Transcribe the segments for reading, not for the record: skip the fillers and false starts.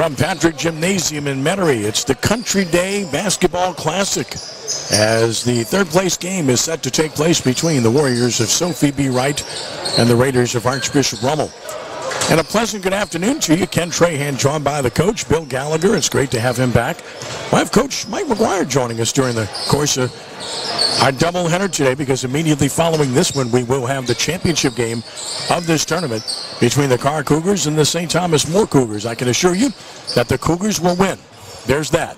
From Patrick Gymnasium in Metairie, it's the Country Day Basketball Classic as the third place game is set to take place between the Warriors of Sophie B. Wright and the Raiders of Archbishop Rummel. And a pleasant good afternoon to you. Ken Trahan joined by the coach, Bill Gallagher. It's great to have him back. We'll have Coach Mike McGuire joining us during the course of our doubleheader today, because immediately following this one, we will have the championship game of this tournament between the Karr Cougars and the St. Thomas More Cougars. I can assure you that the Cougars will win. There's that.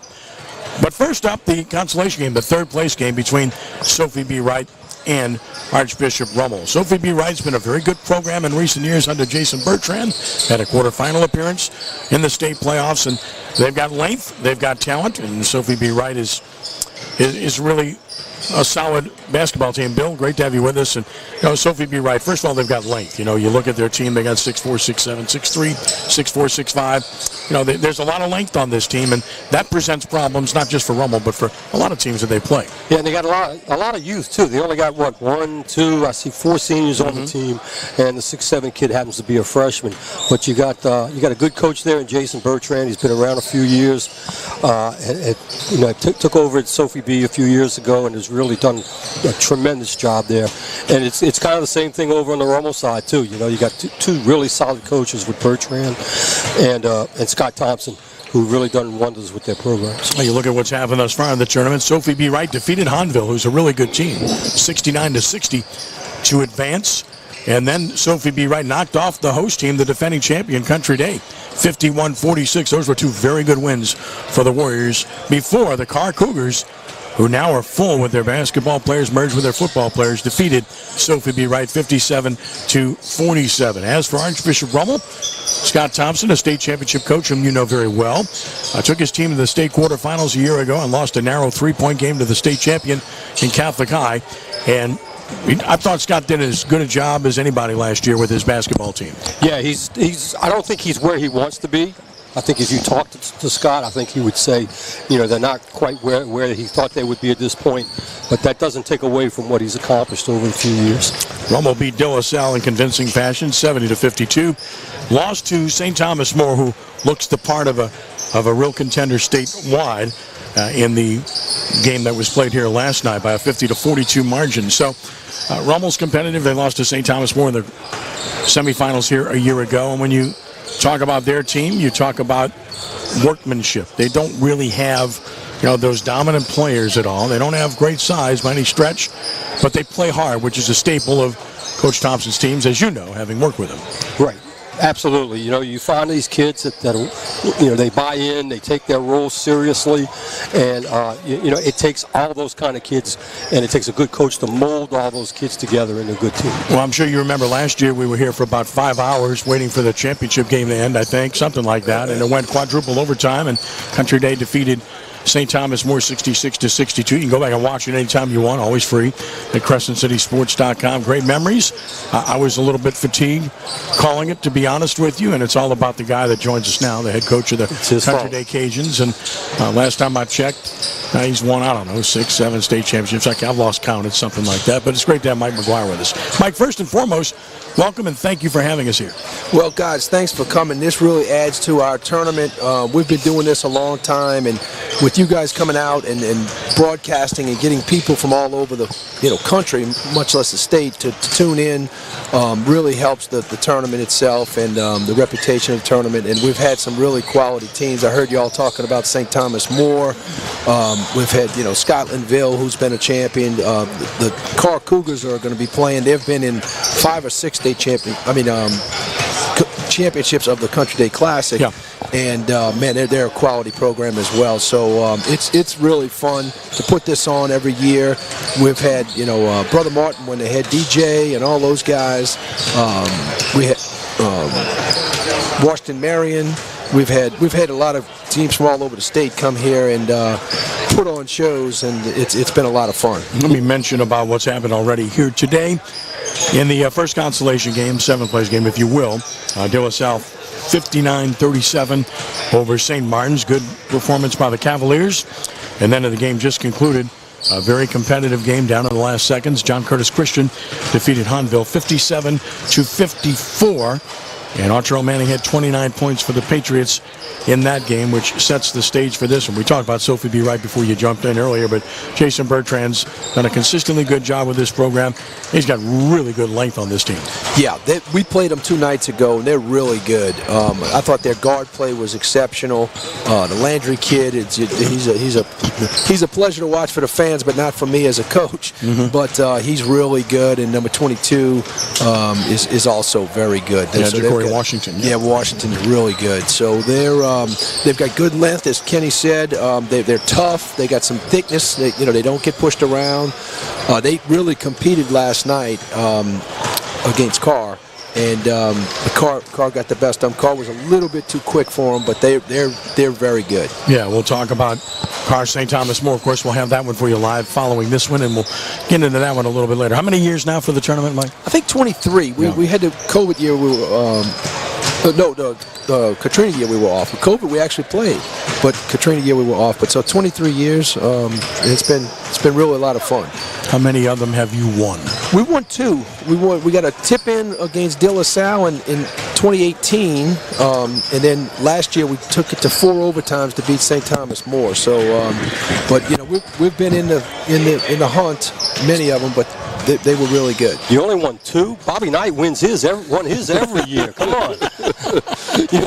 But first up, the consolation game, the third place game between Sophie B. Wright and Archbishop Rummel. Sophie B. Wright's been a very good program in recent years under Jason Bertrand. Had a quarterfinal appearance in the state playoffs, and they've got length, they've got talent, and Sophie B. Wright is really a solid basketball team. Bill, great to have you with us. And Sophie B. Wright, first of all, they've got length. You look at their team, they got 6'4", 6'7", 6'3", 6'4", 6'5". There's a lot of length on this team, and that presents problems not just for Rummel, but for a lot of teams that they play. Yeah, and they got a lot of youth too. They only got one, two. I see 4 seniors on the team, and the 6'7" kid happens to be a freshman. But you got a good coach there in Jason Bertrand. He's been around a few years. Took over at Sophie B a few years ago, and has really done a tremendous job there. And it's kind of the same thing over on the Rummel side too. You got two really solid coaches with Bertrand and Scott Thompson, who really done wonders with their programs. Well, you look at what's happened thus far in the tournament. Sophie B. Wright defeated Hanville, who's a really good team, 69-60 to advance. And then Sophie B. Wright knocked off the host team, the defending champion, Country Day, 51-46. Those were 2 very good wins for the Warriors before the Karr Cougars, who now are full with their basketball players merged with their football players, defeated Sophie B. Wright 57-47. As for Archbishop Rummel, Scott Thompson, a state championship coach whom you know very well, took his team to the state quarterfinals a year ago and lost a narrow 3-point game to the state champion in Catholic High. And I thought Scott did as good a job as anybody last year with his basketball team. Yeah, I don't think he's where he wants to be. I think if you talk to Scott, I think he would say, they're not quite where he thought they would be at this point. But that doesn't take away from what he's accomplished over a few years. Rummel beat De La Salle in convincing fashion, 70-52. Lost to St. Thomas More, who looks the part of a real contender statewide in the game that was played here last night by a 50-42 margin. So Rummel's competitive. They lost to St. Thomas More in the semifinals here a year ago. And when you talk about their team, you talk about workmanship. They don't really have those dominant players at all. They don't have great size by any stretch, but they play hard, which is a staple of Coach Thompson's teams, as you know, having worked with him. Right. Absolutely. You find these kids that they buy in, they take their role seriously, and it takes all those kind of kids, and it takes a good coach to mold all those kids together in a good team. Well, I'm sure you remember last year we were here for about 5 hours waiting for the championship game to end, I think, something like that, and it went quadruple overtime, and Country Day defeated St. Thomas More 66-62. You can go back and watch it anytime you want, always free at CrescentCitySports.com. Great memories. I was a little bit fatigued calling it, to be honest with you, and it's all about the guy that joins us now, the head coach of the Country Day Cajuns. And last time I checked, he's won, 6, 7 state championships. I've lost count. It's something like that. But it's great to have Mike McGuire with us. Mike, first and foremost, welcome and thank you for having us here. Well, guys, thanks for coming. This really adds to our tournament. We've been doing this a long time, and with you guys coming out and broadcasting and getting people from all over the country, much less the state, to tune in, really helps the tournament itself and the reputation of the tournament. And we've had some really quality teams. I heard y'all talking about St. Thomas More. We've had Scotlandville, who's been a champion. The Karr Cougars are going to be playing. They've been in 5 or 6 state championships of the Country Day Classic. Yeah. And man, they're a quality program as well. So it's really fun to put this on every year. We've had Brother Martin when they had DJ and all those guys. We had Washington Marion. We've had a lot of teams from all over the state come here and put on shows, and it's been a lot of fun. Let me mention about what's happened already here today in the first consolation game, 7th place game, if you will. De La Salle 59-37 over St. Martin's. Good performance by the Cavaliers. And then the game just concluded. A very competitive game down in the last seconds. John Curtis Christian defeated Hanville 57-54. And Archero Manning had 29 points for the Patriots in that game, which sets the stage for this one. We talked about Sophie B right before you jumped in earlier, but Jason Bertrand's done a consistently good job with this program. He's got really good length on this team. Yeah, we played them 2 nights ago, and they're really good. I thought their guard play was exceptional. The Landry kid, he's a pleasure to watch for the fans, but not for me as a coach. But he's really good, and number 22 is also very good. Washington. Yeah, Washington is really good. So they've got good length, as Kenny said. They're tough. They got some thickness. They don't get pushed around. They really competed last night against Karr, and Karr got the best of them. Karr was a little bit too quick for them, but they're very good. Yeah, we'll talk about Karr St. Thomas more. Of course, we'll have that one for you live following this one, and we'll get into that one a little bit later. How many years now for the tournament, Mike? I think 23. We had the COVID year. We were the Katrina year we were off. With COVID, we actually played, but Katrina year we were off. But so 23 years. It's been really a lot of fun. How many of them have you won? We won 2. We got a tip-in against De La Salle in 2018, and then last year we took it to 4 overtimes to beat St. Thomas more. So, but we've been in the hunt, many of them, but they were really good. You only won 2? Bobby Knight won his every year. Come on. You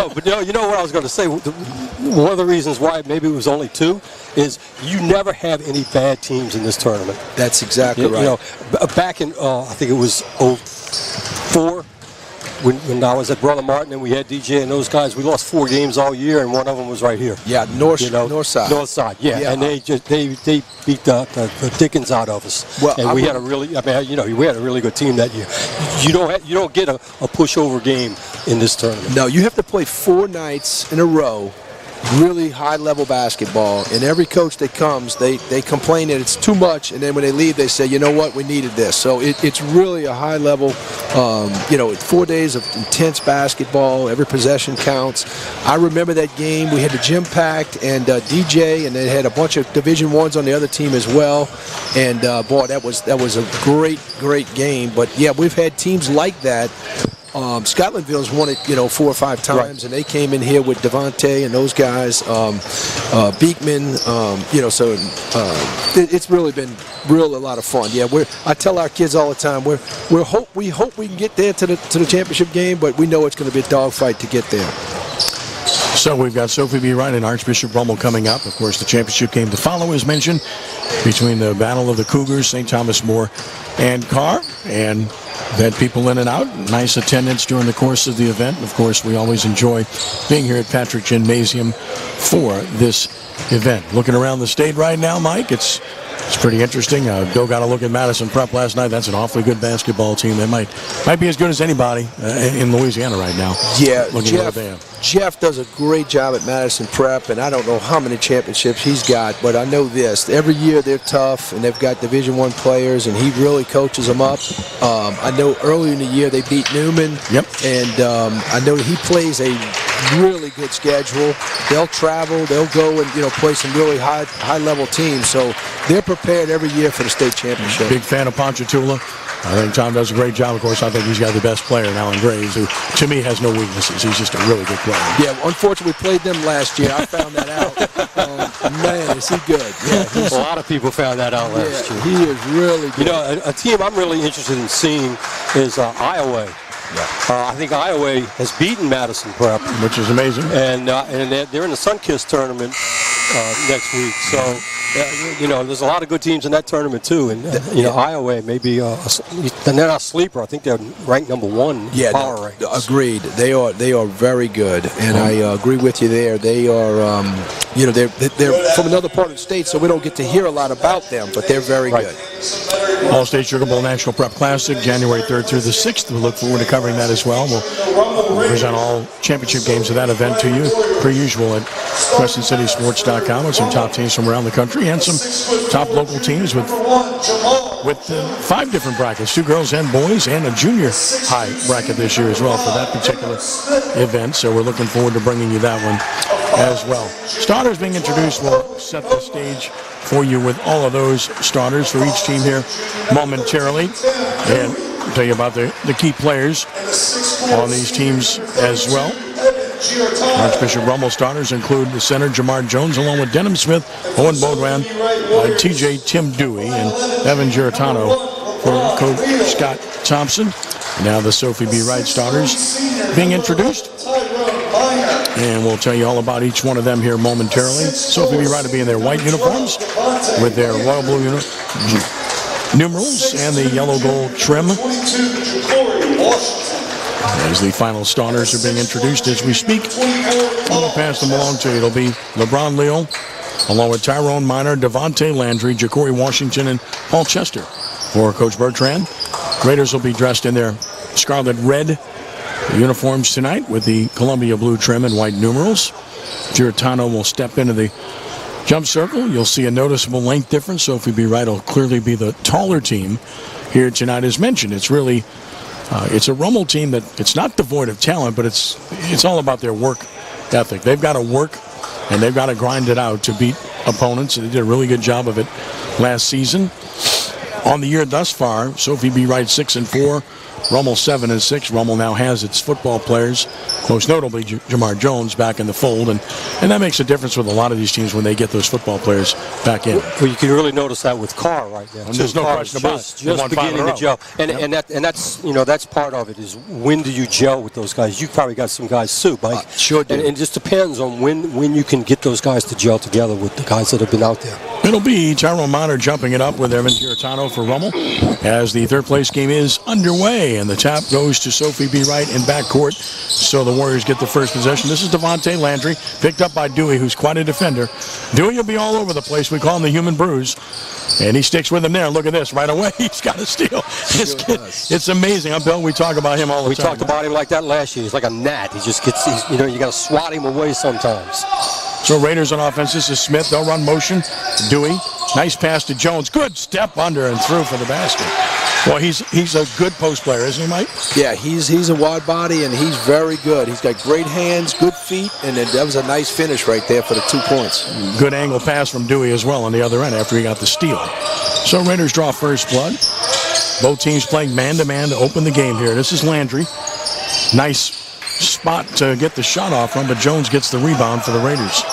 know what I was going to say. One of the reasons why maybe it was only 2 is you never have any bad teams in this tournament. That's exactly right. Back in I think it was 04 when I was at Brother Martin and we had DJ and those guys. We lost 4 games all year, and one of them was right here. Yeah, north side. North side. Yeah, and they beat the Dickens out of us. Well, and we had a really good team that year. You don't get a pushover game in this tournament. No, you have to play 4 nights in a row. Really high-level basketball, and every coach that comes, they complain that it's too much, and then when they leave, they say, you know what, we needed this. So it's really a high-level, 4 days of intense basketball. Every possession counts. I remember that game. We had the gym packed, and DJ, and they had a bunch of Division I's on the other team as well. And boy, that was a great game. But yeah, we've had teams like that. Scotlandville's won it, 4 or 5 times, right. And they came in here with Devontae and those guys, Beekman, so it's really been a lot of fun. Yeah, I tell our kids all the time, we hope we can get there to the championship game, but we know it's going to be a dogfight to get there. So we've got Sophie B. Wright and Archbishop Rummel coming up. Of course, the championship game to follow, as mentioned, between the Battle of the Cougars, St. Thomas More, and Karr. And had people in and out. Nice attendance during the course of the event. Of course, we always enjoy being here at Patrick Gymnasium for this event. Looking around the state right now, Mike, it's pretty interesting. Bill got a look at Madison Prep last night. That's an awfully good basketball team. They might be as good as anybody in Louisiana right now. Yeah, Jeff does a great job at Madison Prep, and I don't know how many championships he's got, but I know this. Every year they're tough, and they've got Division I players, and he really coaches them up. I know earlier in the year they beat Newman. Yep. And I know he plays a really good schedule. They'll travel, they'll go and play some really high-level teams, so they're prepared every year for the state championship. Big fan of Ponchatoula. I think Tom does a great job. Of course, I think he's got the best player in Alan Graves, who, to me, has no weaknesses. He's just a really good player. Yeah, unfortunately, we played them last year. I found that out. Man, is he good. Yeah, a lot of people found that out last year. He is really good. A team I'm really interested in seeing is Iowa. Yeah. I think Iowa has beaten Madison Prep, which is amazing, and they're in the Sunkiss tournament next week. So, there's a lot of good teams in that tournament too, and Iowa may be, and they're not a sleeper. I think they're ranked number 1. Yeah, power rankings. Agreed. They are very good, and I agree with you there. They are, they're from another part of the state, so we don't get to hear a lot about them, but they're very good. All-State Sugar Bowl National Prep Classic, January 3rd through the 6th. We look forward to covering that as well. We'll present all championship games of that event to you, per usual, at CrescentCitySports.com with some top teams from around the country and some top local teams with 5 different brackets, 2 girls and boys, and a junior high bracket this year as well for that particular event. So we're looking forward to bringing you that one as well. Starters being introduced will set the stage for you with all of those starters for each team here momentarily. And tell you about the key players on these teams as well. Archbishop Rummel starters include the center Jamar Jones, along with Denham Smith, Owen Bodwan, TJ Tim Dewey, and Evan Giratano for Coach Scott Thompson. Now the Sophie B. Wright starters being introduced. And we'll tell you all about each one of them here momentarily. Sophie B. Wright will be in their white uniforms with their royal blue numerals and the yellow gold trim. As the final starters are being introduced as we speak, I'm going to pass them along to you. It'll be LeBron Leal, along with Tyrone Minor, Devontae Landry, Ja'Cory Washington, and Paul Chester. For Coach Bertrand, Raiders will be dressed in their scarlet red uniforms tonight with the Columbia blue trim and white numerals. Giratano will step into the jump circle. You'll see a noticeable length difference. Sophie B. Wright will clearly be the taller team here tonight. As mentioned, it's really it's a Rummel team that it's not devoid of talent, but it's all about their work ethic. They've got to work and they've got to grind it out to beat opponents. They did a really good job of it last season. On the year thus far, Sophie B. Wright 6-4, Rummel 7-6. Rummel now has its football players, most notably Jamar Jones, back in the fold, and that makes a difference with a lot of these teams when they get those football players back in. Well, you can really notice that with Karr right now. And there's no question about it. Just beginning to gel, and that's that's part of it. Is when do you gel with those guys? You probably got some guys too, Mike. Sure do. And it just depends on when you can get those guys to gel together with the guys that have been out there. It'll be Tyrone Minor jumping it up with Evan Giratano for Rummel as the third place game is underway, and the tap goes to Sophie B. Wright in backcourt, so the Warriors get the first possession. This is Devontae Landry, picked up by Dewey, who's quite a defender. Dewey will be all over the place. We call him the human bruise, and he sticks with him there. Look at this, right away, he's got a steal. It's amazing. Bill, we talk about him all the time. We talked about him like that last year. He's like a gnat. He just gets, you got to swat him away sometimes. So Raiders on offense, this is Smith. They'll run motion. Dewey, nice pass to Jones. Good step under and through for the basket. Well, he's a good post player, isn't he, Mike? Yeah, he's a wide body, and he's very good. He's got great hands, good feet, and that was a nice finish right there for the 2 points. Good angle pass from Dewey as well on the other end after he got the steal. So Raiders draw first blood. Both teams playing man-to-man to open the game here. This is Landry. Nice spot to get the shot off from, but Jones gets the rebound for the Raiders.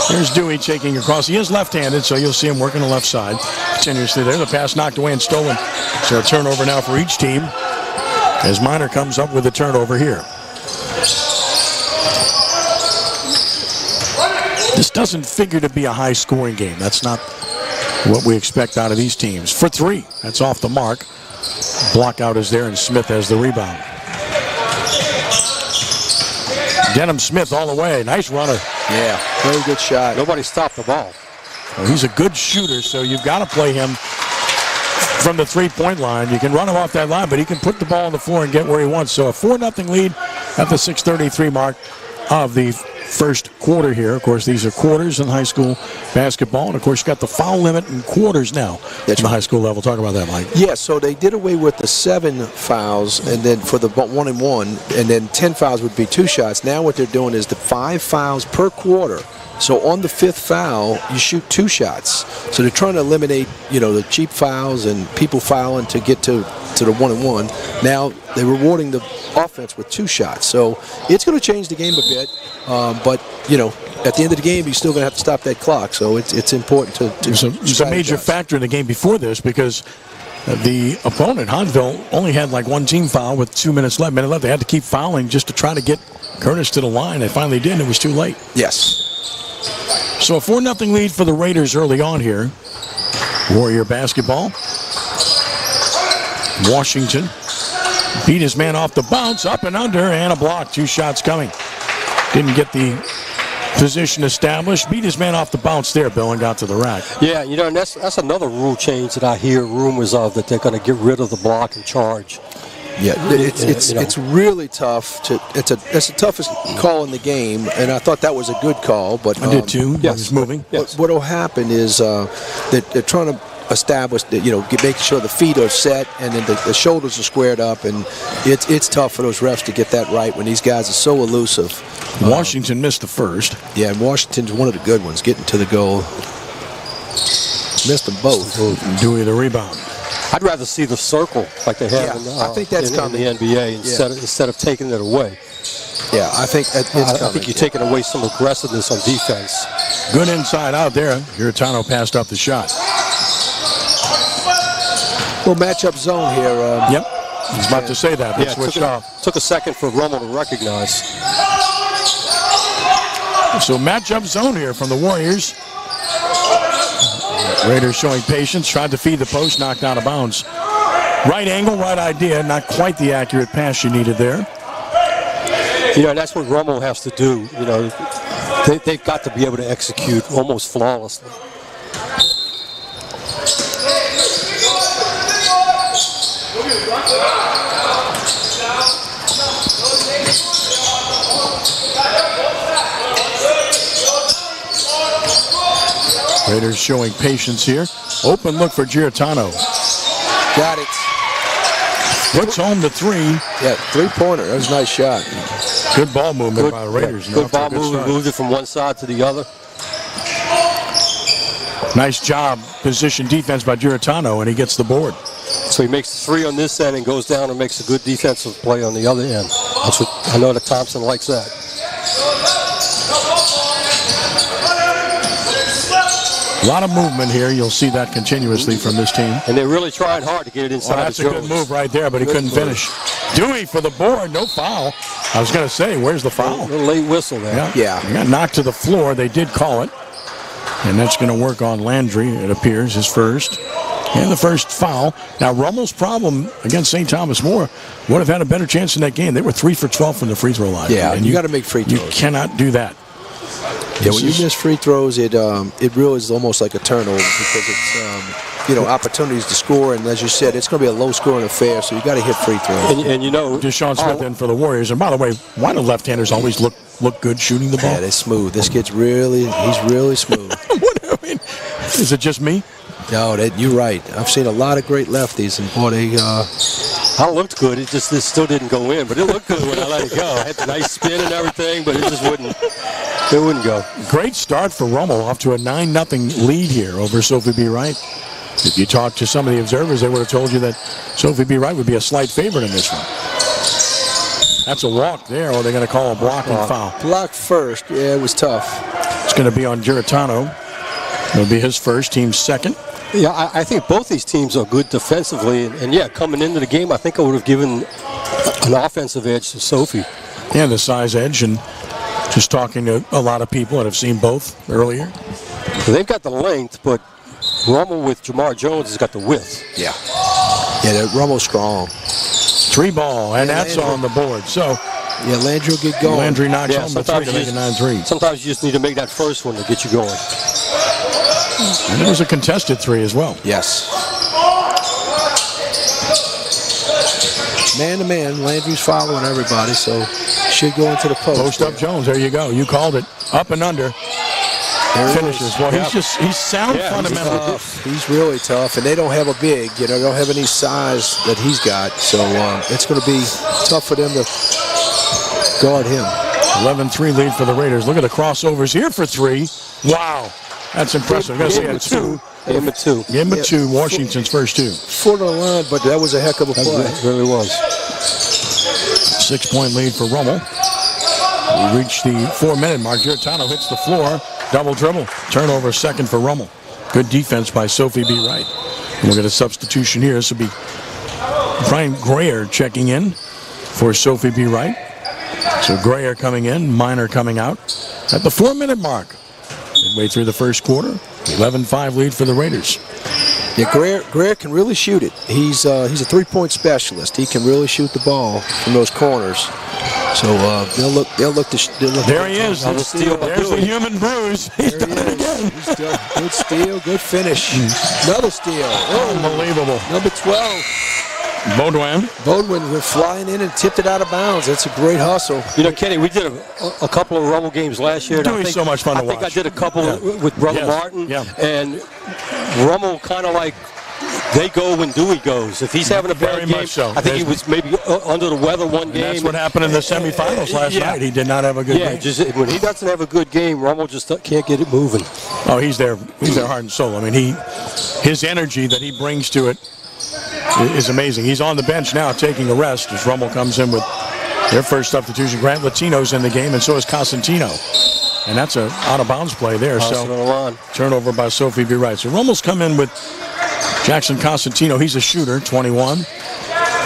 Here's Dewey taking across. He is left-handed, so you'll see him working the left side continuously there. The pass knocked away and stolen. So a turnover now for each team as Minor comes up with a turnover here. This doesn't figure to be a high-scoring game. That's not what we expect out of these teams. For three, that's off the mark. Block out is there, and Smith has the rebound. Denham Smith all the way. Nice runner. Yeah, very good shot. Nobody stopped the ball. Well, he's a good shooter, so you've got to play him from the three-point line. You can run him off that line, but he can put the ball on the floor and get where he wants. So a 4-0 lead at the 6:33 mark of the first quarter here. Of course, these are quarters in high school basketball. And, of course, you got the foul limit in quarters now at the high school level. Talk about that, Mike. Yeah, so they did away with the 7 fouls and then for the 1-and-1, and then 10 fouls would be 2 shots. Now what they're doing is the 5 fouls per quarter. So on the 5th foul, you shoot 2 shots. So they're trying to eliminate, the cheap fouls and people fouling to get to the 1-and-1. Now they're rewarding the offense with 2 shots. So it's going to change the game a bit. But at the end of the game, you're still going to have to stop that clock. So it's important to It's a major factor in the game before this because the opponent, Hodgeville, only had like 1 team foul with 2 minutes left. They had to keep fouling just to try to get Curtis to the line. They finally did, and it was too late. Yes. So a 4-0 lead for the Raiders early on here. Warrior basketball. Washington beat his man off the bounce, up and under, and a block. 2 shots coming. Didn't get the position established. Beat his man off the bounce there, Bill, and got to the rack. Yeah, and that's another rule change that I hear rumors of, that they're going to get rid of the block and charge. Yeah, it's really tough. It's the toughest call in the game, and I thought that was a good call. But I did too. Yes, it's moving. Yes. What will happen is that they're trying to establish that making sure the feet are set and then the shoulders are squared up, and it's tough for those refs to get that right when these guys are so elusive. Washington missed the first. Yeah, and Washington's one of the good ones, getting to the goal. Missed them both. Dewey the rebound. I'd rather see the circle like they have I think that's in coming. the NBA instead of taking it away. Yeah, I think it's coming. I think you're taking away some aggressiveness on defense. Good inside out there. Giratano passed up the shot. Well, matchup zone here. Yep. He's about to say that. Yeah, Switched off. Took a second for Rummel to recognize. So matchup zone here from the Warriors. Raiders showing patience. Tried to feed the post. Knocked out of bounds. Right angle, right idea. Not quite the accurate pass she needed there. You know, and that's what Rummel has to do. You know, they've got to be able to execute almost flawlessly. Raiders showing patience here. Open look for Giratano. Got it. Puts home the three. Yeah, three-pointer. That was a nice shot. Good ball movement by the Raiders. Good ball movement. Moved it from one side to the other. Nice job. Position defense by Giratano, and he gets the board. So he makes the three on this end and goes down and makes a good defensive play on the other end. That's what I know that Thompson likes that. A lot of movement here. You'll see that continuously from this team. And they're really trying hard to get it inside. That's a good move right there, but he couldn't finish. Dewey for the board. No foul. I was going to say, where's the foul? A little late whistle there. Yeah. He got knocked to the floor. They did call it. And that's going to work on Landry, it appears, his first. And the first foul. Now, Rummel's problem against St. Thomas More would have had a better chance in that game. They were 3 for 12 from the free throw line. Yeah, and you got to make free throws. You cannot do that. Yeah, when you miss free throws, it really is almost like a turnover because it's opportunities to score, and as you said, it's going to be a low-scoring affair. So you got to hit free throws. And you know, Deshaun Smith in for the Warriors. And by the way, why do left-handers always look good shooting the ball? Yeah, they're smooth. This kid's he's really smooth. What I mean, is it just me? No, you're right. I've seen a lot of great lefties, and boy, they. I looked good. It still didn't go in, but it looked good when I let it go. I had the nice spin and everything, but it just wouldn't. It wouldn't go. Great start for Rummel, off to a 9-0 lead here over Sophie B. Wright. If you talk to some of the observers, they would have told you that Sophie B. Wright would be a slight favorite in this one. That's a walk there, or they're going to call a blocking foul. Blocked first. Yeah, it was tough. It's going to be on Giratano. It'll be his first, team's second. Yeah, I think both these teams are good defensively, and yeah, coming into the game, I think I would have given an offensive edge to Sophie. Yeah, the size edge, and just talking to a lot of people that have seen both earlier. They've got the length, but Rummel with Jamar Jones has got the width. Yeah. Yeah, Rummel's strong. 3-ball, and that's Landry on the board. So, yeah, Landry will get going. Landry knocks home the 3 to make it 9-3. Sometimes you just need to make that first one to get you going. And it was a contested 3 as well. Yes. Man to man, Landry's following everybody, so should go into the post. Post up Jones, there you go. You called it. Up and under. Finishes. Well, he's sound fundamentally. He's really tough, and they don't have a big, they don't have any size that he's got, so it's going to be tough for them to guard him. 11-3 lead for the Raiders. Look at the crossovers here for 3. Wow. That's impressive. I'm going to say at 2. Game of 2. Game of 2, Washington's first 2. Foot on the line, but that was a heck of a play. It really was. 6-point lead for Rummel. We reached the 4-minute mark. Giratano hits the floor. Double dribble. Turnover second for Rummel. Good defense by Sophie B. Wright. And we'll get a substitution here. This will be Brian Grayer checking in for Sophie B. Wright. So Grayer coming in, Minor coming out at the 4-minute mark. Midway through the first quarter, 11-5 lead for the Raiders. Yeah, Grayer can really shoot it. He's a 3-point specialist. He can really shoot the ball from those corners. So they'll look. There he is. There's the human bruise. He's done it again. Good steal, good finish. Another steal. Unbelievable. Number 12. Baudouin went flying in and tipped it out of bounds. That's a great hustle. You know, Kenny, we did a couple of Rummel games last year. Doing so much fun to watch. I think I did a couple with Brother Martin. Yeah. And Rummel kind of like they go when Dewey goes. If he's having a bad game, I think he was maybe under the weather one game. That's what happened in the semifinals last night. He did not have a good game. Just when he doesn't have a good game, Rummel just can't get it moving. Oh, he's there. He's there heart and soul. I mean, his energy that he brings to it is amazing. He's on the bench now taking a rest as Rummel comes in with their first substitution. Grant Latino's in the game, and so is Cosentino. And that's an out-of-bounds play there. So turnover by Sophie B. Wright. So Rummel's come in with Jackson Cosentino. He's a shooter, 21,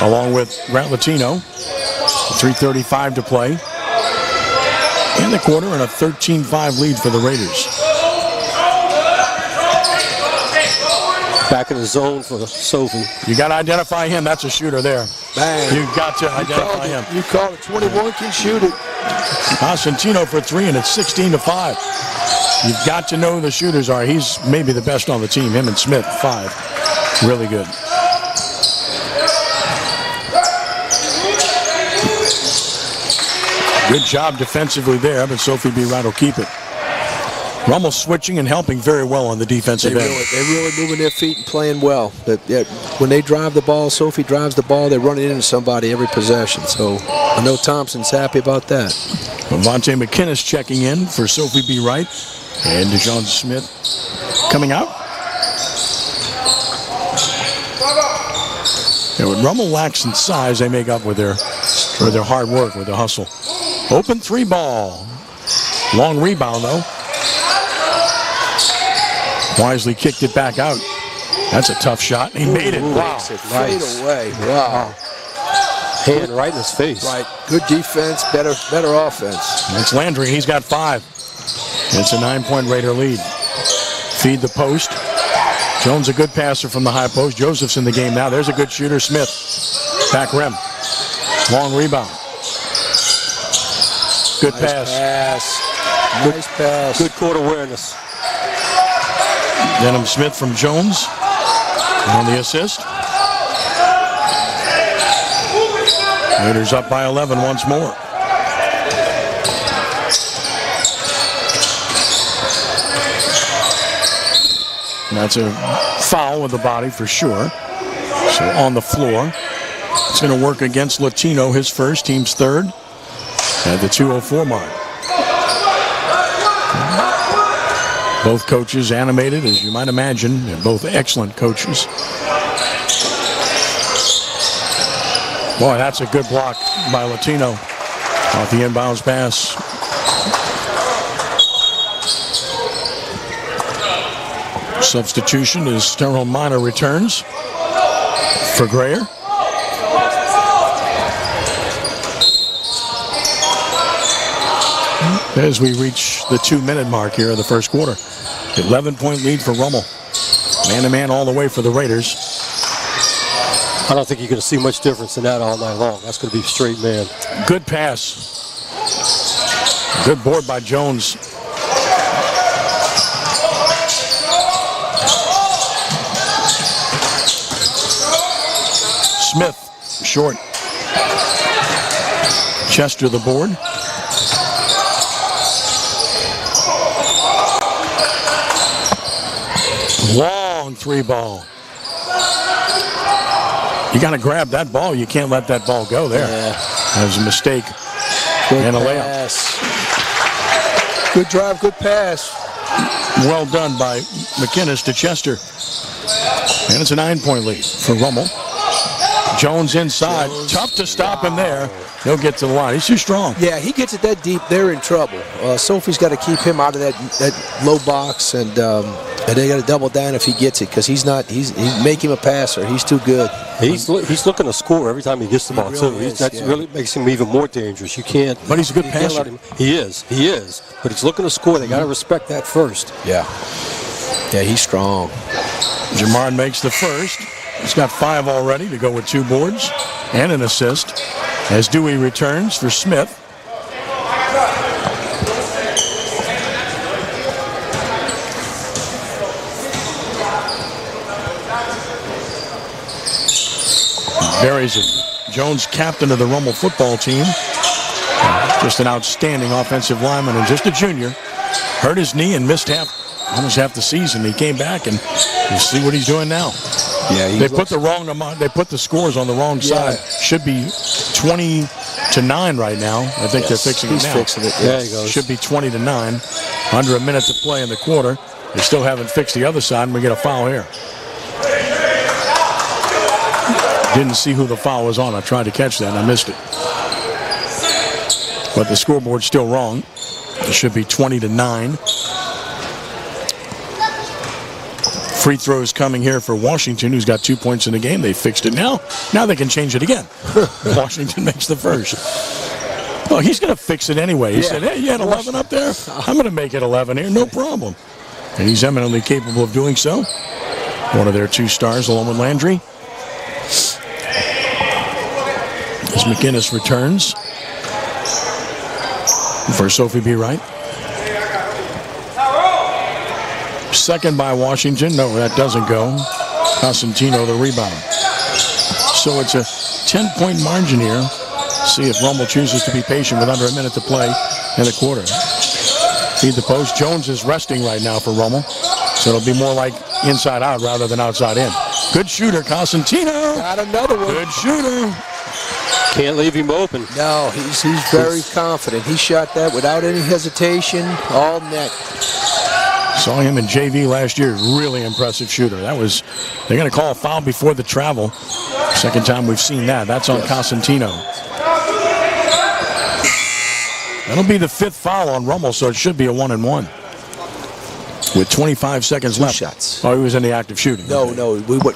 along with Grant Latino. 3:35 to play in the quarter, and a 13-5 lead for the Raiders. Back in the zone for Sophie. You got to identify him. That's a shooter there. Bang. You've got to identify him. You call it. 21 can shoot it. Cosentino for 3, and it's 16-5. You've got to know who the shooters are. He's maybe the best on the team. Him and Smith, 5. Really good. Good job defensively there, but Sophie B. Wright will keep it. Rummel switching and helping very well on the defensive end. They're really moving their feet and playing well. When they drive the ball, Sophie drives the ball, they're running into somebody every possession. So I know Thompson's happy about that. Monte McKinnis checking in for Sophie B. Wright. And DeJohn Smith coming out. And when Rummel lacks in size, they make up with their hard work, with their hustle. Open 3 ball. Long rebound, though. Wisely kicked it back out. That's a tough shot. He made it. Wow. Nice. Away. Wow. Hand right in his face. Right. Good defense, better offense. That's Landry. He's got 5. It's a 9-point Raider lead. Feed the post. Jones a good passer from the high post. Joseph's in the game now. There's a good shooter. Smith. Back rim. Long rebound. Good pass. Nice pass. Good court awareness. Denham Smith from Jones on the assist. Raiders up by 11 once more. And that's a foul with the body for sure. So on the floor. It's going to work against Latino, his first, team's third, at the 2:04 mark. Both coaches animated, as you might imagine. They're both excellent coaches. Boy, that's a good block by Latino off the inbounds pass. Substitution is Sterling Minor returns for Grayer. As we reach the 2-minute mark here of the first quarter. 11-point lead for Rummel. Man-to-man all the way for the Raiders. I don't think you're going to see much difference in that all night long. That's going to be straight man. Good pass. Good board by Jones. Smith, short. Chester the board. Long 3 ball. You got to grab that ball. You can't let that ball go there. Yeah. That was a mistake. Good and a pass. Good drive, good pass. Well done by McKinnis to Chester. And it's a 9-point lead for Rummel. Jones inside. Tough to stop him there. He'll get to the line. He's too strong. Yeah, he gets it that deep. They're in trouble. Sophie's got to keep him out of that low box, and they got to double down if he gets it, because he's make him a passer. He's too good. He's looking to score every time he gets the ball really too. That really makes him even more dangerous. You can't. But he's a good passer. He is. But he's looking to score. They got to respect that first. Yeah, he's strong. Jamard makes the first. He's got 5 already to go with 2 boards and an assist. As Dewey returns for Smith. Buries it. Jones, captain of the Rummel football team. Just an outstanding offensive lineman and just a junior. Hurt his knee and missed almost half the season. He came back, and you see what he's doing now. Yeah, they put the scores on the wrong side. Should be 20-9 right now. I think they're fixing it now. Fixing it. There he goes. Should be 20-9. Under a minute to play in the quarter. They still haven't fixed the other side, and we get a foul here. Didn't see who the foul was on. I tried to catch that and I missed it. But the scoreboard's still wrong. It should be 20-9. Free throws coming here for Washington, who's got 2 points in the game. They fixed it now. Now they can change it again. Washington makes the first. Well, he's going to fix it anyway. He said, hey, you had 11 up there? I'm going to make it 11 here, no problem. And he's eminently capable of doing so. One of their 2 stars, along with Landry. As McInnes returns for Sophie B. Wright. Second by Washington. No, that doesn't go. Cosentino the rebound. So it's a 10-point margin here. See if Rummel chooses to be patient with under a minute to play in the quarter. Feed the post. Jones is resting right now for Rummel. So it'll be more like inside out rather than outside in. Good shooter, Cosentino. Got another one. Good shooter. Can't leave him open. No, he's very confident. He shot that without any hesitation, all net. Saw him in JV last year. Really impressive shooter. That was, they're going to call a foul before the travel. Second time we've seen that. That's on Cosentino. That'll be the 5th foul on Rummel, so it should be a 1-and-1. With 25 seconds left. Shots. Oh, he was in the act of shooting. No,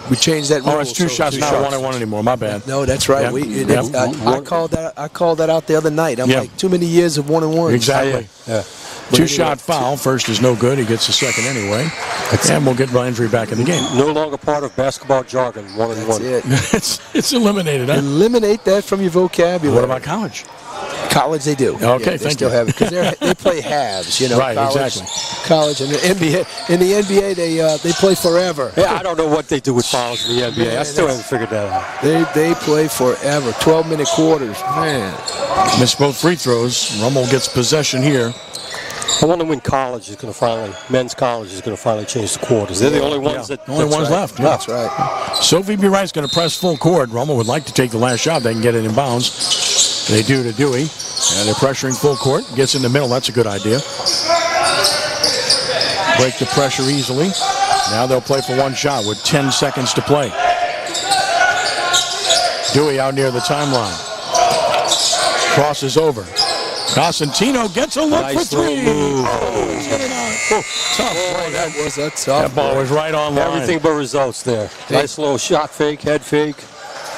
we changed that rule. Oh, it's 2 shots, not 1-and-1 anymore. My bad. No, that's right. Yep. I called that out the other night. I'm like, too many years of 1-and-1. Exactly. Yeah. 2-shot foul. First is no good. He gets the second anyway. And we'll get Landry back in the game. No longer part of basketball jargon. 1-and-1. That's it. it's eliminated. Huh? Eliminate that from your vocabulary. What about college? College, they do. Okay, they thank still you. have it because they play halves, Right, college, exactly. College and the NBA. In the NBA, they play forever. Yeah, I don't know what they do with fouls in the NBA. I still haven't figured that out. They play forever. 12-minute quarters, man. Missed both free throws. Rummel gets possession here. I wonder when men's college is going to finally change the quarters. They're the only ones left. Yeah. That's right. Sophie B. Wright's going to press full court. Rummel would like to take the last shot. They can get it in bounds. They do to Dewey. And they're pressuring full court. Gets in the middle. That's a good idea. Break the pressure easily. Now they'll play for 1 shot with 10 seconds to play. Dewey out near the timeline. Crosses over. Cosentino gets a look for 3. Tough play. That was a tough That ball was right on line. Everything but results there. Nice little shot fake, head fake,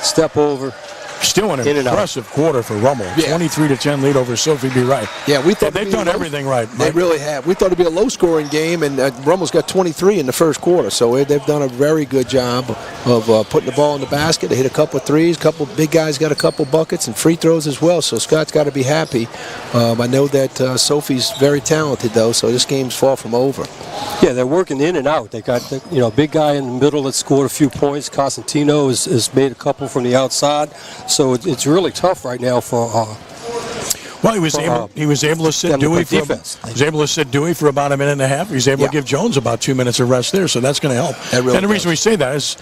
step over. Still an impressive quarter for Rummel. 23-10 lead over Sophie B. Wright. Yeah, we thought they've done everything right. They really have. We thought it'd be a low-scoring game, and Rummel's got 23 in the first quarter. So they've done a very good job of putting the ball in the basket. They hit a couple of threes. A couple big guys got a couple buckets and free throws as well. So Scott's got to be happy. I know that Sophie's very talented though, so this game's far from over. Yeah, they're working in and out. They got a big guy in the middle that scored a few points. Cosentino has made a couple from the outside. So it's really tough right now for. Well, he was able to sit Dewey for defense. He was able to sit Dewey for about a minute and a half. He was able to give Jones about 2 minutes of rest there, so that's going to help. Really and the reason we say that is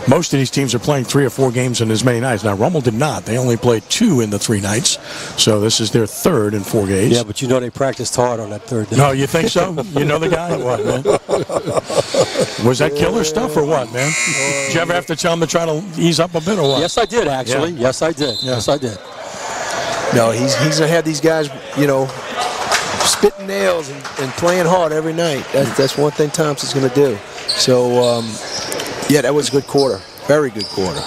most of these teams are playing 3 or 4 games in as many nights. Now, Rummel did not. They only played 2 in the 3 nights, so this is their 3rd in 4 games. Yeah, but they practiced hard on that 3rd day. No, you think so? You know the guy? What, man? Was that killer stuff or what, man? Did you ever have to tell him to try to ease up a bit or what? Yes, I did, actually. Yeah. Yes, I did. Yeah. Yes, I did. No, he's going to have these guys, spitting nails and playing hard every night. That's one thing Thompson's going to do. So, that was a good quarter. Very good quarter.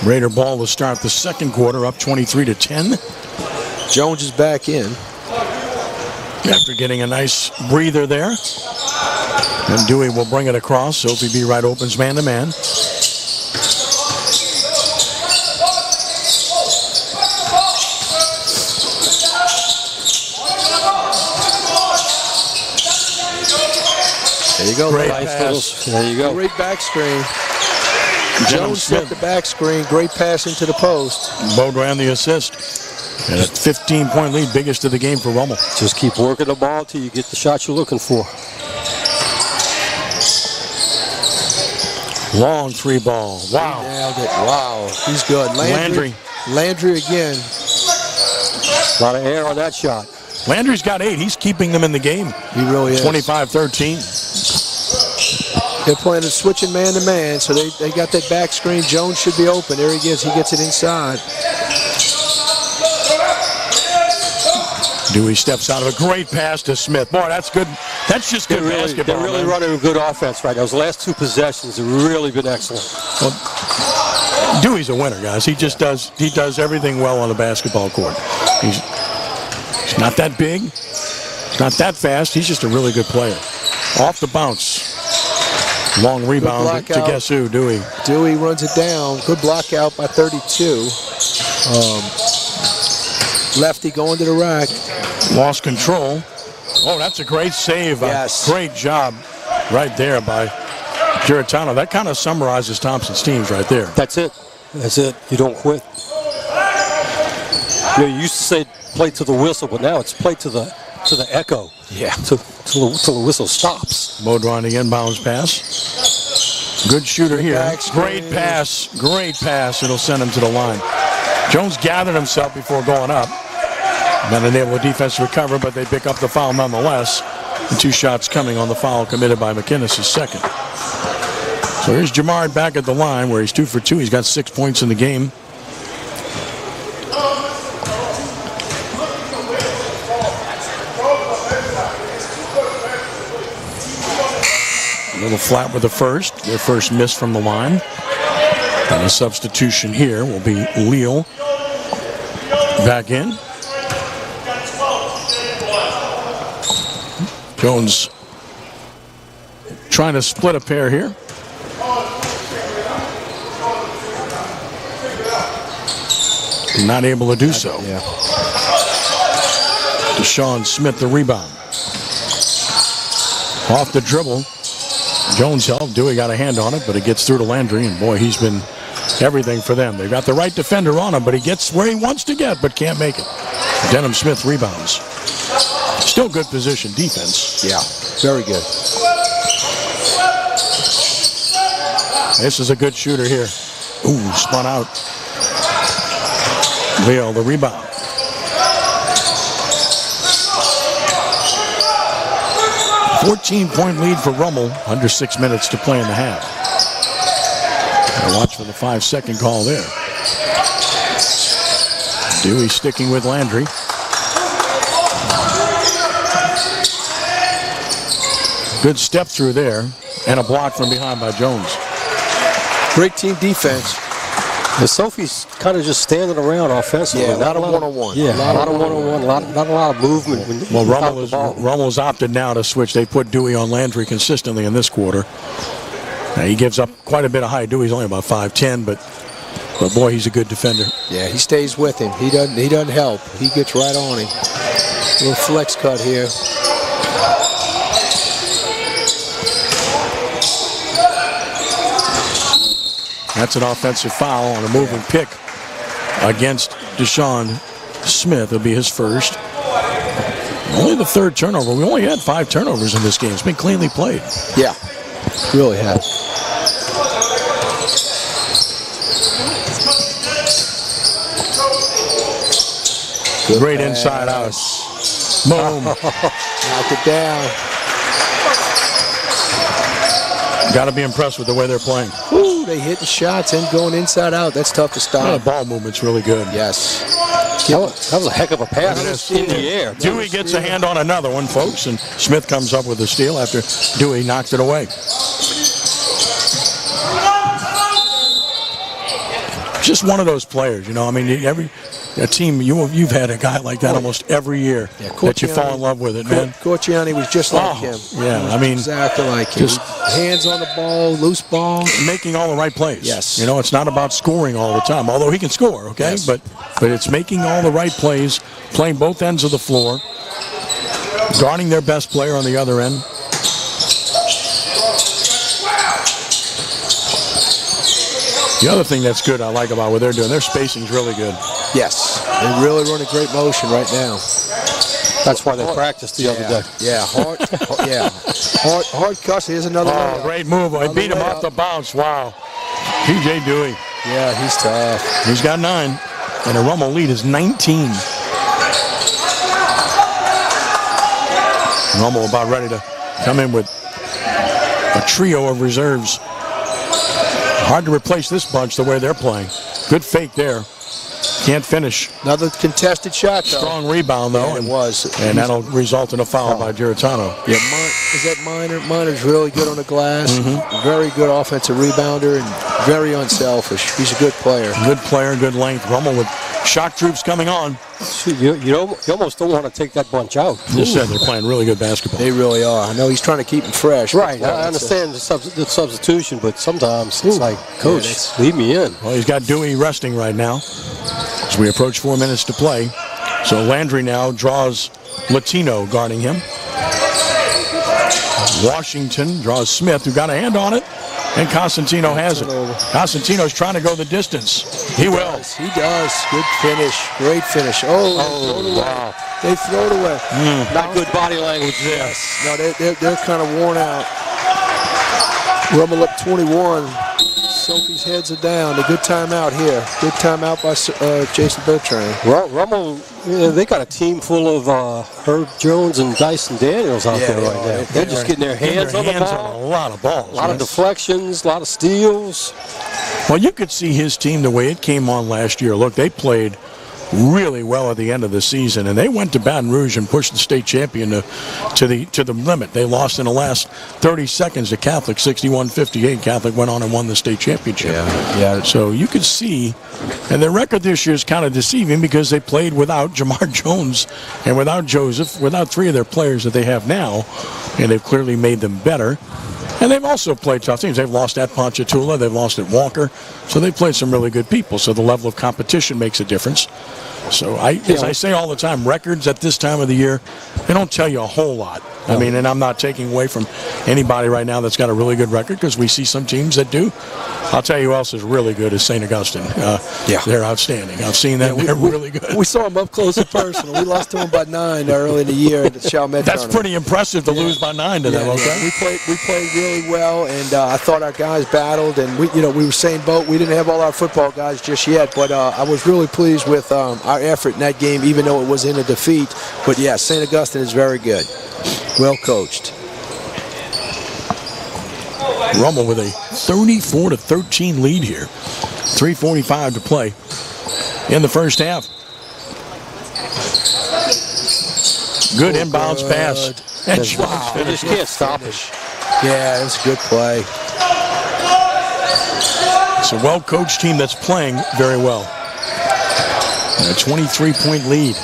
Raider ball to start the second quarter, up 23-10. Jones is back in. After getting a nice breather there. And Dewey will bring it across. Sophie B. Wright opens man-to-man. There you go. Great pass. There you go. Great back screen. Jones set the back screen. Great pass into the post. Bode ran the assist. And a 15-point lead, biggest of the game for Rummel. Just keep working the ball till you get the shot you're looking for. Long 3 ball. Wow. He nailed it. Wow. He's good. Landry again. A lot of air on that shot. Landry's got 8. He's keeping them in the game. He really is. 25-13. They're playing a switching man-to-man, so they got that back screen. Jones should be open. There he is. He gets it inside. Dewey steps out of a great pass to Smith. Boy, that's good. That's just good basketball. They're really running a good offense right now. Those last 2 possessions have really been excellent. Well, Dewey's a winner, guys. He does everything well on the basketball court. He's not that big. He's not that fast. He's just a really good player. Off the bounce. Long rebound to guess who? Dewey. Dewey runs it down. Good block out by 32. Lefty going to the rack. Lost control. Oh, that's a great save. Yes. Great job right there by Giratano. That kind of summarizes Thompson's teams right there. That's it. That's it. You don't quit. You used to say play to the whistle, but now it's play to the echo. Yeah. Till the whistle stops. Modron, the inbounds pass. Good shooter here. Great pass. Great pass. It'll send him to the line. Jones gathered himself before going up. Then enable the defense to recover, but they pick up the foul nonetheless. And 2 shots coming on the foul committed by McInnes' second. So here's Jamard back at the line where he's 2 for 2. He's got 6 points in the game. A little flat with the first. Their first miss from the line. And a substitution here will be Leal back in. Jones trying to split a pair here. Not able to do so. Yeah. Deshaun Smith the rebound. Off the dribble. Jones helped. Dewey got a hand on it, but it gets through to Landry, and boy, he's been everything for them. They've got the right defender on him, but he gets where he wants to get, but can't make it. Denham Smith rebounds. Still good position defense. Yeah, very good. This is a good shooter here. Ooh, spun out. Leo, the rebound. A 14-point lead for Rummel. Under 6 minutes to play in the half. Gotta watch for the 5-second call there. Dewey sticking with Landry. Good step through there, and a block from behind by Jones. Great team defense. The Sophie's kind of just standing around offensively. Yeah, not a lot of one-on-one. Yeah, a lot of one-on-one. Not a lot of movement. Well, Rummel's opted now to switch. They put Dewey on Landry consistently in this quarter. Now, he gives up quite a bit of height. Dewey's only about 5'10", but boy, he's a good defender. Yeah, he stays with him. He doesn't help. He gets right on him. Little flex cut here. That's an offensive foul on a moving pick against Deshaun Smith. It'll be his first. Only the 3rd turnover. We only had 5 turnovers in this game. It's been cleanly played. Yeah, really has. Great inside out. Boom. Knocked it down. Got to be impressed with the way they're playing. Ooh, they hitting shots and going inside out. That's tough to stop. The ball movement's really good. Yes. That was a heck of a pass in the air. Dewey gets a hand on another one, folks, and Smith comes up with a steal after Dewey knocked it away. Just one of those players, you know. I mean, a team, you've had a guy like that almost every year that you fall in love with it, man. Corciani was just like him. Yeah, I mean, exactly like him. Just hands on the ball, loose ball, making all the right plays. Yes. You know, it's not about scoring all the time, although he can score, okay? Yes. But it's making all the right plays, playing both ends of the floor, guarding their best player on the other end. The other thing that's good I like about what they're doing, their spacing's really good. Yes, they really run a great motion right now. That's why they practiced the other day. Yeah, hard cuss. Here's another one. Great move. They beat him off the bounce. Wow. P.J. Dewey. Yeah, he's tough. He's got 9, and the Rummel lead is 19. Rummel about ready to come in with a trio of reserves. Hard to replace this bunch the way they're playing. Good fake there. Can't finish. Another contested shot, though. Strong rebound, though. Yeah, it was. And that'll result in a foul by Giratano. Yeah, is that Minor? Minor's really good on the glass. Very good offensive rebounder and very unselfish. He's a good player. Good player, good length. Rummel with shock troops coming on. You almost don't want to take that bunch out. Just said they're playing really good basketball. They really are. I know he's trying to keep them fresh. Right, I understand the substitution, but sometimes it's like, Coach, leave me in. Well, he's got Dewey resting right now as we approach 4 minutes to play. So Landry now draws Latino guarding him. Washington draws Smith, who got a hand on it, and Constantino has it. Constantino's trying to go the distance. He will. He does. Good finish. Great finish. Oh, wow. They throw it away. Not good body language there. Yes. No, they're kind of worn out. Rummel up 21. Sophie's heads are down. A good timeout here. Good timeout by Jason Bertrand. Rummel, they got a team full of Herb Jones and Dyson Daniels out there right now. They're just getting their hands on the ball. On a lot of balls. A lot of deflections, a lot of steals. Well, you could see his team the way it came on last year. Look, they played really well at the end of the season, and they went to Baton Rouge and pushed the state champion to the limit. They lost in the last 30 seconds to Catholic, 61-58. Catholic went on and won the state championship. Yeah. So you could see, and their record this year is kind of deceiving because they played without Jamar Jones and without Joseph, without three of their players that they have now, and they've clearly made them better. And they've also played tough teams. They've lost at Ponchatoula. They've lost at Walker. So they played some really good people. So the level of competition makes a difference. So as I say all the time, records at this time of the year, they don't tell you a whole lot. I mean, and I'm not taking away from anybody right now that's got a really good record because we see some teams that do. I'll tell you who else is really good is St. Augustine. They're outstanding. I've seen them. They're really good. We saw them up close and personal. We lost to them by 9 early in the year at the Chalmette That's pretty impressive to lose by 9 to them, okay? We played really well, and I thought our guys battled, and we were same boat. We didn't have all our football guys just yet, but I was really pleased with our effort in that game, even though it was in a defeat. But, yeah, St. Augustine is very good. Well coached. Rummel with a 34-13 lead here. 3:45 to play in the first half. Good inbounds pass. And They just can't stop it. Yeah, that's a good play. It's a well-coached team that's playing very well. And a 23-point lead.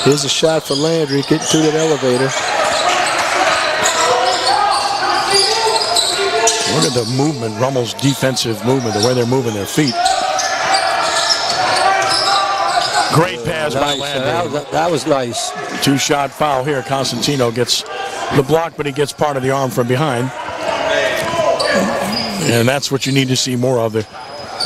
Here's a shot for Landry, getting through that elevator. Look at the movement, Rummel's defensive movement, the way they're moving their feet. Great pass by Landry. That was nice. Two-shot foul here. Constantino gets the block, but he gets part of the arm from behind. And that's what you need to see more of. The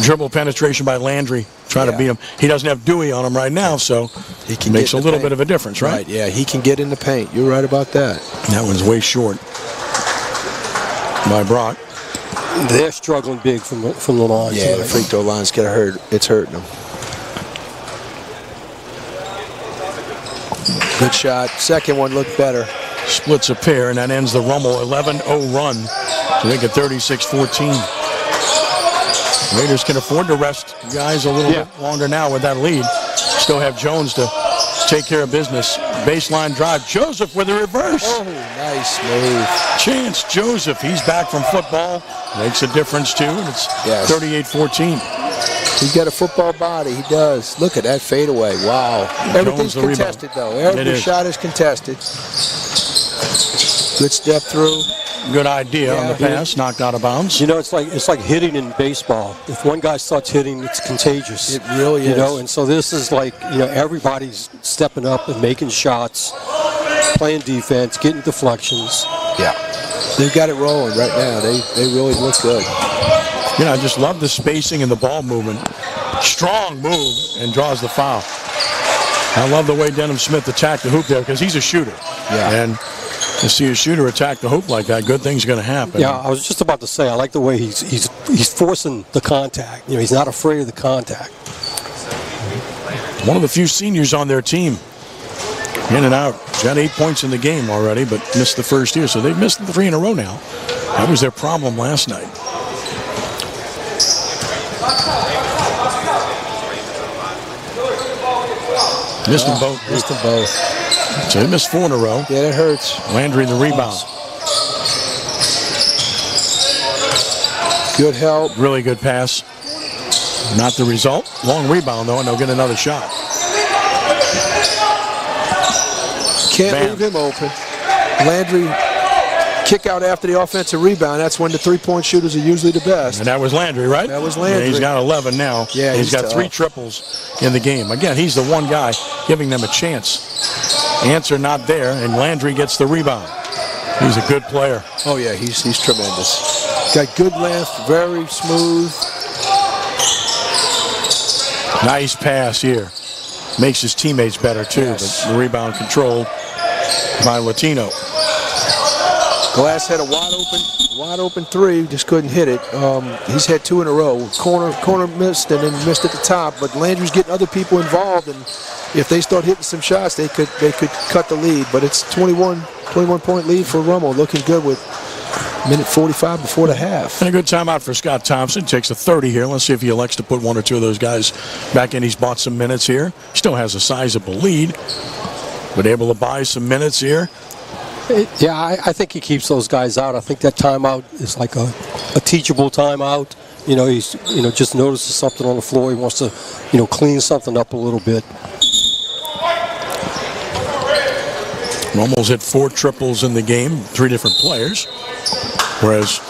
dribble penetration by Landry, trying to beat him. He doesn't have Dewey on him right now, so it makes a little bit of a difference, right? Yeah, he can get in the paint. You're right about that. That one's way short by Brock. They're struggling big from the line. Yeah, the free throw line's get hurt. It's hurting them. Good shot. Second one looked better. Splits a pair, and that ends the Rummel 11-0 run. So they get 36-14. Raiders can afford to rest guys a little bit longer now with that lead. Still have Jones to take care of business. Baseline drive. Joseph with a reverse. Oh, nice move. Chance Joseph. He's back from football. Makes a difference, too. And it's 38-14. He's got a football body. He does. Look at that fadeaway. Wow. Everything's contested, though. Every shot is contested. Good step through. Good idea on the pass, knocked out of bounds. You know, it's like hitting in baseball. If one guy starts hitting, it's contagious. It really is. You know, and so this is like, everybody's stepping up and making shots, playing defense, getting deflections. Yeah. They've got it rolling right now. They really look good. I just love the spacing and the ball movement. Strong move and draws the foul. I love the way Denham Smith attacked the hoop there because he's a shooter. Yeah. And to see a shooter attack the hoop like that, good things are going to happen. Yeah, I was just about to say, I like the way he's forcing the contact. He's not afraid of the contact. One of the few seniors on their team In and out. Got 8 points in the game already, but missed the first here. So they've missed 3 in a row now. That was their problem last night. Missed them both. Missed them both. So they missed 4 in a row. Yeah, that hurts. Landry the rebound. Good help. Really good pass. Not the result. Long rebound, though, and they'll get another shot. Can't leave him open. Landry kick out after the offensive rebound. That's when the three-point shooters are usually the best. And that was Landry, right? That was Landry. Yeah, he's got 11 now. Yeah, he's got 3 triples in the game. Again, he's the one guy giving them a chance. Answer not there, and Landry gets the rebound. He's a good player. Oh, yeah, he's tremendous. Got good length, very smooth. Nice pass here. Makes his teammates better, too. Yes. But the rebound controlled by Latino. Glass had a wide open three, just couldn't hit it. He's had 2 in a row. Corner missed and then missed at the top, but Landry's getting other people involved, and if they start hitting some shots, they could cut the lead. But it's 21-point lead for Rummel, looking good with minute 45 before the half. And a good timeout for Scott Thompson. Takes a 30 here. Let's see if he elects to put 1 or 2 of those guys back in. He's bought some minutes here. Still has a sizable lead, but able to buy some minutes here. Yeah, I think he keeps those guys out. I think that timeout is like a teachable timeout. You know, he's just notices something on the floor. He wants to clean something up a little bit. Rummel's hit 4 triples in the game, 3 different players, whereas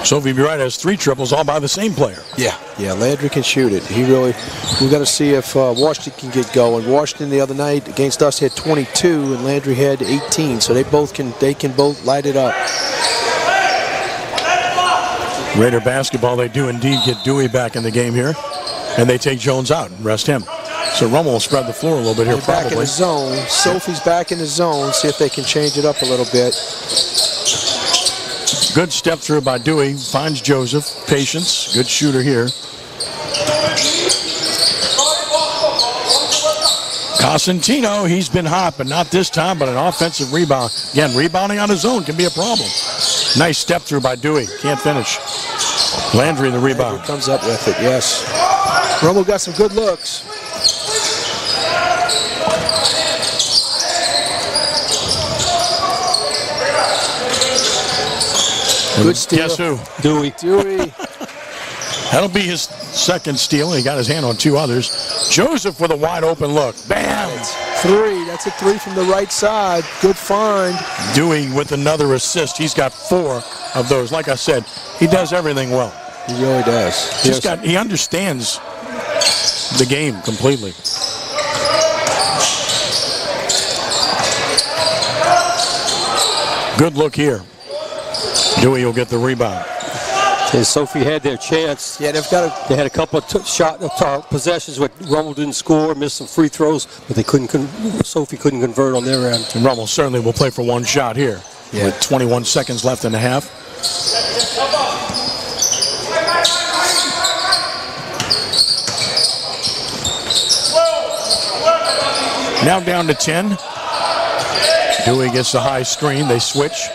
Sophie B. Wright has 3 triples all by the same player. Yeah, Landry can shoot it. We got to see if Washington can get going. Washington the other night against us had 22 and Landry had 18, so they can both light it up. Raider basketball, they do indeed get Dewey back in the game here, and they take Jones out and rest him. So Rummel will spread the floor a little bit here. They're back in the zone. Sophie's back in the zone. See if they can change it up a little bit. Good step through by Dewey. Finds Joseph. Patience. Good shooter here. Cosentino, he's been hot, but not this time, but an offensive rebound. Again, rebounding on his own can be a problem. Nice step through by Dewey. Can't finish. Landry the rebound. Landry comes up with it, yes. Rummel got some good looks. Good steal. Guess who? Dewey. That'll be his second steal. He got his hand on 2 others. Joseph with a wide open look. Bam! 3. That's a 3 from the right side. Good find. Dewey with another assist. He's got 4 of those. Like I said, he does everything well. He really does. He understands the game completely. Good look here. Dewey will get the rebound. And Sophie had their chance. Yeah, they had a couple of possessions where Rummel didn't score, missed some free throws, but Sophie couldn't convert on their end. And Rummel certainly will play for 1 shot here. Yeah. With 21 seconds left in the half. Now down to 10. Dewey gets the high screen. They switch.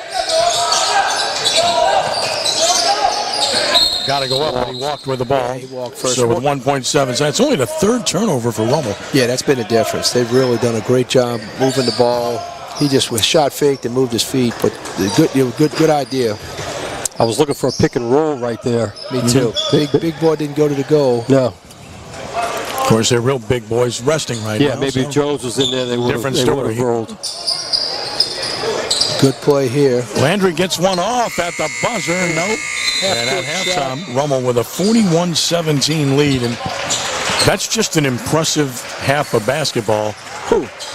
Got to go up, but he walked with the ball. Yeah, he walked first. So with 1.7 seconds, it's only the 3rd turnover for Rummel. Yeah, that's been a difference. They've really done a great job moving the ball. He just was shot faked and moved his feet, but good idea. I was looking for a pick and roll right there. Me too. Big boy didn't go to the goal. No. Of course, they're real big boys resting right now. Yeah, maybe if Jones was in there, they would have rolled. Good play here. Landry gets one off at the buzzer. Nope. And at halftime, Rummel with a 41-17 lead. And that's just an impressive half of basketball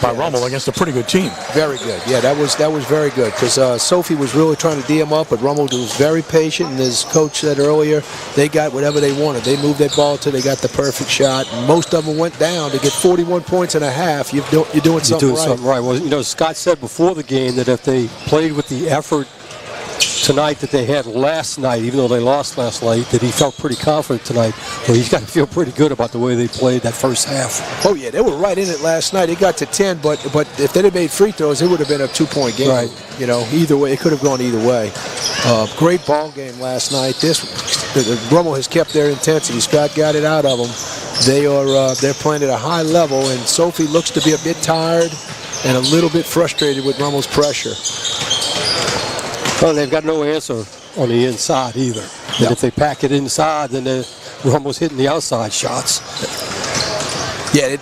by Rummel against a pretty good team. Very good. Yeah, that was very good because Sophie was really trying to D him up, but Rummel was very patient. And as Coach said earlier, they got whatever they wanted. They moved that ball till they got the perfect shot. And most of them went down to get 41 points and a half. You're doing something right. Well, Scott said before the game that if they played with the effort tonight that they had last night, even though they lost last night, that he felt pretty confident tonight. Well, he's got to feel pretty good about the way they played that first half. Oh, yeah, they were right in it last night. It got to 10, but if they'd have made free throws, it would have been a 2-point game. Right. You know, either way, it could have gone either way. Great ball game last night. Rummel has kept their intensity. Scott got it out of them. They're playing at a high level, and Sophie looks to be a bit tired and a little bit frustrated with Rummel's pressure. Well, they've got no answer on the inside either. And if they pack it inside, then Rummel's hitting the outside shots. Yeah,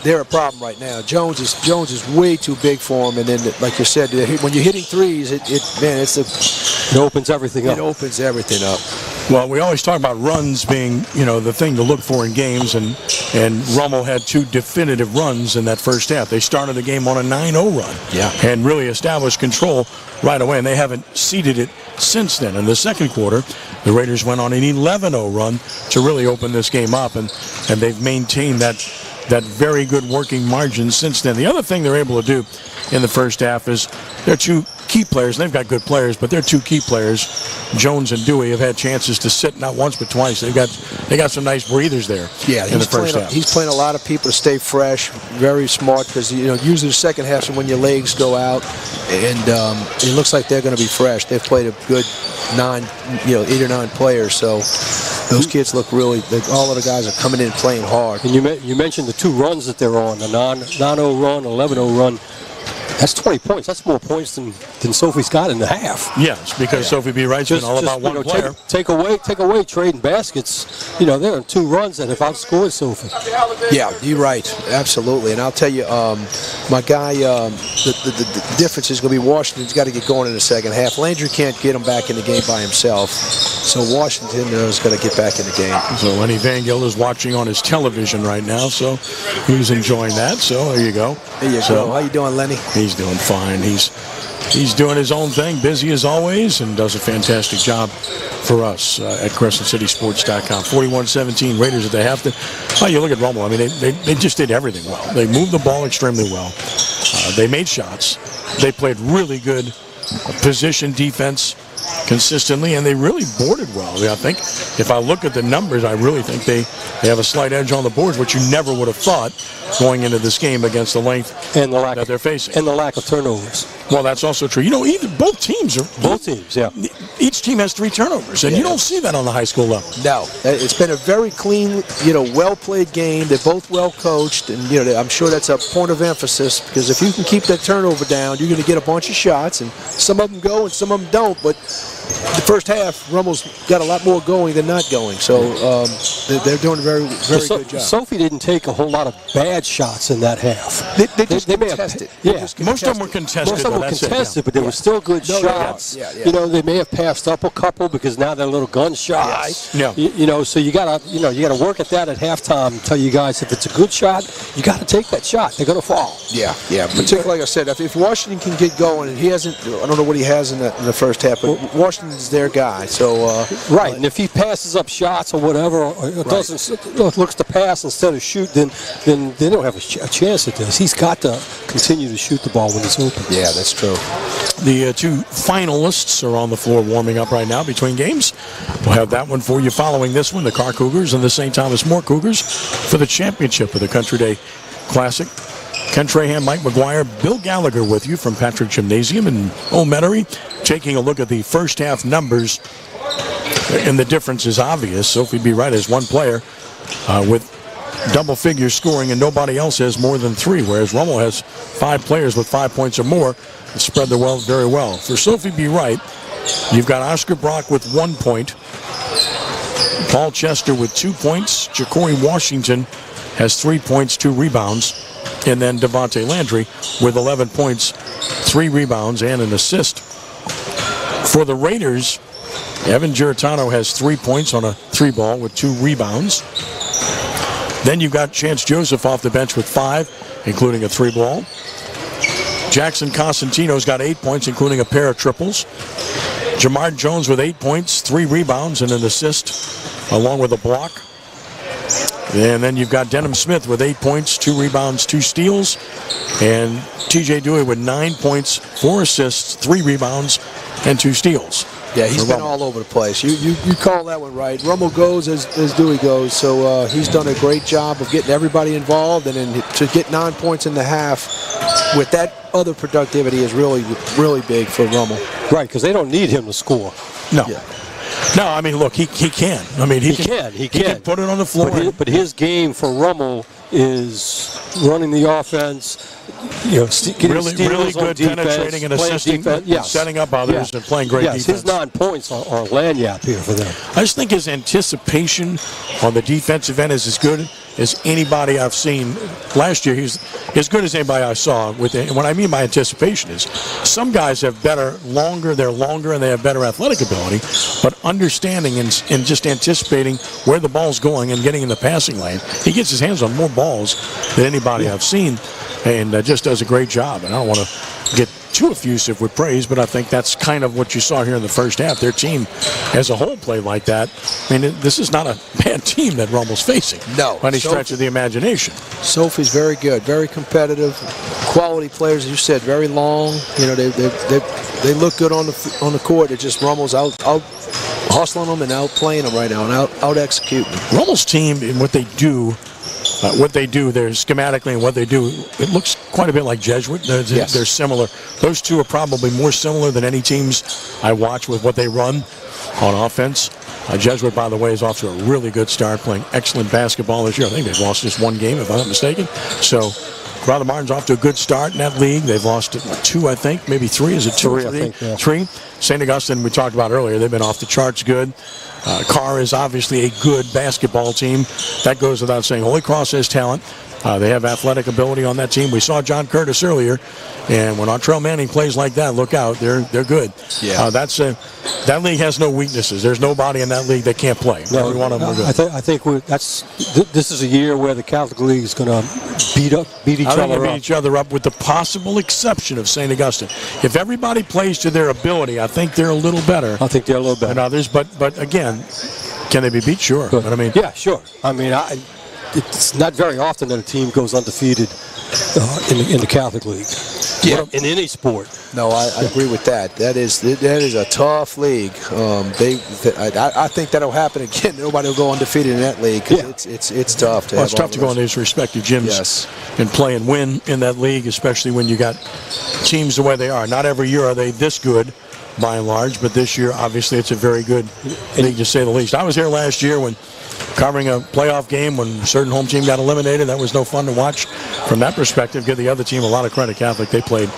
they're a problem right now. Jones is way too big for him, and then, like you said, when you're hitting threes, it opens everything up. It opens everything up. Well, we always talk about runs being, the thing to look for in games, and Rummel had 2 definitive runs in that first half. They started the game on a 9-0 run, and really established control right away, and they haven't ceded it since then. In the second quarter, the Raiders went on an 11-0 run to really open this game up, and they've maintained that very good working margin since then. The other thing they're able to do in the first half is their 2 key players, and they've got good players, but their 2 key players, Jones and Dewey, have had chances to sit not once but twice. They got some nice breathers there. Yeah, in the first half. He's playing a lot of people to stay fresh, very smart, because usually the second half is when your legs go out, and it looks like they're going to be fresh. They've played a good 8 or 9 players, so those kids look really. All of the guys are coming in and playing hard. And you mentioned the 2 runs that they're on, the 9-0 run, 11-0 run. That's 20 points. That's more points than Sophie's got in the half. Yes, because Sophie B. Wright's been all about one player. Take away trading baskets. They're on 2 runs that have outscored Sophie. Yeah, you're right. Absolutely. And I'll tell you, my guy, the difference is going to be Washington's got to get going in the second half. Landry can't get him back in the game by himself. So Washington is going to get back in the game. So Lenny Van Gill is watching on his television right now, so he's enjoying that. So there you go. There you go. How you doing, Lenny? He's doing fine. He's doing his own thing, busy as always, and does a fantastic job for us at CrescentCitySports.com. 41-17 Raiders at the half. Oh, you look at Rummel. I mean, they just did everything well. They moved the ball extremely well. They made shots. They played really good position defense consistently, and they really boarded well. I think if I look at the numbers, I really think they have a slight edge on the boards, which you never would have thought going into this game against the length and the lack that they're facing. And the lack of turnovers. Well, that's also true. Both teams, yeah. Each team has 3 turnovers, and you don't see that on the high school level. No. It's been a very clean, well-played game. They're both well-coached, and, I'm sure that's a point of emphasis, because if you can keep that turnover down, you're going to get a bunch of shots, and some of them go and some of them don't, but the first half, Rummel's got a lot more going than not going, so they're doing a very, very good job. Sophie didn't take a whole lot of bad shots in that half. They just contested. Most of them were contested. But they were still good shots. They may have passed up a couple because now they're little gun shots. Yes. So you gotta work at that at halftime and tell you guys if it's a good shot, you gotta take that shot. They're gonna fall. Yeah. Particularly, like I said, if Washington can get going, and he hasn't, I don't know what he has in the first half, but Washington's their guy. So right, and if he passes up shots or whatever, or looks to pass instead of shoot, then they don't have a chance at this. He's got to continue to shoot the ball when it's open. Yeah, that's true. The 2 finalists are on the floor warming up right now between games. We'll have that one for you following this one, the Karr Cougars and the St. Thomas More Cougars for the championship of the Country Day Classic. Ken Trahan, Mike McGuire, Bill Gallagher with you from Patrick Gymnasium in Metairie, taking a look at the first half numbers, and the difference is obvious. Sophie B. Wright has 1 player with double figure scoring, and nobody else has more than 3, whereas Rummel has 5 players with 5 points or more and spread the wealth very well. For Sophie B. Wright, you've got Oscar Brock with 1 point, Paul Chester with 2 points, Ja'Cory Washington has 3 points, 2 rebounds, and then Devontae Landry with 11 points, 3 rebounds, and an assist. For the Raiders, Evan Giratano has 3 points on a 3-ball with 2 rebounds. Then you've got Chance Joseph off the bench with 5, including a 3-ball. Jackson Cosentino's got 8 points, including a pair of triples. Jamar Jones with 8 points, 3 rebounds, and an assist, along with a block. And then you've got Denham Smith with 8 points, 2 rebounds, 2 steals. And TJ Dewey with 9 points, 4 assists, 3 rebounds, and 2 steals. Yeah, he's been all over the place. You call that one right. Rummel goes as Dewey goes, so he's done a great job of getting everybody involved, and then to get 9 points in the half with that other productivity is really, really big for Rummel. Right, because they don't need him to score. No. Yeah. No, I mean, look, he can. I mean, he can put it on the floor. But his game for Rummel is running the offense, getting really good defense, penetrating and assisting, setting up others, and playing great defense. His 9 points are lanyard here for them. I just think his anticipation on the defensive end is as good as anybody I've seen. Last year, he's as good as anybody I saw. What I mean by anticipation is some guys have they're longer, and they have better athletic ability, but understanding and just anticipating where the ball's going and getting in the passing lane. He gets his hands on more balls than anybody I've seen, and just does a great job. And I don't want to get too effusive with praise, but I think that's kind of what you saw here in the first half. Their team as a whole played like that. I mean, this is not a bad team that Rummel's facing. No. By any stretch of the imagination. Sophie's very good, very competitive, quality players, as you said, very long. They look good on the court. It just Rummel's out hustling them and out playing them right now and out executing. Rummel's team and what they do. They're schematically and what they do, it looks quite a bit like Jesuit. They're similar. Those two are probably more similar than any teams I watch with what they run on offense. Jesuit, by the way, is off to a really good start, playing excellent basketball this year. I think they've lost just one game, if I'm not mistaken. So, Brother Martin's off to a good start in that league. They've lost 2, I think, maybe 3. Is it 2 or 3? I think, yeah. 3. St. Augustine, we talked about earlier, they've been off the charts good. Karr is obviously a good basketball team. That goes without saying. Holy Cross has talent. They have athletic ability on that team. We saw John Curtis earlier, and when Artrell Manning plays like that, look out. They're good. Yeah. That league has no weaknesses. There's nobody in that league that can't play. No, every one of them are good. I think this is a year where the Catholic League is going to beat each other up with the possible exception of St. Augustine. If everybody plays to their ability, I think they're a little better. I think they're a little better than others. But again, can they be beat? Sure. But I mean, yeah, sure. I mean, it's not very often that a team goes undefeated in the Catholic League. Yeah. In any sport. No, I agree with that. That is a tough league. I think that'll happen again. Nobody will go undefeated in that league because it's tough to. It's tough to go in these respective gyms and play and win in that league, especially when you got teams the way they are. Not every year are they this good, by and large, but this year, obviously, it's a very good league to say the least. I was here last year when covering a playoff game when a certain home team got eliminated. That was no fun to watch from that perspective. Give the other team a lot of credit. Catholic, they played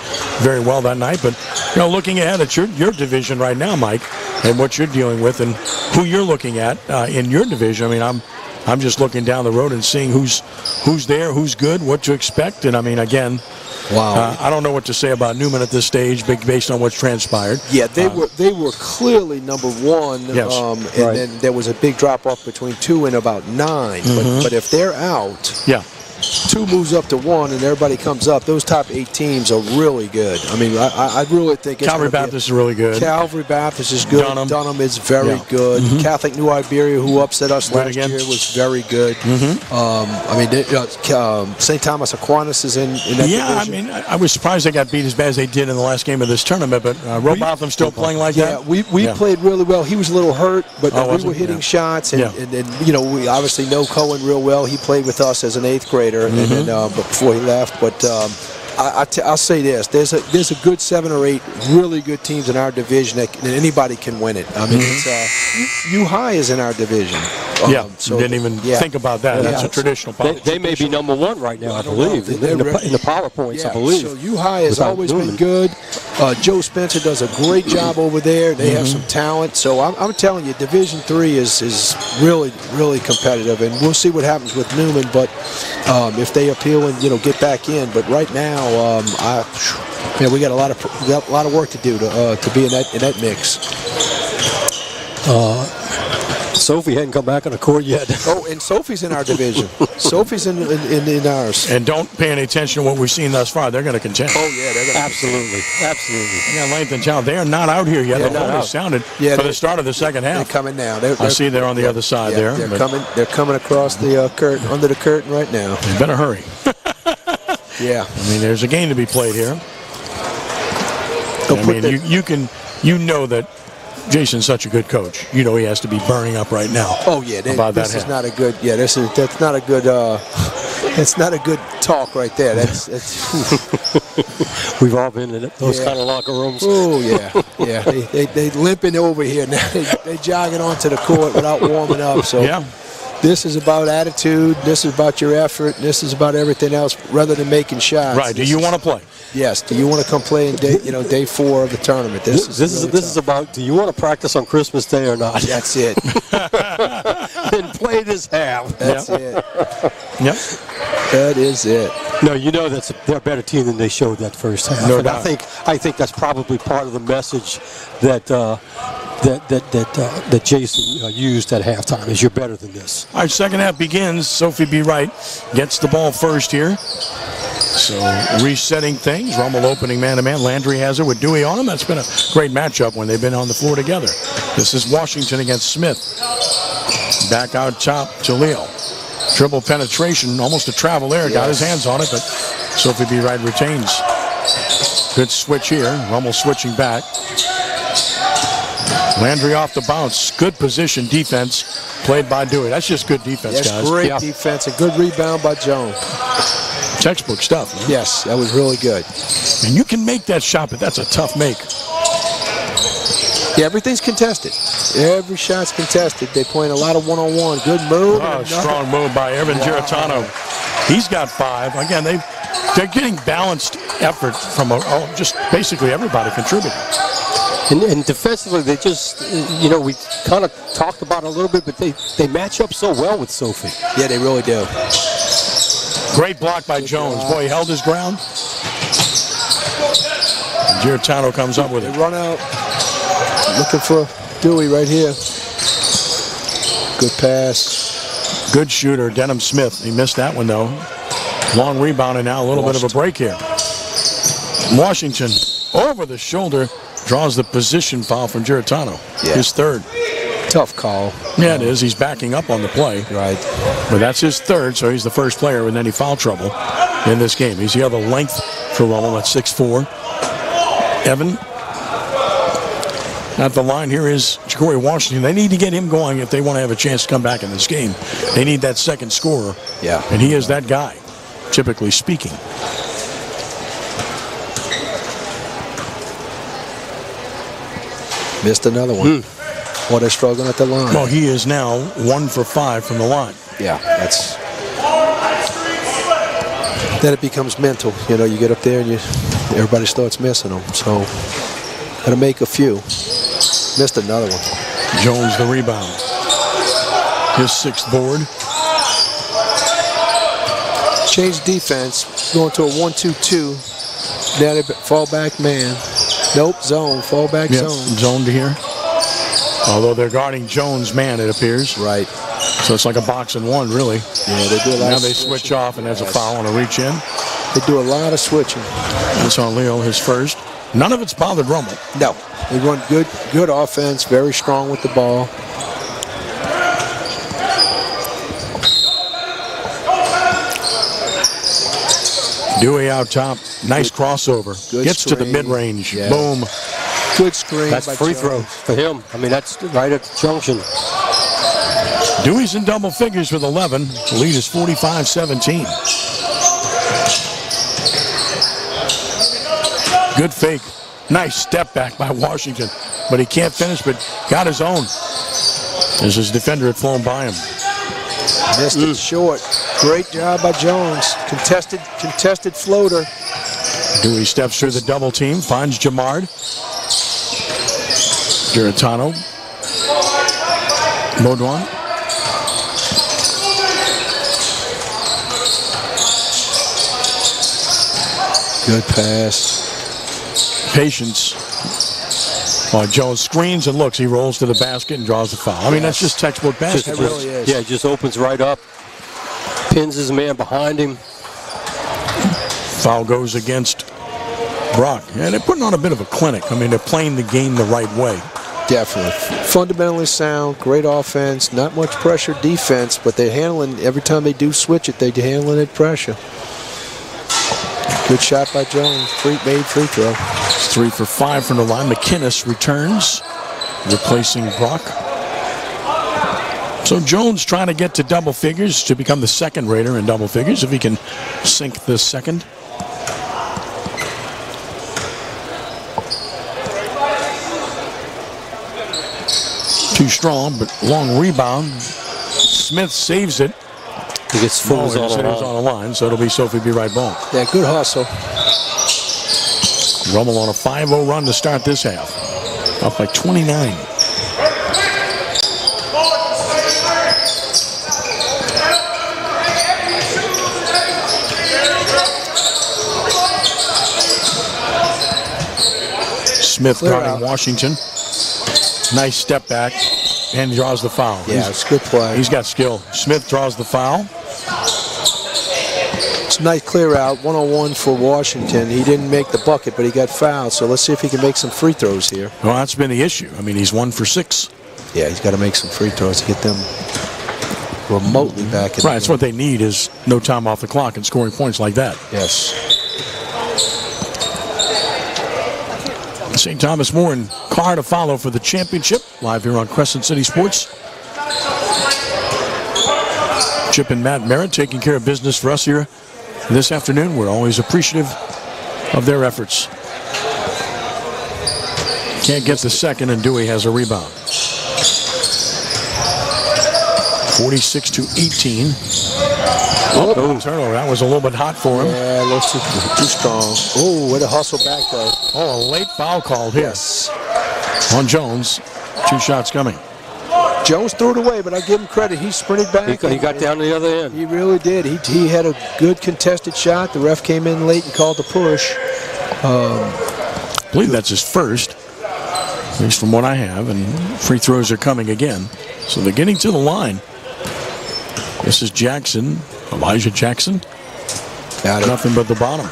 very well that night. But, looking ahead at your division right now, Mike, and what you're dealing with and who you're looking at in your division, I mean, I'm just looking down the road and seeing who's there, who's good, what to expect. And, I mean, again, wow. I don't know what to say about Newman at this stage based on what's transpired. Yeah, they were clearly number 1. Yes. And then there was a big drop-off between 2 and about 9. Mm-hmm. But if they're out, 2 moves up to 1 and everybody comes up, those top 8 teams are really good. I mean, I really think it's Calvary Baptist is really good. Calvary Baptist is good. Dunham is very good. Mm-hmm. Catholic New Iberia, who upset us last year, was very good. Mm-hmm. I mean, St. Thomas Aquinas is in that division. I mean, I was surprised they got beat as bad as they did in the last game of this tournament, but Robotham's still playing like that? Yeah, we played really well. He was a little hurt, but we were hitting shots, and we obviously know Cohen real well. He played with us as an 8th grader, and then before he left. But I'll say this: there's a good 7 or 8 really good teams in our division that anybody can win it. I mean, it's U High is in our division. So didn't even think about that. That's a traditional. They may be number 1 right now, I believe, in the PowerPoints. I believe. So U High has always been good. Joe Spencer does a great job over there. They have some talent. So I'm telling you, Division 3 is really, really competitive, and we'll see what happens with Newman. But if they appeal and get back in, but right now, we got a lot of work to do to be in that mix. Sophie hadn't come back on the court yet. Oh, and Sophie's in our division. Sophie's in ours. And don't pay any attention to what we've seen thus far. They're going to contend. Oh, yeah. They're gonna absolutely. Yeah, length and talent. They are not out here yet. The horn is sounded for the start of the second half. They're coming now. I see they're on the other side there. They're coming across the curtain, under the curtain right now. You better hurry. Yeah. I mean, there's a game to be played here. I mean, you know that Jason's such a good coach. You know he has to be burning up right now. Oh yeah, this is not a good. Yeah, that's not a good. It's not a good talk right there. That's We've all been in those kind of locker rooms. Oh yeah. They limping over here now. They jogging onto the court without warming up. So yeah. This is about attitude. This is about your effort. This is about everything else rather than making shots. Right. Do you want to play? Yes. Do you want to come play in day 4 of the tournament? This is about, do you want to practice on Christmas Day or not? That's it. Then play this half. That's it. Yep. That is it. No, you know they're a better team than they showed that first half. No and doubt. I think that's probably part of the message that Jason used at halftime is you're better than this. All right, second half begins. Sophie B. Wright gets the ball first here. So resetting things. Rummel opening man-to-man. Landry has it with Dewey on him. That's been a great matchup when they've been on the floor together. This is Washington against Smith. Back out top to Leo. Dribble penetration, almost a travel there. Got his hands on it, but Sophie B. Wright retains. Good switch here. Rummel switching back. Landry off the bounce. Good position defense played by Dewey. That's just good defense, guys. That's great defense. A good rebound by Jones. Textbook stuff, man. Yes, that was really good. And you can make that shot, but that's a tough make. Yeah, everything's contested. Every shot's contested. They're playing a lot of one-on-one. Good move. Oh, strong move by Evan Giratano. He's got 5. Again, they're getting balanced effort from just basically everybody contributing. And defensively, they just, we kind of talked about it a little bit, but they match up so well with Sophie. Yeah, they really do. Great block by Jones. Boy, he held his ground. And Giratano comes up with it. They run out. Looking for Dewey right here. Good pass. Good shooter, Denham Smith. He missed that one, though. Long rebound, and now a little bit of a break here. Washington, over the shoulder, draws the position foul from Giratano. Yeah. His third. Tough call. Yeah, it is. He's backing up on the play. Right. But that's his third, so he's the first player with any foul trouble in this game. He's the other length for Rummel at 6'4". Evan. At the line here is Ja'Cory Washington. They need to get him going if they want to have a chance to come back in this game. They need that second scorer. Yeah. And he is that guy, typically speaking. Missed another one. Well, they're struggling at the line. Well, he is now 1 for 5 from the line. Yeah, that's... Then it becomes mental. You get up there and everybody starts missing them. So, got to make a few. Missed another one. Jones the rebound. His 6th board. Change defense. Going to a 1-2-2. Now they fall back man. Nope, zone. Fall back zone. Zone to here. Although they're guarding Jones man, it appears. Right. So it's like a box and one, really. Yeah, they do a lot Now of they switching. switch off, and there's a foul on a reach in. They do a lot of switching. That's on Leo, his first. None of it's bothered Rummel. No. They run good offense, very strong with the ball. Dewey out top. Nice crossover. Good Gets to the screen. mid-range. Yeah. Boom. Good screen. That's by free Jones. throw for him. I mean, that's right at the junction. Dewey's in double figures with 11. The lead is 45-17. Good fake. Nice step back by Washington. But he can't finish, but got his own. As his defender had flown by him. Missed it short. Great job by Jones. Contested floater. Dewey steps through the double team, finds Jamard. Giratano. Baudouin. Good pass. Patience. Jones screens and looks. He rolls to the basket and draws the foul. I mean, that's just textbook basketball. It really is. Yeah, it just opens right up. Pins his man behind him. Foul goes against Brock. And they're putting on a bit of a clinic. I mean, they're playing the game the right way. Definitely. Fundamentally sound, great offense, not much pressure defense, but they're handling, every time they do switch it, they're handling it pressure. Good shot by Jones. Made free throw. It's 3 for 5 from the line. McInnes returns. replacing Brock. So Jones trying to get to double figures to become the second Raider in double figures if he can sink the second. Too strong, but long rebound. Smith saves it. He gets fools on the line, so it'll be Sophie B. Wright ball. Yeah, good hustle. Rummel on a 5-0 run to start this half. Up by 29. Smith guarding Washington. Nice step back and draws the foul. Yeah, it's good play. He's got skill. Smith draws the foul. It's a nice clear out, 1-on-1 for Washington. He didn't make the bucket, but he got fouled. So let's see if he can make some free throws here. Well, that's been the issue. I mean, he's 1 for 6. Yeah, he's got to make some free throws to get them remotely back in Right, that's what they need is no time off the clock and scoring points like that. Yes. St. Thomas More and Karr to follow for the championship. Live here on Crescent City Sports. Chip and Matt Merritt taking care of business for us here this afternoon. We're always appreciative of their efforts. Can't get the second, and Dewey has a rebound. 46-18. Oh, turnover. That was a little bit hot for him. Yeah, a little too strong. Oh, what a hustle back though. Oh, a late foul called here. Yes. On Jones. 2 shots coming. Jones threw it away, but I give him credit. He sprinted back. He got down to the other end. He really did. He had a good contested shot. The ref came in late and called the push. I believe that's his first, at least from what I have, and free throws are coming again. So they're getting to the line. This is Jackson, Elijah Jackson. Got it. Nothing but the bottom.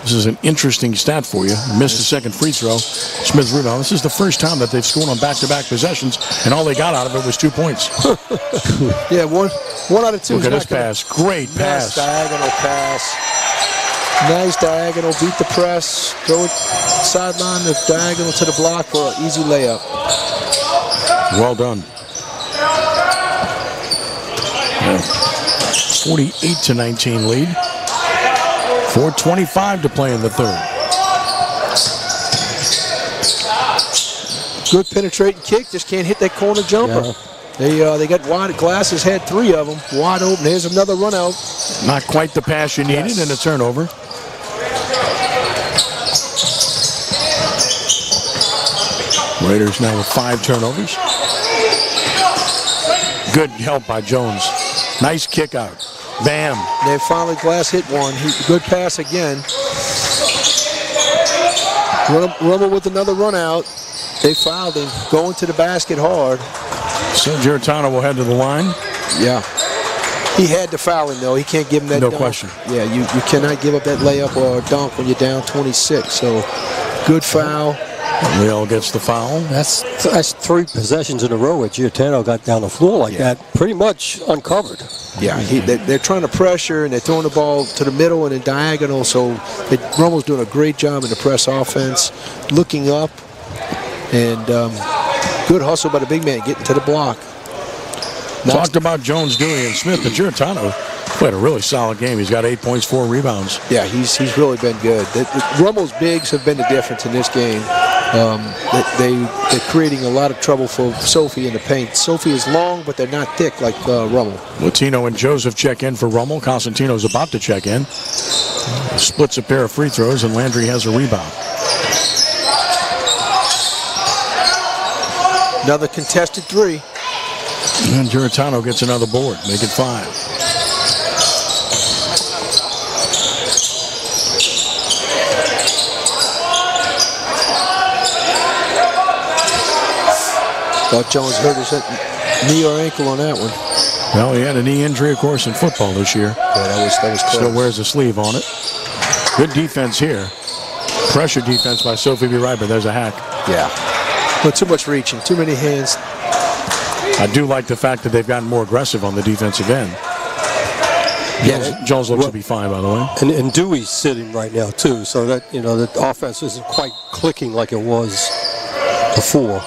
This is an interesting stat for you. Missed a second free throw. Smith rebound. This is the first time that they've scored on back-to-back possessions, and all they got out of it was 2 points. Yeah, one out of 2. Look at this pass. Great pass. Nice diagonal pass. Nice diagonal. Beat the press. Go sideline, the diagonal to the block for an easy layup. Well done. 48-19 lead. 4:25 to play in the third. Good penetrating kick, just can't hit that corner jumper. Yeah. They got wide. Glasses had 3 of them wide open. Here's another run out. Not quite the pass you needed, and a turnover. Raiders now with 5 turnovers. Good help by Jones. Nice kick out. Bam. Then finally Glass hit one. Good pass again. Rummel with another run out. They fouled him. Going to the basket hard. So Giarratano will head to the line. Yeah. He had to foul him, though. He can't give him that No dunk. question. Yeah, you cannot give up that layup or a dunk when you're down 26. So good foul. Leal gets the foul. That's 3 possessions in a row where Giarratano got down the floor like that, pretty much uncovered. Yeah, they're trying to pressure, and they're throwing the ball to the middle and in diagonal, so Rummel's doing a great job in the press offense, looking up, and good hustle by the big man, getting to the block. Talked about Jones, Dewey, and Smith, but Giarratano played a really solid game. He's got 8 points, 4 rebounds. Yeah, he's really been good. Rummel's bigs have been the difference in this game. They're creating a lot of trouble for Sophie in the paint. Sophie is long, but they're not thick like Rummel. Latino and Joseph check in for Rummel. Constantino's about to check in. Splits a pair of free throws, and Landry has a rebound. Another contested 3. And Giarratano gets another board, make it 5. Thought Jones hurt his knee or ankle on that one. Well, he had a knee injury, of course, in football this year. Yeah, that was close. Still wears a sleeve on it. Good defense here. Pressure defense by Sophie B. Wright, but there's a hack. Yeah. But too much reaching, too many hands. I do like the fact that they've gotten more aggressive on the defensive end. Jones looks to be fine, by the way. And Dewey's sitting right now too, so that the offense isn't quite clicking like it was before.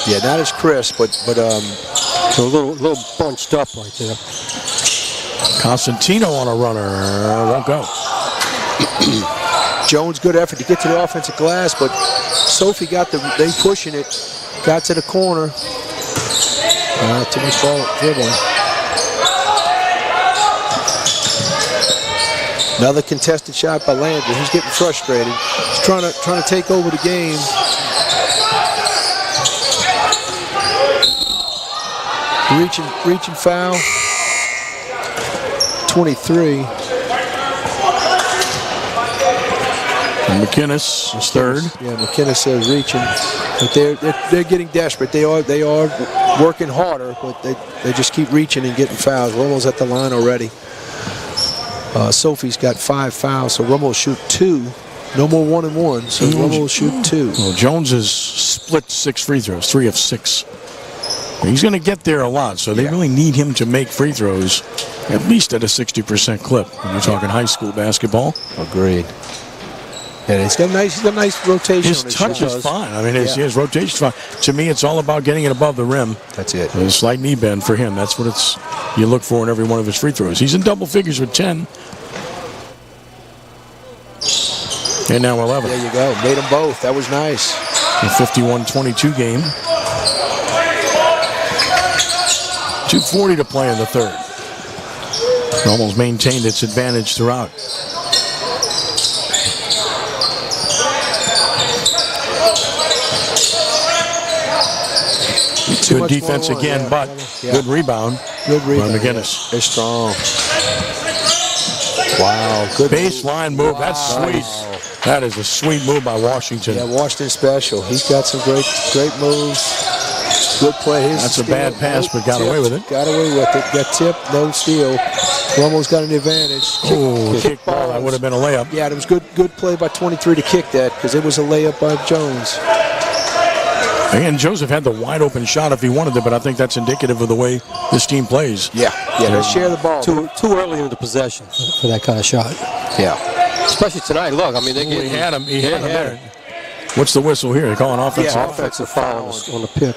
Yeah, not as crisp, but so a little bunched up right there. Constantino on a runner, won't go. Jones, good effort to get to the offensive glass, but Sophie they pushing it, got to the corner. Too much ball dribbling. Another contested shot by Landry. He's getting frustrated. He's trying to take over the game. Reaching foul. 23. And McInnes is third. Yeah, McInnes says reaching, but they're getting desperate. They are working harder, but they just keep reaching and getting fouls. Rummel's at the line already. Sophie's got 5 fouls, so Rummel will shoot 2. No more 1-and-1, so Rummel will shoot 2. Well, Jones has split 6 free throws, 3 of 6. He's going to get there a lot, so they really need him to make free throws at least at a 60% clip when you're talking high school basketball. Agreed. And he's got a nice rotation. His touch is fine. I mean, his rotation's fine. To me, it's all about getting it above the rim. That's it. A slight knee bend for him. That's what you look for in every one of his free throws. He's in double figures with 10. And now 11. There you go. Made them both. That was nice. A 51-22 game. 2:40 to play in the third. Almost maintained its advantage throughout. Good defense again, but good rebound. Good rebound. By McInnes. They're strong. Wow. Good baseline move. That's sweet. That is a sweet move by Washington. Yeah, Washington special. He's got some great moves. Good play. That's a bad pass, but got away with it. Got away with it. Got tipped, no steal. Rummel's got an advantage. Kick ball. That would have been a layup. Yeah, it was good play by 23 to kick that because it was a layup by Jones. Again, Joseph had the wide open shot if he wanted it, but I think that's indicative of the way this team plays. Yeah, they share the ball. Too early in the possession for that kind of shot. Yeah. Especially tonight. Look, I mean, he had him there. What's the whistle here? They're calling offensive foul on the pick.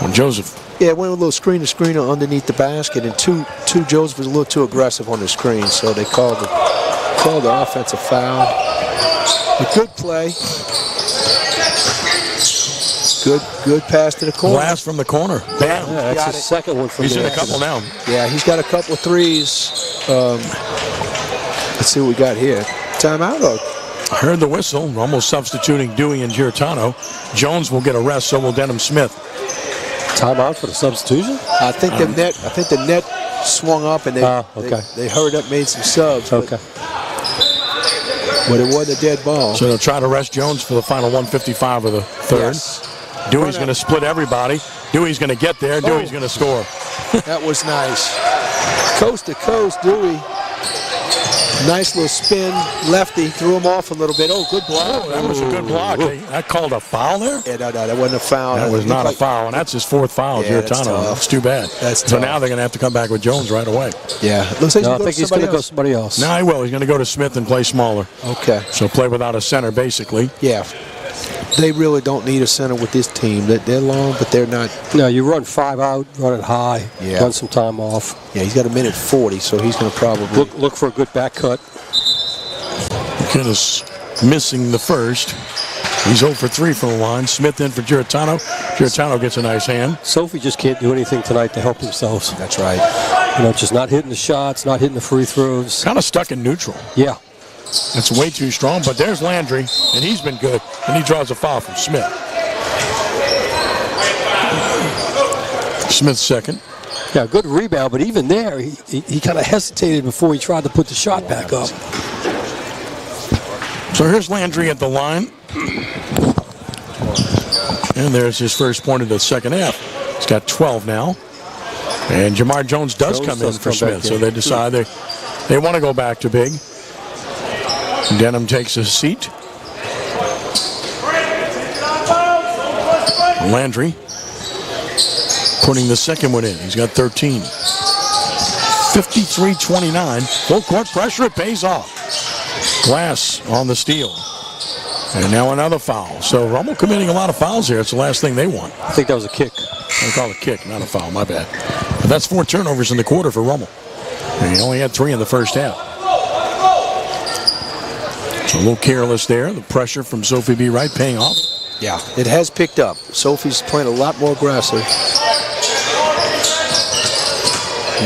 On Joseph. Yeah, it went with a little screen to screen underneath the basket, and two Joseph was a little too aggressive on the screen, so they called the offensive foul. A good play. Good pass to the corner. Blast from the corner. Bam. Yeah, that's his second one from He's in a couple now. Yeah, he's got a couple of threes. Let's see what we got here. Timeout? I heard the whistle. We're almost substituting Dewey and Giartano. Jones will get a rest, so will Denham Smith. Timeout for the substitution? I think the net swung up and they hurried up, made some subs. Okay. But it wasn't a dead ball. So they'll try to rest Jones for the final 1:55 of the third. Yes. Dewey's going to split everybody. Dewey's going to get there. Dewey's going to score. That was nice. Coast to coast, Dewey. Nice little spin. Lefty threw him off a little bit. Oh, good block. That was a good block. That called a foul there? Yeah, no, that wasn't a foul. That was not a foul, and that's his 4th foul, Giartano. That's too bad. So now they're going to have to come back with Jones right away. Yeah. Looks like I think he's going to go somebody else. No, he will. He's going to go to Smith and play smaller. Okay. So play without a center, basically. Yeah. They really don't need a center with this team. They're long, but they're not. No, you run 5 out, run it high, run some time off. Yeah, he's got a minute 40, so he's going to probably look for a good back cut. McInnes missing the first. He's 0 for 3 from the line. Smith in for Giartano. Giartano gets a nice hand. Sophie just can't do anything tonight to help themselves. That's right. Just not hitting the shots, not hitting the free throws. Kind of stuck in neutral. Yeah. That's way too strong, but there's Landry, and he's been good, and he draws a foul from Smith. Smith's second. Yeah, good rebound, but even there, he kind of hesitated before he tried to put the shot back up. So here's Landry at the line. And there's his first point of the second half. He's got 12 now. And Jamar Jones does come in for Smith, so they decide they want to go back to big. Denham takes a seat. Landry putting the second one in. He's got 13. 53-29. Full court pressure, it pays off. Glass on the steal. And now another foul. So Rummel committing a lot of fouls here. It's the last thing they want. I think that was a kick. I call it a kick, not a foul, my bad. But that's 4 turnovers in the quarter for Rummel. And he only had 3 in the first half. So a little careless there. The pressure from Sophie B. Wright paying off. Yeah, it has picked up. Sophie's playing a lot more aggressive.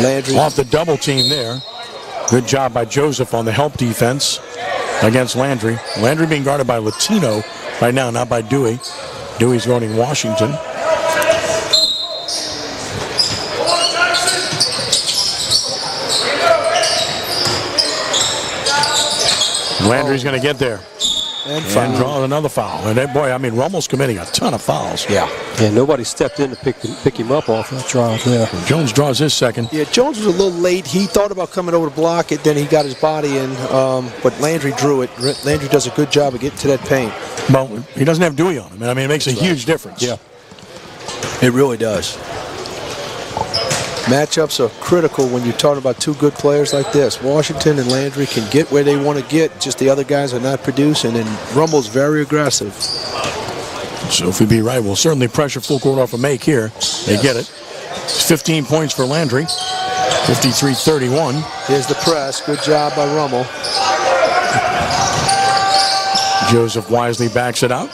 Landry. Off the double team there. Good job by Joseph on the help defense against Landry. Landry being guarded by Latino right now, not by Dewey. Dewey's guarding Washington. Landry's going to get there. And draw another foul. And that, boy, I mean, Rummel's committing a ton of fouls. Yeah. Yeah, nobody stepped in to pick him up off that drive there. Jones draws his second. Yeah, Jones was a little late. He thought about coming over to block it, then he got his body in, but Landry drew it. Landry does a good job of getting to that paint. Well, he doesn't have Dewey on him. I mean, it makes a huge difference. Yeah. It really does. Matchups are critical when you're talking about 2 good players like this. Washington and Landry can get where they want to get, just the other guys are not producing, and Rummel's very aggressive. Sophie B. Wright will certainly pressure full court off a make here. They get it. It's 15 points for Landry. 53-31. Here's the press. Good job by Rummel. Joseph wisely backs it out.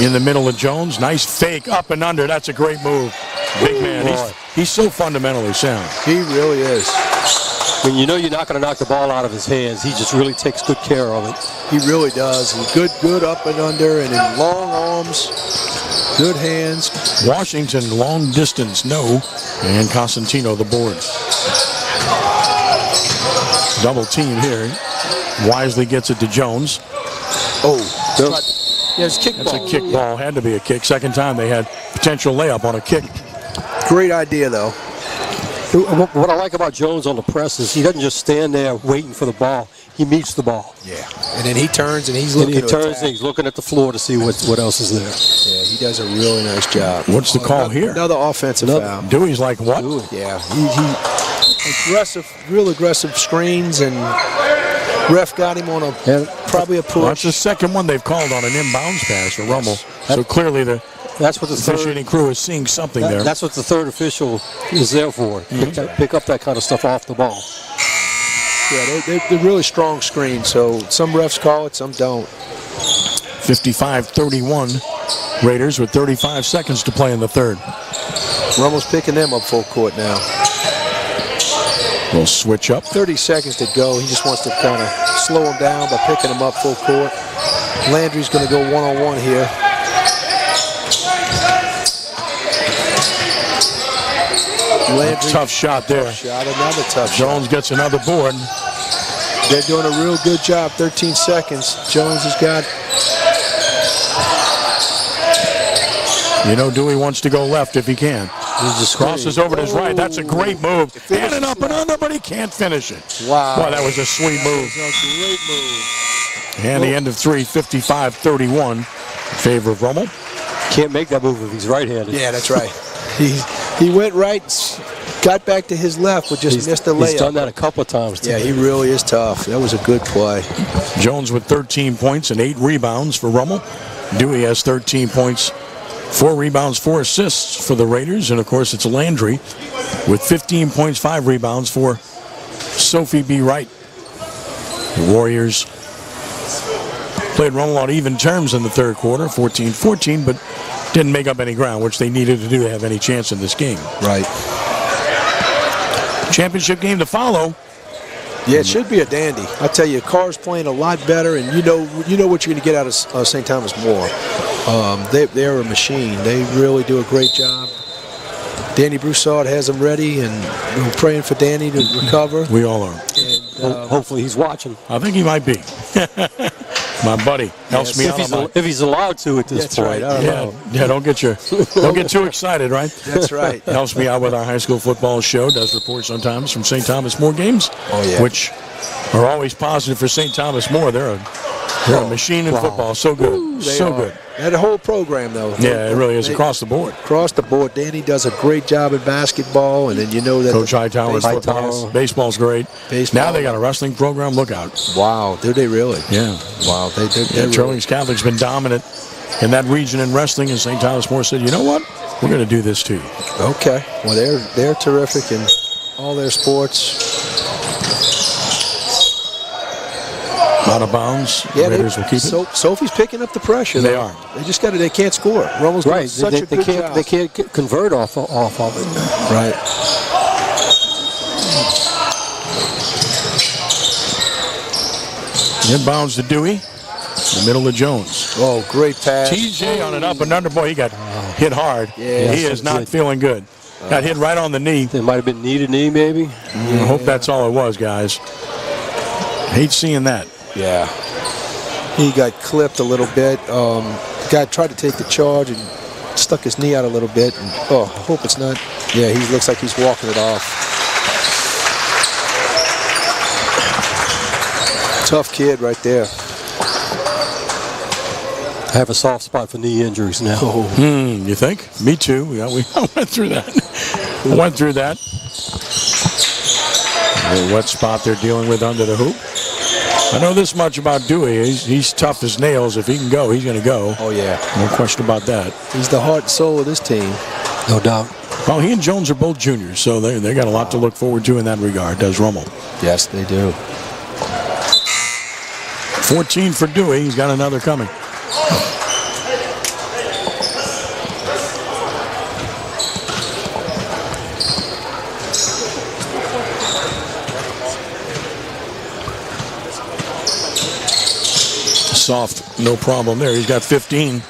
In the middle of Jones. Nice fake up and under. That's a great move. Big man. He's so fundamentally sound. He really is. When you know you're not going to knock the ball out of his hands, he just really takes good care of it. He really does. And good up and under, and in long arms, good hands. Washington, long distance, no. And Constantino, the board. Double team here. Wisely gets it to Jones. Yeah, it's kick That's ball. a kick ball. Had to be a kick. Second time they had potential layup on a kick. Great idea, though. What I like about Jones on the press is he doesn't just stand there waiting for the ball. He meets the ball. Yeah. And then he turns and he's looking and he's looking at the floor to see what else is there. Yeah, he does a really nice job. What's the call here? Another offensive foul. Dewey's like what? Yeah. He real aggressive screens, and ref got him on probably a push. That's the second one they've called on an inbounds pass for Rummel. So clearly that's what the officiating crew is seeing something there. That's what the third official is there for. Pick up that kind of stuff off the ball. Yeah, they're really strong screens, so some refs call it, some don't. 55-31. Raiders with 35 seconds to play in the third. Rummel's picking them up full court now. We'll switch up. 30 seconds to go. He just wants to kind of slow him down by picking him up full court. Landry's going to go one-on-one here. Landry. Tough shot there. Another tough shot. Jones gets another board. They're doing a real good job. 13 seconds. Jones has got. You know, Dewey wants to go left if he can. He just crosses over to his right. That's a great move. And an up and under, but he can't finish it. Wow. Boy, that was a sweet move. That was a great move. And the end of 3, 55-31 in favor of Rummel. Can't make that move if he's right-handed. Yeah, that's right. He went right, got back to his left, but just missed the layup. He's done that a couple of times today. Yeah, he really is tough. That was a good play. Jones with 13 points and 8 rebounds for Rummel. Dewey has 13 points, 4 rebounds, 4 assists for the Raiders. And, of course, it's Landry with 15 points, 5 rebounds for Sophie B. Wright. The Warriors played Rummel on even terms in the third quarter, 14-14, but didn't make up any ground, which they needed to do to have any chance in this game. Right. Championship game to follow. Yeah, it should be a dandy. I tell you, Karr's playing a lot better, and you know what you're going to get out of St. Thomas More. They're a machine. They really do a great job. Danny Broussard has them ready, and we're praying for Danny to recover. We all are. And, hopefully he's watching. I think he might be. My buddy helps me out. If he's allowed to at this point. Right. I don't know. Yeah, don't get too excited, right? That's right. Helps me out with our high school football show. Does report sometimes from St. Thomas More games, which are always positive for St. Thomas More. They're a machine in football. So good. So good. That whole program, though. Yeah, it really is across the board. Across the board. Danny does a great job at basketball, and then you know that Coach Hightower's football. Baseball's great. Baseball. Now they got a wrestling program. Look out. Wow, do they really? Yeah. Wow, they're Trillions Catholic's been dominant in that region in wrestling, and St. Thomas More said, you know what? We're going to do this too. Okay. Well, they're terrific in all their sports. Out of bounds. Yeah, Raiders will keep it. Sophie's picking up the pressure. They though. are. They just got it. They can't score. Rummel's doing such a good job. They can't convert off of it. Right. Inbounds to Dewey. In the middle of Jones. Oh, great pass. TJ on an up and under. Boy, he got hit hard. Yeah, he is not feeling good. Got hit right on the knee. It might have been knee to knee, maybe. I hope that's all it was, guys. Hate seeing that. Yeah. He got clipped a little bit. Guy tried to take the charge and stuck his knee out a little bit. And, I hope it's not. Yeah, he looks like he's walking it off. Tough kid right there. I have a soft spot for knee injuries now. You think? Me too. I went through that. A wet spot they're dealing with under the hoop. I know this much about Dewey. He's tough as nails. If he can go, he's going to go. Oh, yeah. No question about that. He's the heart and soul of this team. No doubt. Well, he and Jones are both juniors, so they got a lot to look forward to in that regard, does Rummel. Yes, they do. 14 for Dewey. He's got another coming. Soft, no problem there. He's got 15.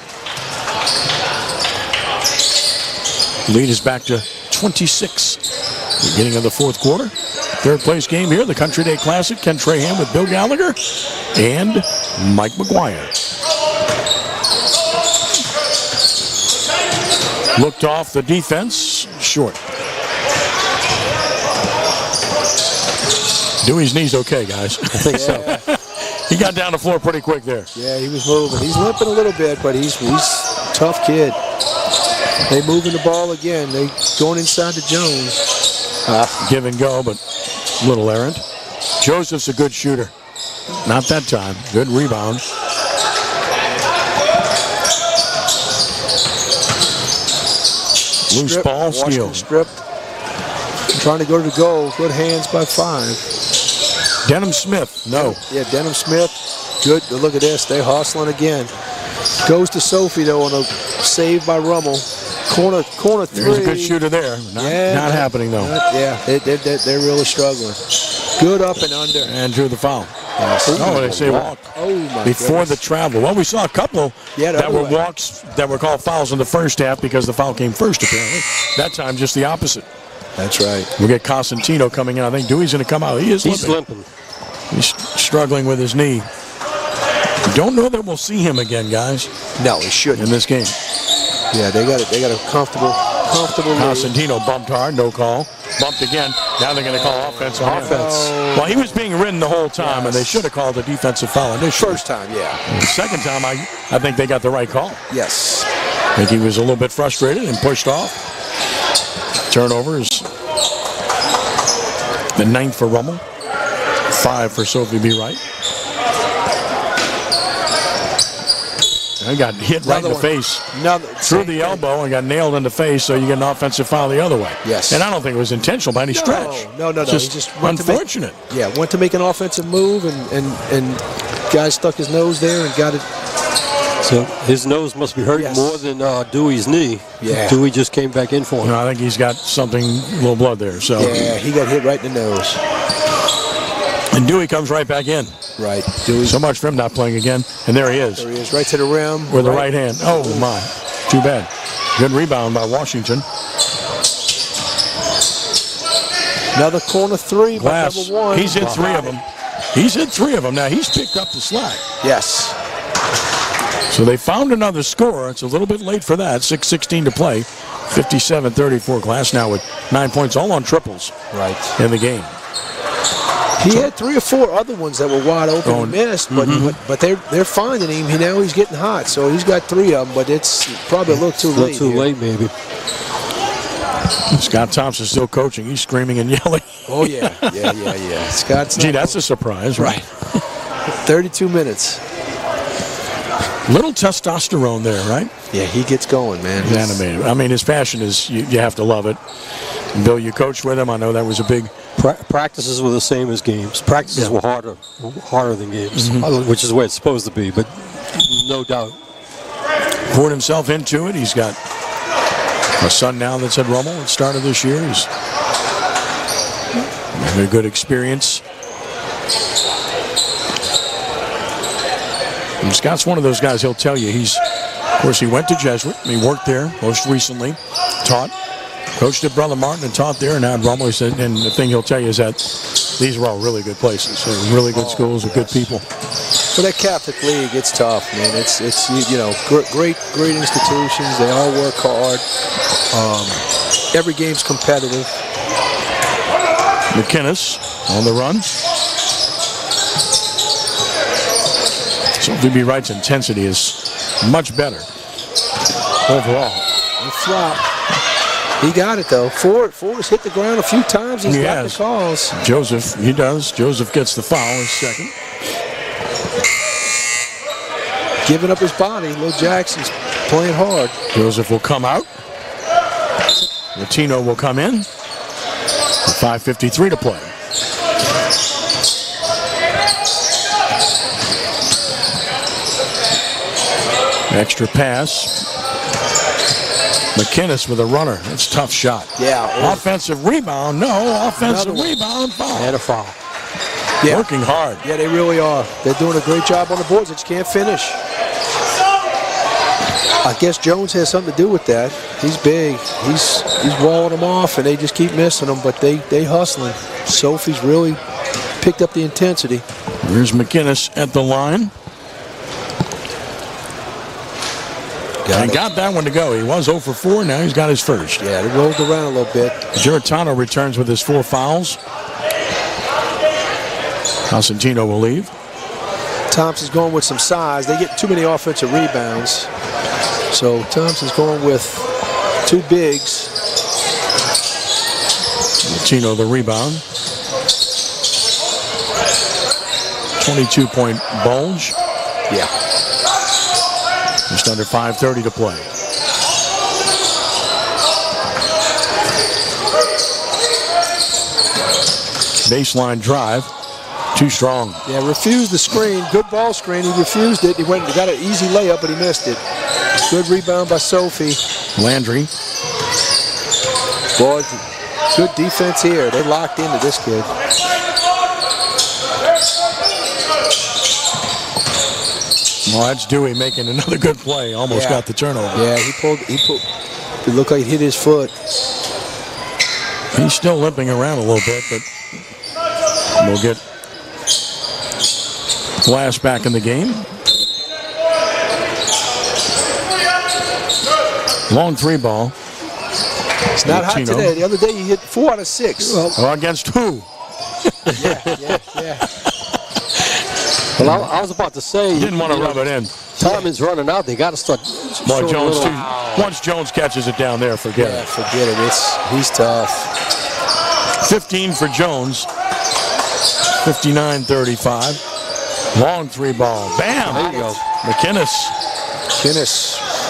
Lead is back to 26. Beginning of the fourth quarter. Third place game here, the Country Day Classic. Ken Trahan with Bill Gallagher and Mike McGuire. Looked off the defense, short. Dewey's knee's okay, guys. I think so. He got down the floor pretty quick there. Yeah, he was moving. He's limping a little bit, but he's a tough kid. They moving the ball again. They going inside to Jones. Give and go, but little errant. Joseph's a good shooter. Not that time. Good rebound. Loose ball, steal. Stripped. Trying to go to the goal. Good hands by 5. Denham Smith, no. Yeah, Denham Smith. Good. Look at this. They're hustling again. Goes to Sophie, though, on a save by Rummel. Corner 3. There's a good shooter there. Not happening, though. They're really struggling. Good up and under. And drew the foul. Yes. Oh, they say walk. Oh, my Before goodness. the travel. Well, we saw a couple that were walks that were called fouls in the first half because the foul came first, apparently. That time, just the opposite. That's right. We'll get Cosentino coming in. I think Dewey's going to come out. He's limping. He's struggling with his knee. Don't know that we'll see him again, guys. No, he shouldn't. In this game. Yeah, they got a comfortable lead. Cosentino bumped hard, no call. Bumped again. Now they're going to call offense on him. Well, he was being ridden the whole time, and they should have called a defensive foul initially. First time, yeah. The second time, I think they got the right call. Yes. I think he was a little bit frustrated and pushed off. Turnover is the 9th for Rummel. 5 for Sophie B. Wright. I got hit right in the face. Through the elbow and got nailed in the face, so you get an offensive foul the other way. Yes. And I don't think it was intentional by any stretch. No. Just unfortunate. Went to make an offensive move, and guy stuck his nose there and got it. So his nose must be hurting more than Dewey's knee. Yeah. Dewey just came back in for him. No, I think he's got something, a little blood there. So. Yeah, he got hit right in the nose. And Dewey comes right back in. Right. Dewey. So much for him not playing again. And there he is. There he is, right to the rim. With the right hand. Oh, my. Too bad. Good rebound by Washington. Another corner 3 by Glass. number 1. He's hit 3 of them. He's hit 3 of them. Now, he's picked up the slack. Yes. So they found another score. It's a little bit late for that. 6:16 to play. 57-34. Glass now with 9 points, all on triples. Right. In the game. He had 3 or 4 other ones that were wide open and missed, but they're finding him. Now he's getting hot, so he's got 3 of them, but it's probably a little too late. Too late, maybe. Scott Thompson still coaching. He's screaming and yelling. Oh, yeah. Scott's Gee, that's a surprise, right? 32 minutes. Little testosterone there, right? Yeah, he gets going, man. He's animated. I mean, his passion is, you have to love it. Bill, you coached with him. I know that was a big... Practices were the same as games. Practices were harder than games, which is the way it's supposed to be, but no doubt. Poured himself into it. He's got a son now that's at Rummel at the start of this year. He's having a good experience. And Scott's one of those guys, he'll tell you, of course, he went to Jesuit. He worked there most recently, taught, coached at Brother Martin and taught there, and now at Rummel. He said, and the thing he'll tell you is that these are all really good places. They're really good schools with good people. Well, that Catholic League, it's tough, man. It's great institutions. They all work hard. Every game's competitive. McInnes on the run. Sophie B. Wright's intensity is much better overall. The flop. He got it, though. Ford has hit the ground a few times. He's got the calls. Joseph, he does. Joseph gets the foul in second. Giving up his body. Lil Jackson's playing hard. Joseph will come out. Latino will come in. 5:53 to play. Extra pass. McInnes with a runner. That's a tough shot. Yeah. Offensive rebound. No. Offensive rebound. Foul. And a foul. Yeah. Working hard. Yeah, they really are. They're doing a great job on the boards. They just can't finish. I guess Jones has something to do with that. He's big. He's walling them off, and they just keep missing them, but they hustling. Sophie's really picked up the intensity. Here's McInnes at the line. Got that one to go. He was 0 for 4. Now he's got his first. Yeah, they rolled around a little bit. Giratano returns with his 4 fouls. Constantino will leave. Thompson's going with some size. They get too many offensive rebounds. So Thompson's going with 2 bigs. Latino the rebound. 22-point bulge. Yeah. Just under 5:30 to play. Baseline drive. Too strong. Yeah, refused the screen. Good ball screen. He refused it. He went and got an easy layup, but he missed it. Good rebound by Sophie. Landry. Boy, good defense here. They locked into this kid. Well, that's Dewey making another good play. Almost got the turnover. Yeah, he pulled. It looked like he hit his foot. He's still limping around a little bit, but we'll get Glass back in the game. Long 3 ball. It's not hot today. The other day he hit 4 out of 6. Well, against who? Yeah. Well, I was about to say, Didn't want to rub it in. Time is running out. They got to start. Boy, Jones, once Jones catches it down there, forget it. Forget it. He's tough. 15 for Jones. 59-35. Long 3 ball. Bam! There you go. McInnes.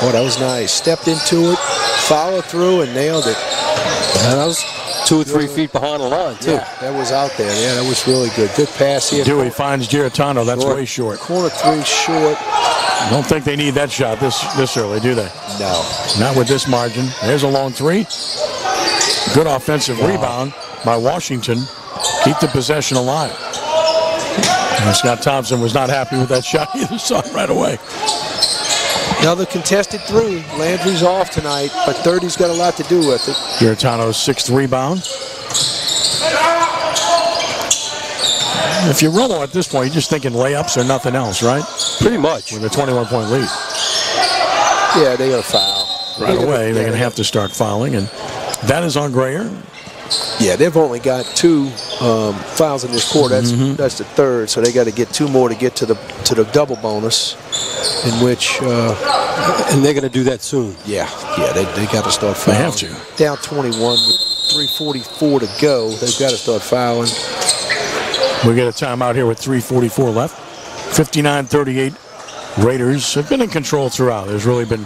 Oh, that was nice. Stepped into it, followed through, and nailed it. And that was 2 or 3 feet behind the line, too. Yeah, that was out there. Yeah, that was really good. Good pass here. Dewey finds Giratano. That's way short. Corner 3 short. I don't think they need that shot this early, do they? No. Not with this margin. There's a long 3. Good offensive rebound by Washington. Keep the possession alive. And Scott Thompson was not happy with that shot either, saw it right away. Another contested 3. Landry's off tonight, but 30's got a lot to do with it. Giratano's 6th rebound. If you're Rummel at this point, you're just thinking layups or nothing else, right? Pretty much. With a 21-point lead. Yeah, they got a foul. Right away, they're going to have to start fouling, and that is on Grayer. Yeah, they've only got 2 fouls in this quarter. That's the third, so they got to get 2 more to get to the double bonus, in which and they're going to do that soon. Yeah, they got to start fouling. They have to. Down 21 with 3:44 to go. They've got to start fouling. We get a timeout here with 3:44 left. 59-38. Raiders have been in control throughout. There's really been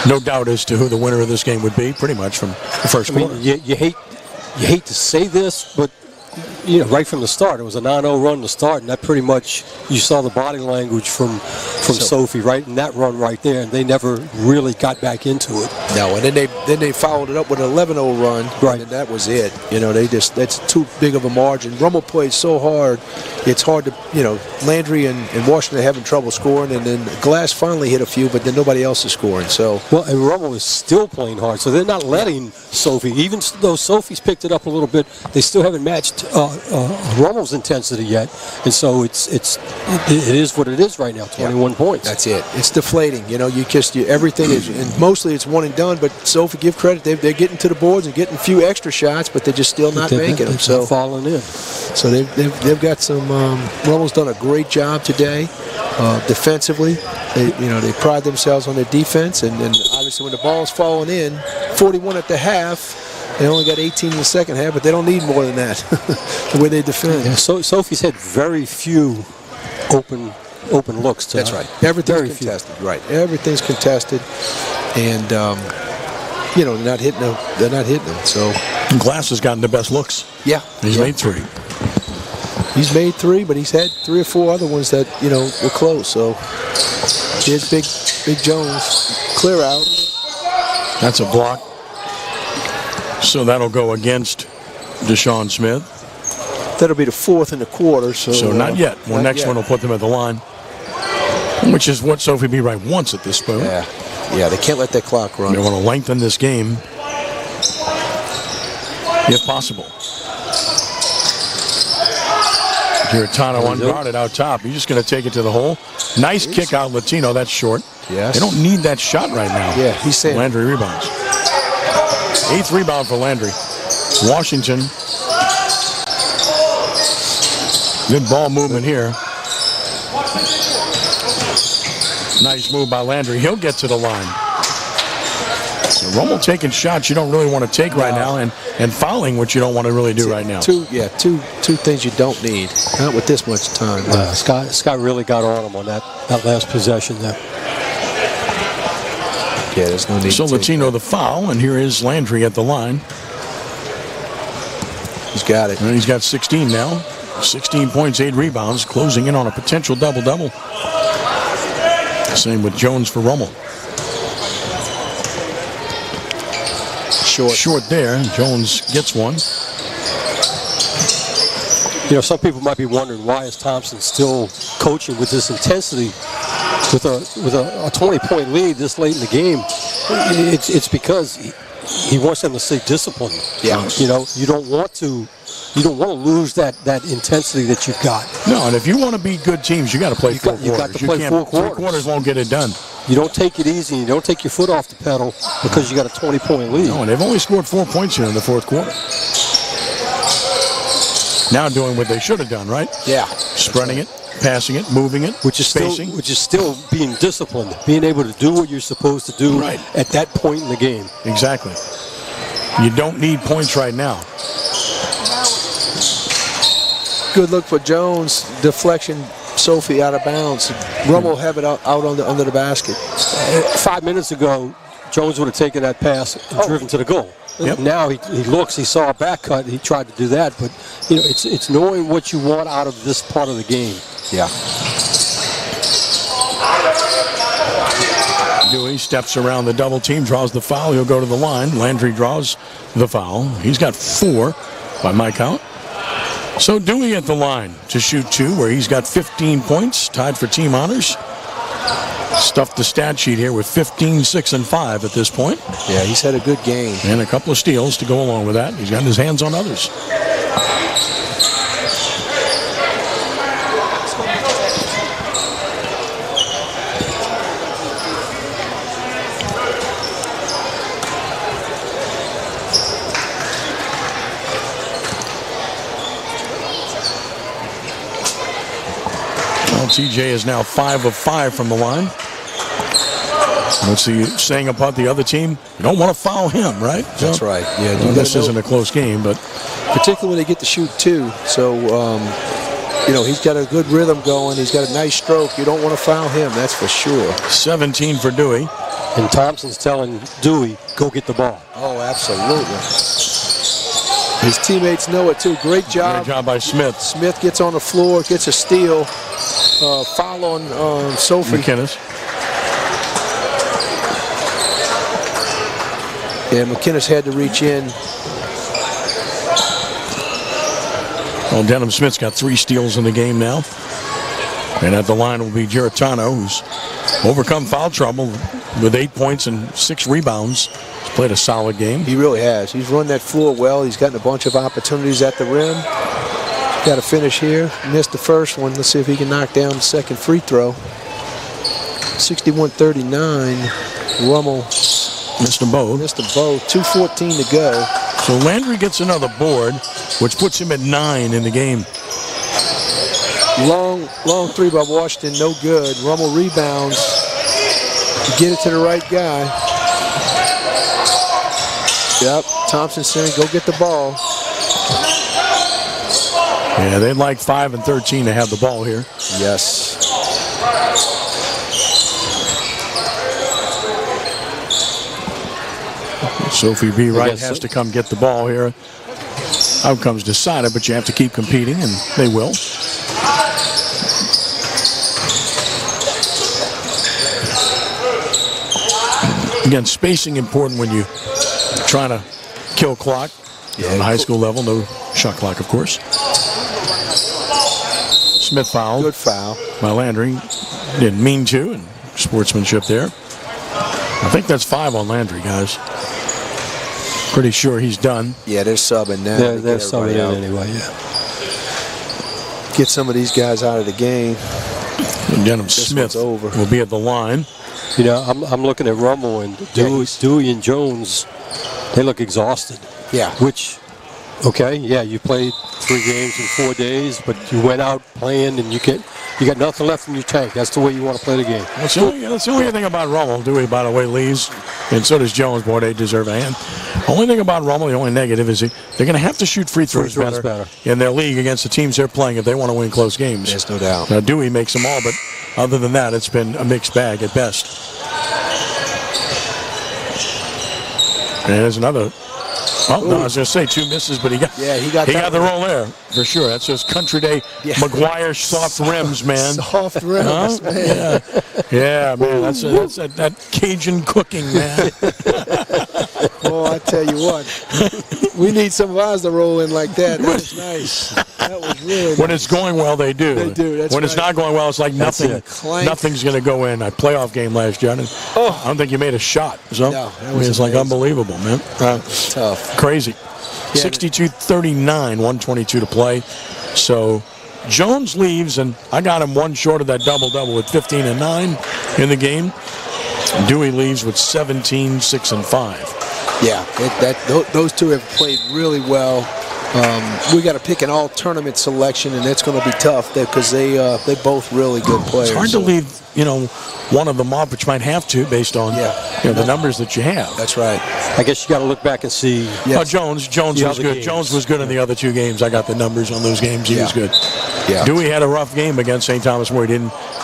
no doubt as to who the winner of this game would be, pretty much from the first quarter. You hate to say this, but right from the start, it was a 9-0 run to start, and that pretty much, you saw the body language from Sophie, right, in that run right there, and they never really got back into it. No, and then they followed it up with an 11-0 run, right, and that was it. That's too big of a margin. Rummel played so hard, it's hard to, Landry and Washington are having trouble scoring, and then Glass finally hit a few, but then nobody else is scoring. So well, and Rummel is still playing hard, so they're not letting Sophie, even though Sophie's picked it up a little bit, they still haven't matched Rummel's intensity yet, and so it is what it is right now. 21 points. That's it. It's deflating. Everything is, and mostly it's one and done. But Sophie, give credit, they're getting to the boards and getting a few extra shots, but they're just still not making them. So falling in. So they've got some. Rummel's done a great job today, defensively. They pride themselves on their defense, and then obviously when the ball's falling in, 41 at the half. They only got 18 in the second half, but they don't need more than that, the way they defend. Yeah, so Sophie's had very few open looks tonight. That's right. Everything's contested. Few. Right. Everything's contested, and they're not hitting them. So Glass has gotten the best looks. Yeah, he's made 3. He's made 3, but he's had 3 or 4 other ones that were close. So here's Big Jones, clear out. That's a block. So that'll go against Deshaun Smith. That'll be the 4th in the quarter. So not yet. Next one will put them at the line, which is what Sophie B. Wright wants at this point. Yeah, they can't let that clock run. They want to lengthen this game, if possible. Giratano unguarded out top. He's just going to take it to the hole. Nice kick out, Latino. That's short. Yes. They don't need that shot right now. Yeah, he's saying. Landry rebounds. 8th rebound for Landry. Washington. Good ball movement here. Nice move by Landry. He'll get to the line. Rummel taking shots you don't really want to take right now, and fouling, which you don't want to really do right now. Two things you don't need. Not with this much time. Scott really got on him on that last possession there. Yeah, there's no need. So Latino the foul, and here is Landry at the line. He's got it. And he's got 16 now. 16 points, 8 rebounds, closing in on a potential double-double. Same with Jones for Rummel. Short there. Jones gets one. Some people might be wondering, why is Thompson still coaching with this intensity? With a 20-point lead this late in the game, it's because he wants them to stay disciplined. Yeah. You don't want to lose that intensity that you've got. No, and if you want to beat good teams, you got to play 4 quarters. You got to play 4 quarters. 3 quarters won't get it done. You don't take it easy. You don't take your foot off the pedal because you got a 20-point lead. No, and they've only scored 4 points here in the 4th quarter. Now doing what they should have done, right? Yeah. Spreading it, passing it, moving it, which is still being disciplined, being able to do what you're supposed to do at that point in the game. Exactly. You don't need points right now. Good look for Jones. Deflection. Sophie out of bounds. Rummel have it out under the basket. 5 minutes ago, Jones would have taken that pass and driven to the goal. Yep. Now he looks, he saw a back cut, he tried to do that, but it's knowing what you want out of this part of the game. Yeah. Dewey steps around the double team, draws the foul, he'll go to the line. Landry draws the foul. He's got 4 by my count. So Dewey at the line to shoot 2, where he's got 15 points, tied for team honors. Stuffed the stat sheet here with 15, 6, and 5 at this point. Yeah, he's had a good game. And a couple of steals to go along with that. He's got his hands on others. TJ is now 5 of 5 from the line. What's he saying about the other team? You don't want to foul him, right? That's right. Yeah, this isn't a close game, but particularly when they get to shoot 2. So, he's got a good rhythm going. He's got a nice stroke. You don't want to foul him, that's for sure. 17 for Dewey. And Thompson's telling Dewey, go get the ball. Oh, absolutely. His teammates know it, too. Great job. Great job by Smith. Smith gets on the floor, gets a steal. Foul on Sophie. McInnes. Yeah, McInnes had to reach in. Well, Denham Smith's got 3 steals in the game now. And at the line will be Giratano, who's overcome foul trouble with 8 points and 6 rebounds. He's played a solid game. He really has. He's run that floor well. He's gotten a bunch of opportunities at the rim. Got to finish here. Missed the first one. Let's see if he can knock down the second free throw. 61-39. Rummel Missed them both. 2:14 to go. So Landry gets another board, which puts him at 9 in the game. Long three by Washington, no good. Rummel rebounds. Get it to the right guy. Yep, Thompson saying, go get the ball. Yeah, they'd like 5 and 13 to have the ball here. Yes. Sophie B. Wright has to come get the ball here. Outcome's decided, but you have to keep competing, and they will. Again, spacing important when you try to kill clock. On the high school level, no shot clock, of course. Smith fouled. Good foul. By Landry. Didn't mean to, and sportsmanship there. I think that's 5 on Landry, guys. Pretty sure he's done. Yeah, they're subbing now. They're subbing in anyway, yeah. Get some of these guys out of the game. And Denham Smith will be at the line. You know, I'm looking at Rummel and Dewey and Jones. They look exhausted. Yeah. Which, okay, yeah, you played 3 games in 4 days, but you went out playing and you got nothing left in your tank. That's the way you want to play the game. That's the only thing about Rummel. Dewey, by the way, leaves, and so does Jones. Boy, they deserve a hand. The only thing about Rummel, the only negative is they're going to have to shoot free throws better in their league against the teams they're playing if they want to win close games. There's no doubt. Now, Dewey makes them all, but other than that, it's been a mixed bag at best. And there's another. Oh, no, I was going to say 2 misses, but he got the roll there for sure. That's just Country Day McGuire soft rims, man. Soft rims, man. Yeah, man. That's that Cajun cooking, man. Oh, I tell you what, we need some of ours to roll in like that. That was nice. That was really nice. When it's going well, they do. They do. That's when it's not going well, it's like nothing. Nothing's going to go in. A playoff game last year. I don't think you made a shot. So no, it's like unbelievable, man. Tough. Crazy. 62-39, 122 to play. So Jones leaves, and I got him 1 short of that double-double with 15 and 9 in the game. Dewey leaves with 17, 6 and 5. Yeah, those two have played really well. We got to pick an all-tournament selection, and that's going to be tough because they're both really good players. It's hard to leave, one of them off, but you might have to based on the numbers that you have. That's right. I guess you got to look back and see. Yes. Oh, Jones was good. Games. Jones was good in the other 2 games. I got the numbers on those games. He was good. Yeah. Dewey had a rough game against St. Thomas where he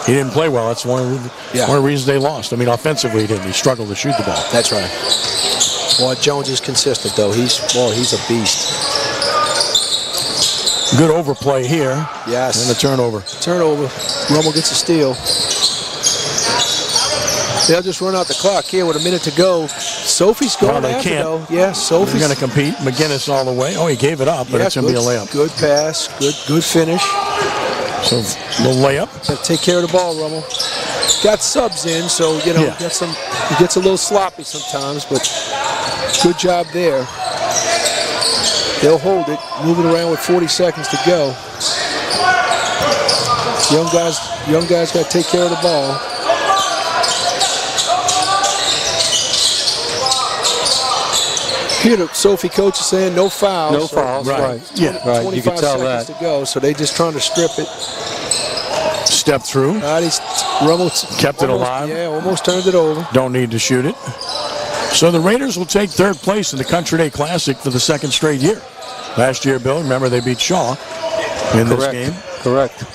didn't play well. That's one of the reasons they lost. I mean, offensively he didn't. He struggled to shoot the ball. That's right. Well, Jones is consistent though. He's a beast. Good overplay here. Yes. And a turnover. Rummel gets a steal. They'll just run out the clock here with a minute to go. Sophie's going after though. Yeah, Sophie's going to compete. McInnes all the way. Oh, he gave it up, but it's going to be a layup. Good pass. Good finish. So, little layup. Got to take care of the ball, Rummel. Got subs in, so, he gets a little sloppy sometimes, but good job there. They'll hold it, move it around with 40 seconds to go. Young guys got to take care of the ball. Here the Sophie coach is saying no fouls. No fouls, right. Yeah, right. 25 you can tell seconds that. to go, so they just trying to strip it. stepped through. Rummel kept it alive. Yeah, almost turned it over. Don't need to shoot it. So the Raiders will take third place in the Country Day Classic for the second straight year. Last year, Bill, remember they beat Shaw in this game. Correct.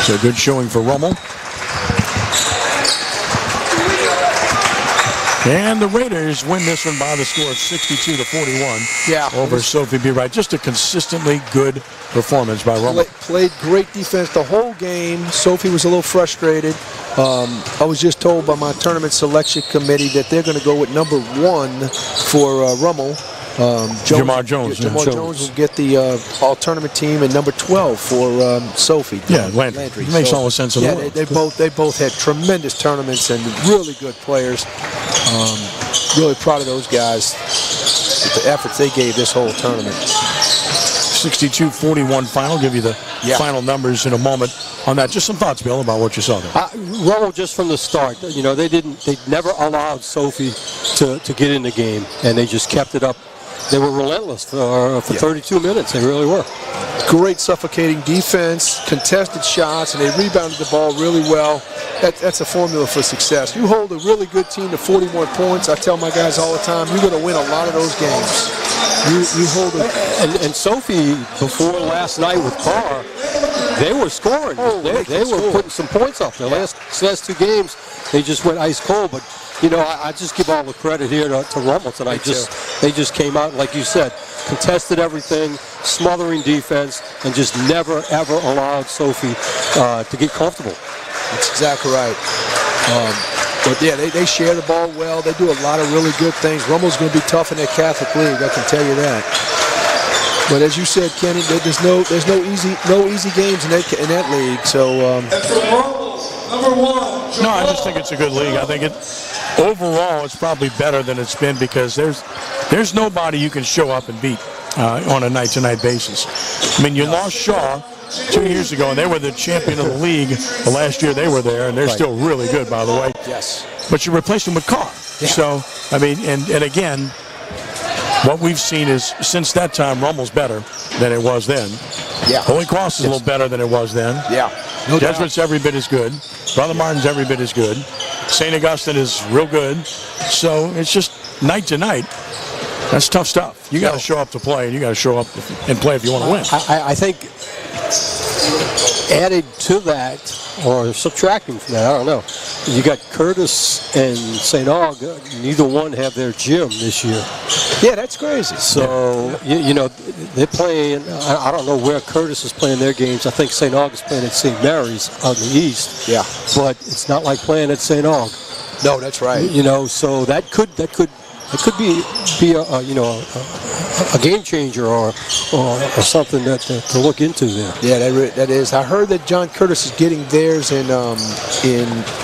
So good showing for Rummel. And the Raiders win this one by the score of 62-41 over Sophie B. Wright. Just a consistently good performance by Rummel. Played great defense the whole game. Sophie was a little frustrated. I was just told by my tournament selection committee that they're going to go with number 1 for Rummel. Jamar Jones. Jamar Jones will get the all-tournament team, and number 12 for Sophie. Landry. It makes all the sense in the world. They both had tremendous tournaments and really good players. Really proud of those guys with the efforts they gave this whole tournament. 62-41 final. Give you the final numbers in a moment on that. Just some thoughts, Bill, about what you saw there. Rummel, just from the start, they never allowed Sophie to get in the game, and they just kept it up. They were relentless for 32 minutes. They really were. Great suffocating defense, contested shots, and they rebounded the ball really well. That's a formula for success. You hold a really good team to 41 points. I tell my guys all the time, you're going to win a lot of those games. You hold it. And Sophie, before last night with Karr, they were scoring. They were putting some points up. The last two games, they just went ice cold. But I just give all the credit here to Rummel tonight. They just came out, like you said, contested everything, smothering defense, and just never, ever allowed Sophie to get comfortable. That's exactly right. But yeah, they share the ball well. They do a lot of really good things. Rummel's going to be tough in that Catholic League, I can tell you that. But as you said, Kenny, there's no easy games in that league. So. Number 1. No, I just think it's a good league. I think overall it's probably better than it's been because there's nobody you can show up and beat on a night-to-night basis. I mean, you lost Shaw 2 years ago, and they were the champion of the league the last year they were there, and they're still really good, by the way. Yes. But you replaced them with Karr. Yeah. So, I mean, and again, what we've seen is since that time, Rummel's better than it was then. Yeah. Holy Cross is a little better than it was then. Yeah. No Jesuit's every bit as good. Brother Martin's every bit as good. St. Augustine is real good. So it's just night to night. That's tough stuff. You got to show up to play, and you got to show up and play if you want to win. I think added to that, or subtracting from that, I don't know. You got Curtis and St. Aug. Neither one have their gym this year. Yeah, that's crazy. So, they're playing, I don't know where Curtis is playing their games. I think St. Aug is playing at St. Mary's out in the east. Yeah. But it's not like playing at St. Aug. No, that's right. So that could be a game changer or something to look into there. Yeah, that is. I heard that John Curtis is getting theirs in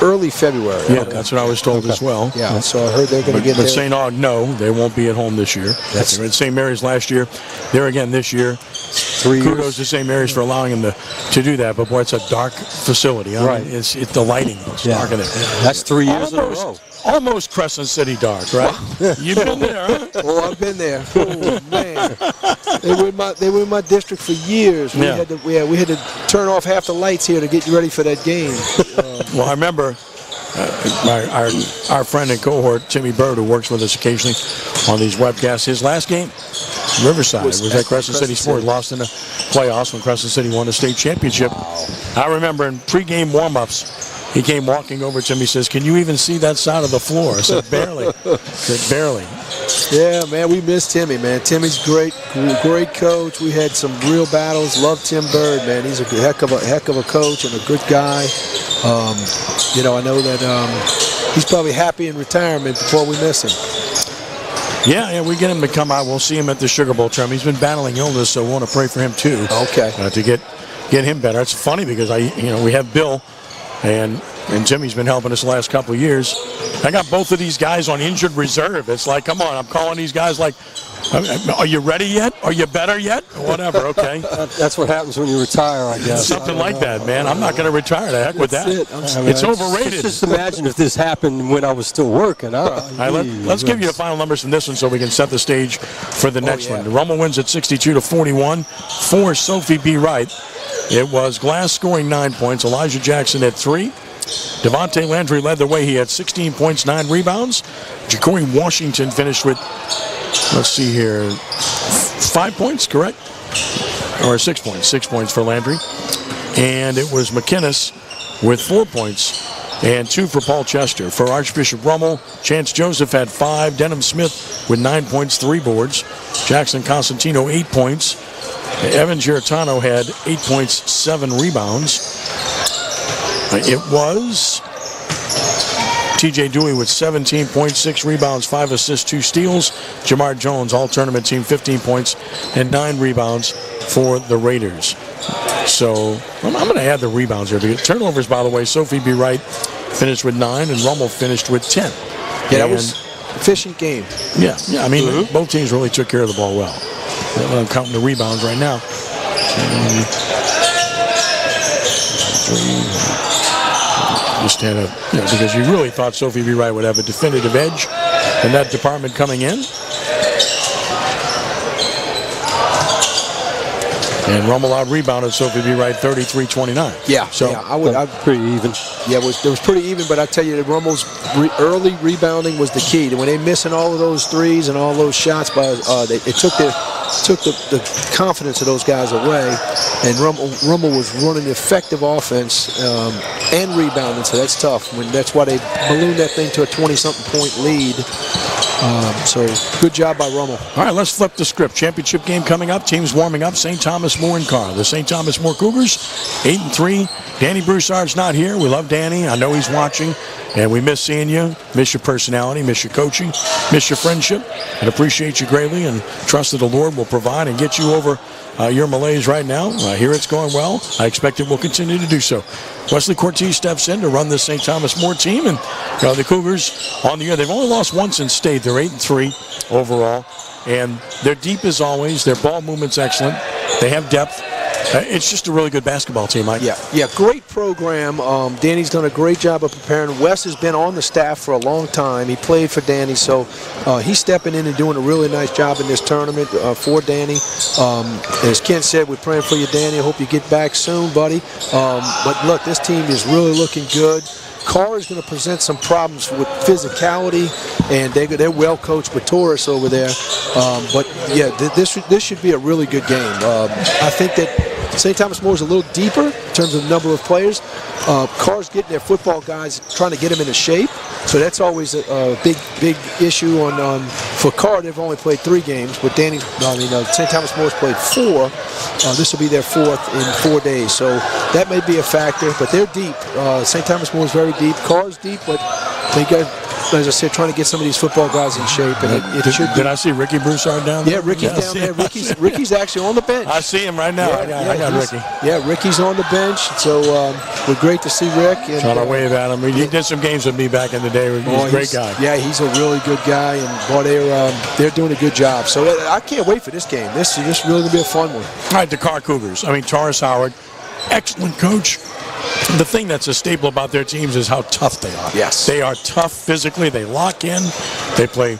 early February. Yeah, that's what I was told as well. Yeah, so I heard they're going to get But St. Aug, no, they won't be at home this year. They were at St. Mary's last year. They're again this year. Kudos to St. Mary's for allowing them to do that. But boy, it's a dark facility. I mean, it's the lighting. It's dark in there. That's 3 years in a row. Almost Crescent City dark, right? You've been there, huh? Oh, I've been there. Oh man, they were in my district for years. We had to turn off half the lights here to get you ready for that game. Well, I remember our friend and cohort Timmy Bird, who works with us occasionally on these webcasts. His last game, Riverside, was at Crescent City Sports. Lost in the playoffs when Crescent City won the state championship. Wow. I remember in pregame warm-ups. He came walking over to me and says, "Can you even see that side of the floor?" I said, "Barely." I said, "Barely." Yeah, man, we miss Timmy, man. Timmy's great coach. We had some real battles. Love Tim Bird, man. He's a heck of a coach and a good guy. I know that he's probably happy in retirement before we miss him. Yeah, we get him to come out. We'll see him at the Sugar Bowl tournament. He's been battling illness, so we want to pray for him too. Okay. To get him better. It's funny because we have Bill. And Jimmy's been helping us the last couple of years. I got both of these guys on injured reserve. It's like, come on, I'm calling these guys like, are you ready yet? Are you better yet? Whatever, okay. That's what happens when you retire, I guess. Something like that, man. I'm not going to retire. The heck with that. It's overrated. Just imagine if this happened when I was still working. Let's give you the final numbers from this one so we can set the stage for the next one. The Rummel wins at 62-41 for Sophie B. Wright. it was Glass scoring 9 points. Elijah Jackson had 3. Devontae Landry led the way. He had 16 points, 9 rebounds. Ja'Cory Washington finished with, let's see here, 5 points, correct? Or 6 points. 6 points for Landry. And it was McInnes with 4 points and 2 for Paul Chester. For Archbishop Rummel, Chance Joseph had 5. Denham Smith with 9 points, 3 boards. Jackson Constantino, 8 points. Evan Giartano had 8 points, 7 rebounds. It was TJ Dewey with 17 points, 6 rebounds, 5 assists, 2 steals. Jamar Jones, all-tournament team, 15 points and 9 rebounds for the Raiders. So I'm going to add the rebounds here. Because turnovers, by the way, Sophie B. Wright finished with 9 and Rummel finished with 10. Yeah, that was an efficient game. Yeah. I mean, both teams really took care of the ball well. I'm counting the rebounds right now. 3. Just had a, because you really thought Sophie B. Wright would have a definitive edge in that department coming in. And Rummel out-rebounded Sophie B. Wright 33-29. Yeah, so I'd pretty even. Yeah, it was pretty even, but I tell you, Rummel's early rebounding was the key. When they missing all of those threes and all those shots, it took the confidence of those guys away. And Rummel was running effective offense and rebounding, so that's tough. That's why they ballooned that thing to a 20-something point lead. So good job by Rummel. All right, let's flip the script. Championship game coming up. Teams warming up. St. Thomas More and Karr. The St. Thomas More Cougars, 8-3. Danny Broussard's not here. We love Danny. I know he's watching. And we miss seeing you, miss your personality, miss your coaching, miss your friendship, and appreciate you greatly and trust that the Lord will provide and get you over your malaise right now. I hear it's going well. I expect it will continue to do so. Wesley Cortez steps in to run the St. Thomas More team, and the Cougars on the year. They've only lost once in state. They're 8-3 overall, and they're deep as always. Their ball movement's excellent. They have depth. It's just a really good basketball team, Mike. Yeah, great program. Danny's done a great job of preparing. Wes has been on the staff for a long time. He played for Danny, so he's stepping in and doing a really nice job in this tournament for Danny. As Ken said, we're praying for you, Danny. I hope you get back soon, buddy. But look, this team is really looking good. Karr is going to present some problems with physicality, and they're well coached with Taurus over there. But yeah, this should be a really good game. I think that St. Thomas More is a little deeper in terms of the number of players. Karr's getting their football guys, trying to get them into shape. So that's always a big issue for Karr. They've only played 3 games, but St. Thomas Moore's played 4. This will be their 4th in 4 days. So that may be a factor, but they're deep. St. Thomas Moore's very deep. Karr's deep, but they got, as I said, trying to get some of these football guys in shape. And did I see Ricky Broussard down there? Yeah, Ricky's down there. Ricky's actually on the bench. I see him right now. I got Ricky. Yeah, Ricky's on the bench. So we're great to see Rick. And, trying to wave at him. He did some games with me back in the day. He's a great guy. Yeah, he's a really good guy, and boy, they're doing a good job. So I can't wait for this game. This is really going to be a fun one. All right, the Karr Cougars. Taurus Howard, excellent coach. The thing that's a staple about their teams is how tough they are. Yes. They are tough physically. They lock in. They play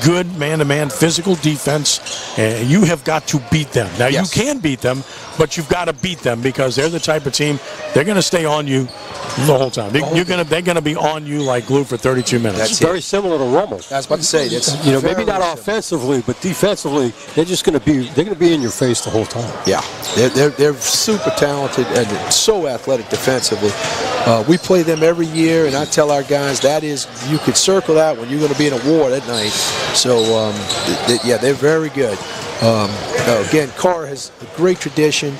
good man-to-man physical defense, and you have got to beat them. Now, You can beat them, but you've got to beat them because they're the type of team, they're going to stay on you the whole time. They're going to be on you like glue for 32 minutes. That's very similar to Rummel. I was about to say, maybe not offensively, but defensively, they're going to be in your face the whole time. Yeah, they're super talented and so athletic defensively. We play them every year, and I tell our guys you could circle that when you're going to be in a war that night. So they're very good. Again, Karr has a great tradition.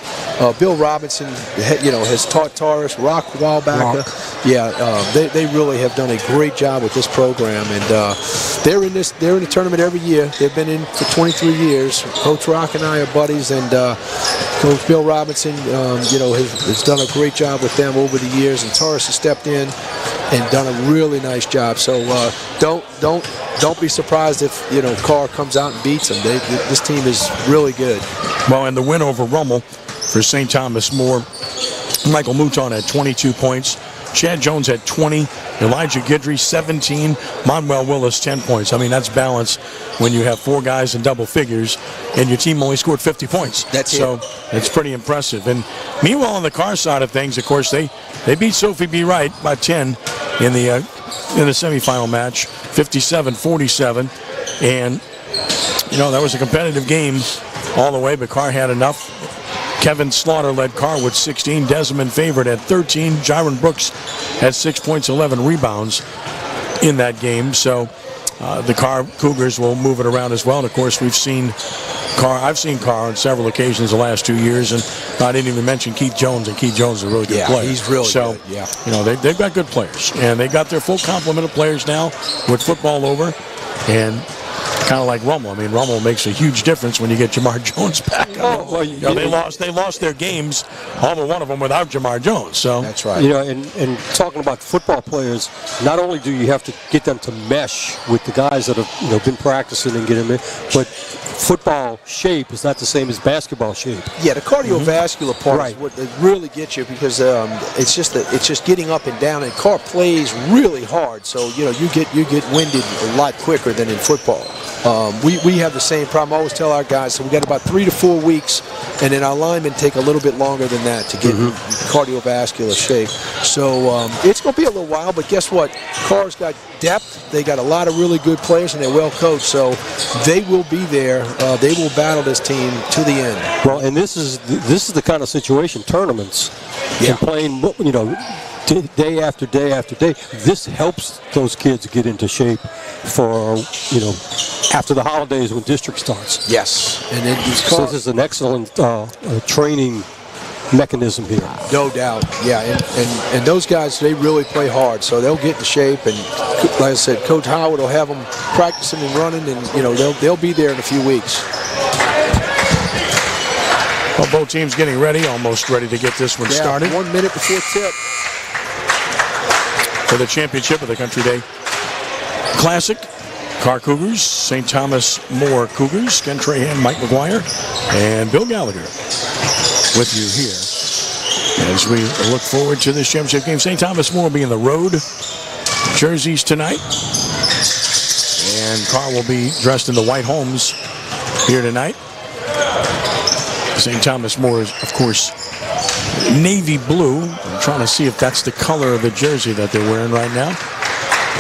Bill Robinson, has taught Taurus. Rock Wallbacker. They really have done a great job with this program, and they're in the tournament every year. They've been in for 23 years. Coach Rock and I are buddies, and Coach Bill Robinson, has done a great job with them over the years, and Taurus has stepped in and done a really nice job. So don't be surprised if Karr comes out and beats them. This team is really good. Well, and the win over Rummel for St. Thomas More, Michael Mouton had 22 points, Chad Jones had 20. Elijah Guidry, 17. Manuel Willis, 10 points. I mean, that's balance when you have 4 guys in double figures and your team only scored 50 points. So it's pretty impressive. And meanwhile, on the Karr side of things, of course, they beat Sophie B. Wright by 10 in the semifinal match, 57-47. And, that was a competitive game all the way, but Karr had enough. Kevin Slaughter led Karr with 16. Desmond Favorite had 13. Jiron Brooks had 6 points, 11 rebounds in that game. So the Karr Cougars will move it around as well. And, of course, we've seen Karr. I've seen Karr on several occasions the last 2 years. And I didn't even mention Keith Jones. And Keith Jones is a really good player. He's really good. They've got good players. And they've got their full complement of players now with football over. And kind of like Rummel. I mean, Rummel makes a huge difference when you get Jamar Jones back. They lost their games, all but one of them, without Jamar Jones. So that's right. And talking about football players, not only do you have to get them to mesh with the guys that have been practicing and get them in, but football shape is not the same as basketball shape. Yeah, the cardiovascular part is what really gets you, because it's just getting up and down, and Karr plays really hard, so you get winded a lot quicker than in football. We have the same problem. I always tell our guys, so we got about 3 to 4 weeks, and then our linemen take a little bit longer than that to get cardiovascular shape. So it's going to be a little while, but guess what? Karr's got depth. They got a lot of really good players, and they're well coached, so they will be there. They will battle this team to the end. Well, and this is the kind of situation, tournaments, and playing, day after day after day. This helps those kids get into shape for, after the holidays when district starts. Yes. And then so this is an excellent training mechanism here. No doubt. Yeah, and those guys, they really play hard, so they'll get in shape. And like I said, Coach Howard will have them practicing and running, and they'll be there in a few weeks. Well, both teams getting ready, almost ready to get this one started. 1 minute before tip. For the championship of the Country Day Classic, Karr Cougars, St. Thomas More Cougars, Ken Trahan, Mike McGuire, and Bill Gallagher with you here as we look forward to this championship game. St. Thomas More will be in the road jerseys tonight, and Karr will be dressed in the white homes here tonight. St. Thomas More is, of course, navy blue. I'm trying to see if that's the color of the jersey that they're wearing right now.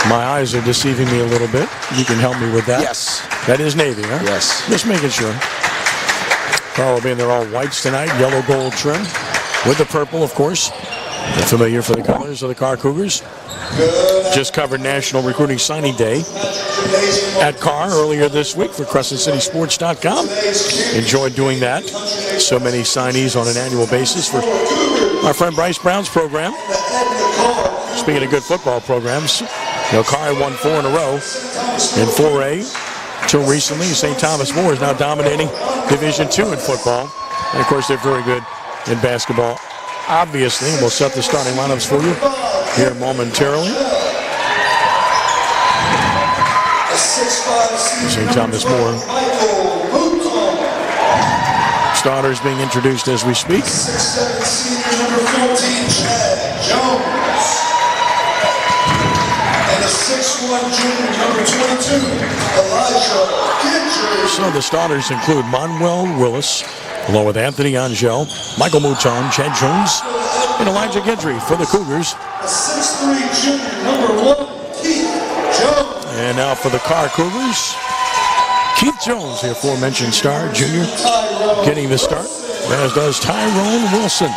My eyes are deceiving me a little bit. You can help me with that. Yes. That is navy, huh? Yes. Just making sure. Karr will be in their all whites tonight, yellow gold trim, with the purple, of course. They're familiar for the colors of the Karr Cougars. Just covered National Recruiting Signing Day at Karr earlier this week for CrescentCitySports.com. Enjoyed doing that. So many signees on an annual basis for our friend Bryce Brown's program. Speaking of good football programs, Karr had won 4 in a row in 4A until recently. St. Thomas More is now dominating Division II in football. And, of course, they're very good in basketball. Obviously, we'll set the starting lineups for you here momentarily. St. Thomas More starters being introduced as we speak. 6'7" senior number 14, Chad Jones. And the 6'1" junior number 22, Elijah Guidry. So the starters include Manuel Willis, along with Anthony Angel, Michael Mouton, Chad Jones, and Elijah Guidry for the Cougars. The 6'3" junior number 1, Keith Jones. And now for the Karr Cougars, Keith Jones, the aforementioned star, junior, getting the start, as does Tyrone Wilson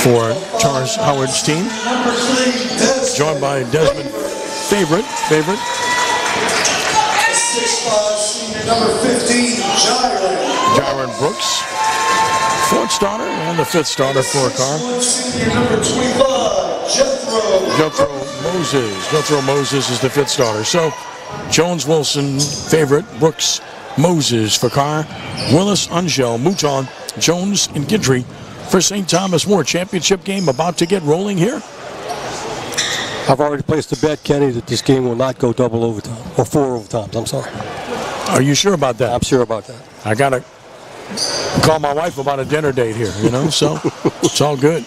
for Charles Howard's team. Joined by Desmond Favorite. 6'5" senior number 15, Jiron Brooks, 4th starter, and the 5th starter for Karr. Senior number 25, Jethro Moses is the 5th starter. So Jones, Wilson, Favorite, Brooks, Moses for Karr, Willis, Angel, Mouton, Jones, and Guidry for St. Thomas More. Championship game about to get rolling here. I've already placed a bet, Kenny, that this game will not go double overtime, or 4 overtimes, I'm sorry. Are you sure about that? I'm sure about that. I got to call my wife about a dinner date here, so it's all good.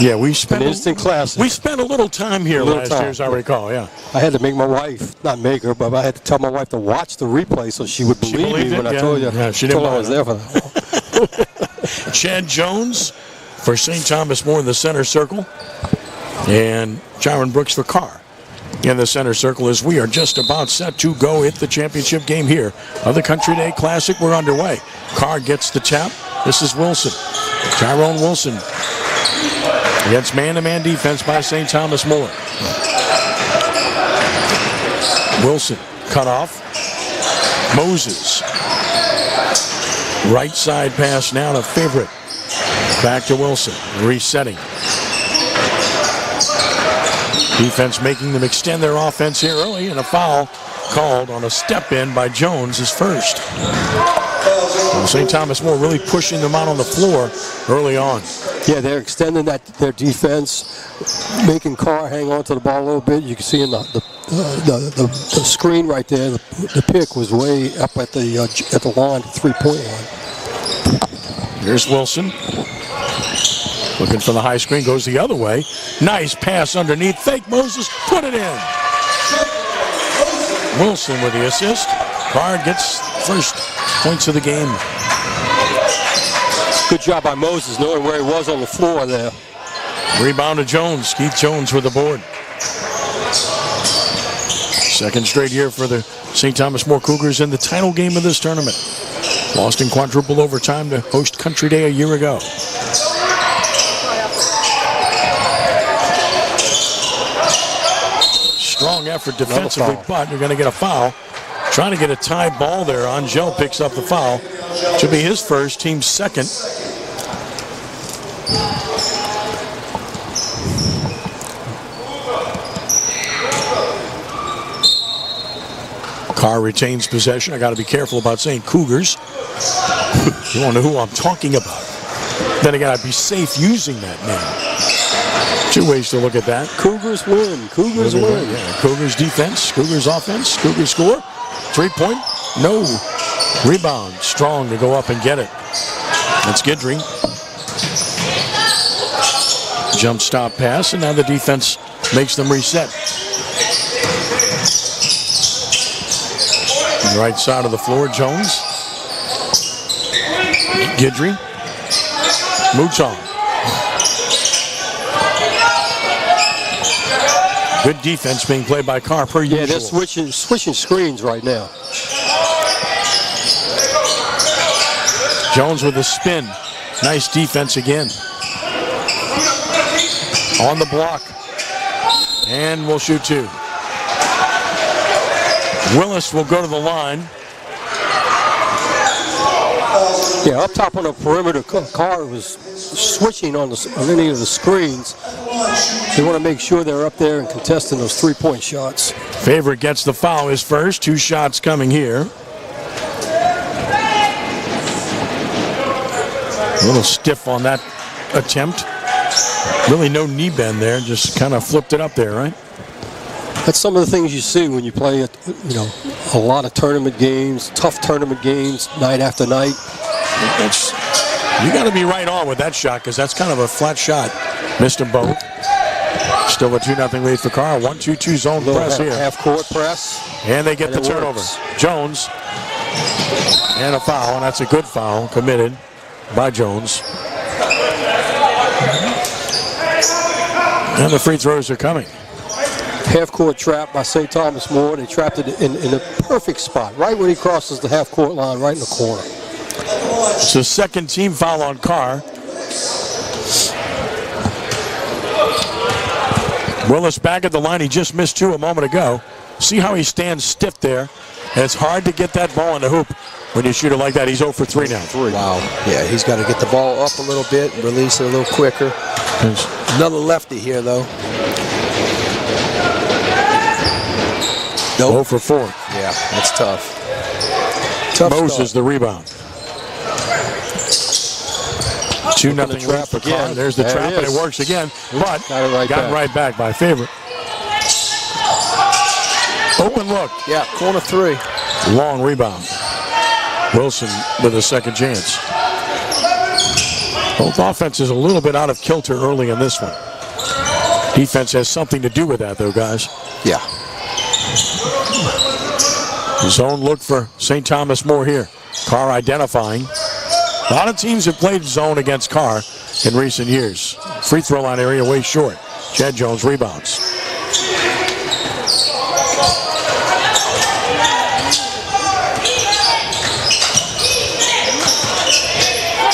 Yeah, we spent An instant classic. We spent a little time here last year, as I recall. Yeah. I had to make my wife, not make her, but I had to tell my wife to watch the replay so she would believe me when I told you. Yeah, she didn't I was there for that. Chad Jones for St. Thomas More in the center circle, and Jaron Brooks for Karr in the center circle as we are just about set to go hit the championship game here of the Country Day Classic. We're underway. Karr gets the tap. This is Wilson. Tyrone Wilson against man-to-man defense by St. Thomas More. Wilson cut off. Moses. Right side pass now to Favorite. Back to Wilson. Resetting. Defense making them extend their offense here early, and a foul called on a step in by Jones is first. St. Thomas More really pushing them out on the floor early on. Yeah, they're extending their defense, making Karr hang on to the ball a little bit. You can see in the screen right there, the pick was way up at the line, 3-point line. Here's Wilson. Looking for the high screen, goes the other way. Nice pass underneath. Fake Moses, put it in. Wilson with the assist. Karr gets first points of the game. Good job by Moses, knowing where he was on the floor there. Rebound to Jones. Keith Jones with the board. Second straight year for the St. Thomas More Cougars in the title game of this tournament. Lost in quadruple overtime to host Country Day a year ago. Strong effort defensively, but you're going to get a foul. Trying to get a tie ball there. Angel picks up the foul. Should be his first, team's second. Karr retains possession. I got to be careful about saying Cougars. You don't know who I'm talking about. Then I got to be safe using that name. Two ways to look at that. Cougars win. Cougars win. Yeah. Cougars defense. Cougars offense. Cougars score. 3-point. No. Rebound. Strong to go up and get it. That's Guidry. Jump stop pass, and now the defense makes them reset. On the right side of the floor, Jones. Guidry. Mouton. Good defense being played by Karr per usual. Yeah, they're switching screens right now. Jones with a spin. Nice defense again. On the block. And we'll shoot two. Willis will go to the line. Yeah, up top on the perimeter, Karr was switching on any of the screens. They want to make sure they're up there and contesting those 3-point shots. Favorite gets the foul, his first. 2 shots coming here. A little stiff on that attempt. Really no knee bend there, just kind of flipped it up there, right? That's some of the things you see when you play, a lot of tournament games, tough tournament games, night after night. You got to be right on with that shot because that's kind of a flat shot. Missed them both. Still a 2-0 lead for Karr. 1-2-2 zone press here. Half-court press. And they get the turnover. Works. Jones. And a foul, and that's a good foul committed by Jones. And the free throws are coming. Half-court trap by St. Thomas More. They trapped it in a perfect spot, right when he crosses the half-court line, right in the corner. It's the second team foul on Karr. Willis back at the line. He just missed 2 a moment ago. See how he stands stiff there. And it's hard to get that ball in the hoop when you shoot it like that. He's 0 for 3 now. Wow. Yeah, he's got to get the ball up a little bit and release it a little quicker. Another lefty here, though. 0 for 4. Yeah, that's tough. Moses the rebound. 2-0 trap for Karr. There's the trap, and it works again. But got right back by Favorite. Open look. Yeah, corner 3. Long rebound. Wilson with a second chance. Both offenses a little bit out of kilter early in this one. Defense has something to do with that, though, guys. Yeah. Zone look for St. Thomas More here. Karr identifying. A lot of teams have played zone against Karr in recent years. Free throw line area way short. Chad Jones rebounds.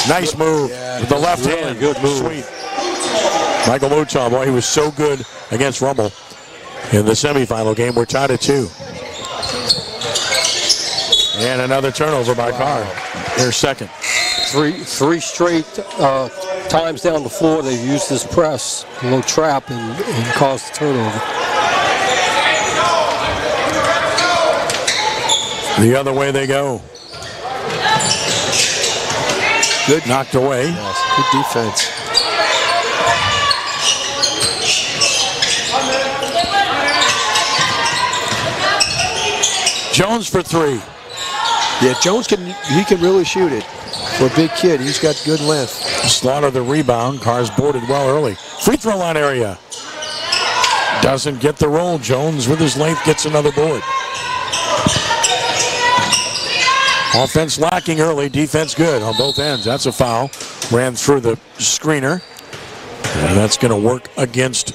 Nice move with the left hand. Good move. Sweet. Michael Mouton, boy, he was so good against Rummel in the semifinal game. We're tied at 2. And another turnover by Karr. Their second. Three straight times down the floor they've used this press, a little trap, and caused the turnover. The other way they go. Good. Knocked away. Yes, good defense. Jones for 3. Yeah, Jones can really shoot it. For a big kid, he's got good length. Slaughter the rebound. Karr's boarded well early. Free throw line area. Doesn't get the roll. Jones with his length gets another board. Offense lacking early, defense good on both ends. That's a foul. Ran through the screener. And that's going to work against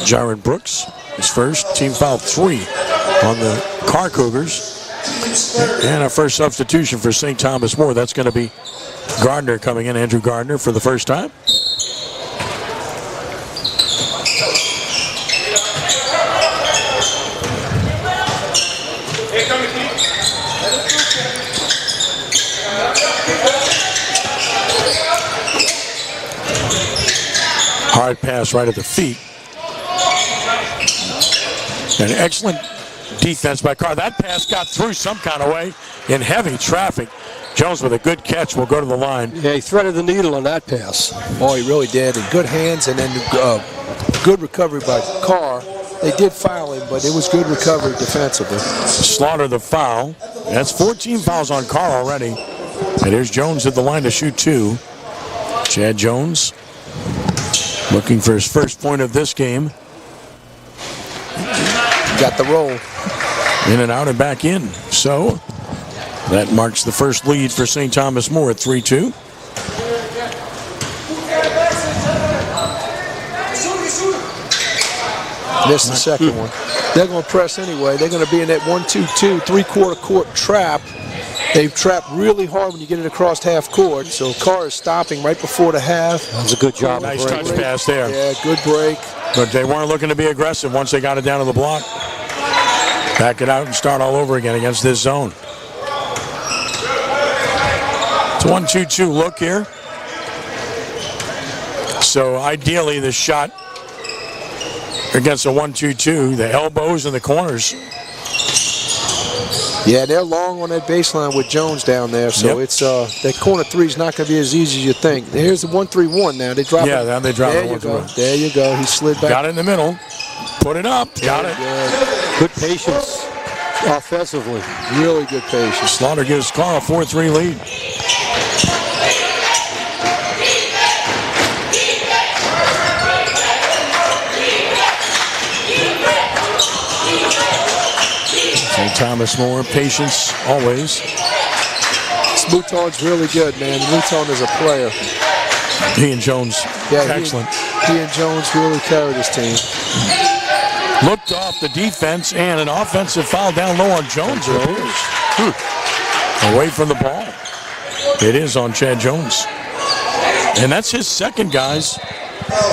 Jaron Brooks. His first, team foul 3 on the Karr Cougars. And a first substitution for St. Thomas More. That's going to be Gardner coming in, Andrew Gardner for the first time. Hard pass right at the feet. An excellent defense by Karr. That pass got through some kind of way in heavy traffic. Jones with a good catch will go to the line. Yeah, he threaded the needle on that pass. Oh, he really did. And good hands, and then good recovery by Karr. They did foul him, but it was good recovery defensively. Slaughter the foul. That's 14 fouls on Karr already. And here's Jones at the line to shoot 2. Chad Jones looking for his first point of this game. Got the roll. In and out and back in. So that marks the first lead for St. Thomas More at 3-2. Missed the second one. They're going to press anyway. They're going to be in that 1-2-2, 3/4 court trap. They've trapped really hard when you get it across half court. So Karr is stopping right before the half. That was a good job. Nice touch pass there. Yeah, good break. But they weren't looking to be aggressive once they got it down to the block. Back it out and start all over again against this zone. It's a 1-2-2 look here. So ideally the shot against a 1-2-2, the elbows and the corners. Yeah, they're long on that baseline with Jones down there, so it's that corner 3 is not going to be as easy as you think. Here's the 1-3-1 now. They drop it. Yeah, now they drop it. There you go. He slid back. Got it in the middle. Put it up. Got it. Good patience offensively. Really good patience. Slaughter gives Karr a 4-3 lead. St. Thomas More, patience always. Mouton's really good, man. Mouton is a player. He and Jones, excellent. He and Jones really carried his team. Looked off the defense and an offensive foul down low on Jones. It appears. Away from the ball. It is on Chad Jones. And that's his second, guys.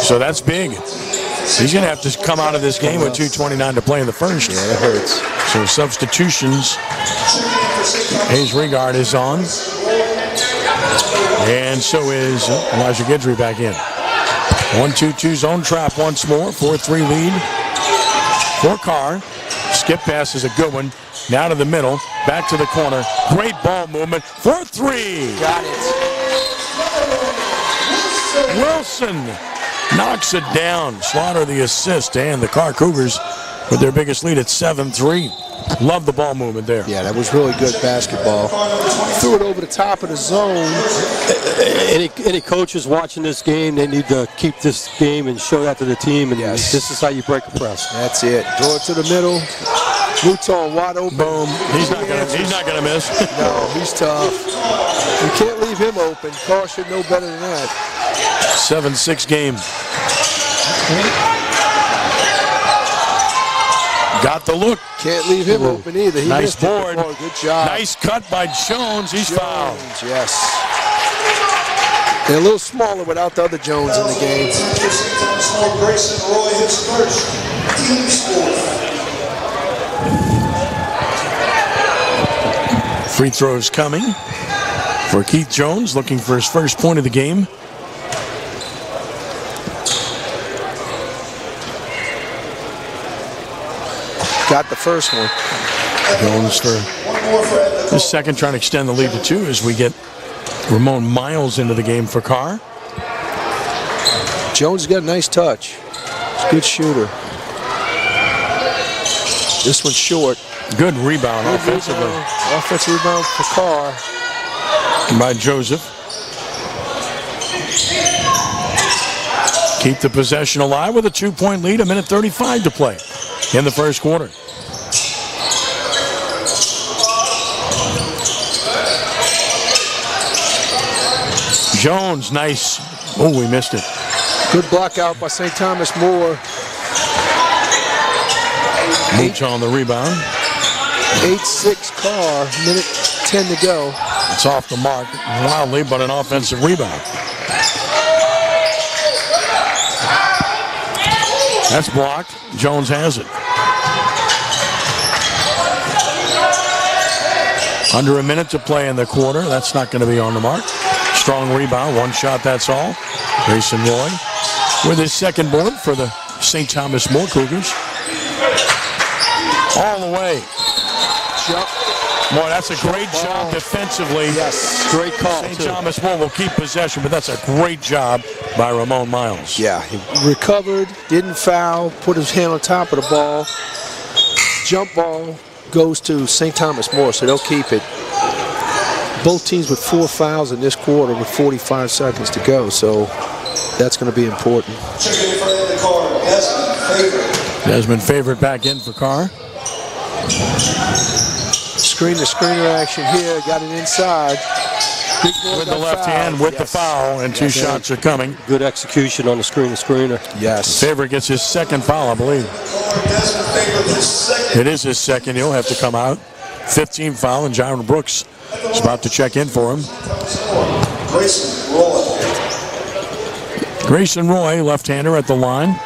So that's big. He's going to have to come out of this game with 2:29 to play in the first. Yeah, that hurts. So substitutions. Hayes Rigard is on. And so is Elijah Guidry back in. 1-2-2 zone trap once more. 4-3 lead for Karr. Skip pass is a good one. Now to the middle. Back to the corner. Great ball movement. 4-3. Got it. Wilson knocks it down. Slaughter the assist, and the Karr Cougars with their biggest lead at 7-3. Love the ball movement there. Yeah, that was really good basketball. Threw it over the top of the zone. Any coaches watching this game, they need to keep this game and show that to the team. And Yes. this is how you break a press. That's it. Throw it to the middle. Mouton wide open. Boom. He's not gonna miss. No, he's tough. You can't leave him open. Karr should know better than that. 7-6 game. Got the look. Can't leave him open either. He Nice missed it board. before. Good job. Nice cut by Jones. He's fouled. Jones, yes. They're a little smaller without the other Jones in the game. Grayson Roy hits first. Team score. Free throws coming for Keith Jones, looking for his first point of the game. Got the first one. Jones for his second, trying to extend the lead to 2 as we get Ramon Miles into the game for Karr. Jones has got a nice touch. He's a good shooter. This one's short. Good rebound offensively Offensive rebound for Karr. by Joseph. Keep the possession alive with a 2-point lead, 1:35 to play in the first quarter. Jones, nice. Oh, we missed it. Good block out by St. Thomas More. Mooch on the rebound. 8-6 Karr. Minute 10 to go. It's off the mark wildly, but an offensive rebound. That's blocked. Jones has it. Under a minute to play in the quarter. That's not going to be on the mark. Strong rebound. One shot, that's all. Grayson Roy with his second board for the St. Thomas More Cougars. All the way. Jump. Boy, that's a great job defensively. Yes. Great call, St. too. Thomas More will keep possession, but that's a great job by Ramon Miles. Yeah, he recovered, didn't foul, put his hand on top of the ball. Jump ball goes to St. Thomas More, so they'll keep it. Both teams with 4 fouls in this quarter with 45 seconds to go, so that's going to be important. Checking in for Edna Karr. Desmond Favorite back in for Karr. Screen-to-screener action here, got it inside. Big boy With the got left fouled. hand, with the foul, and 2 shots are coming. Good execution on the screener. Yes. Favorite gets his second foul, I believe. Desmond Favorite his second. It is his second. He'll have to come out. 15 foul, and Jaron Brooks is about to check in for him. Grayson Roy. Grayson Roy, left-hander at the line.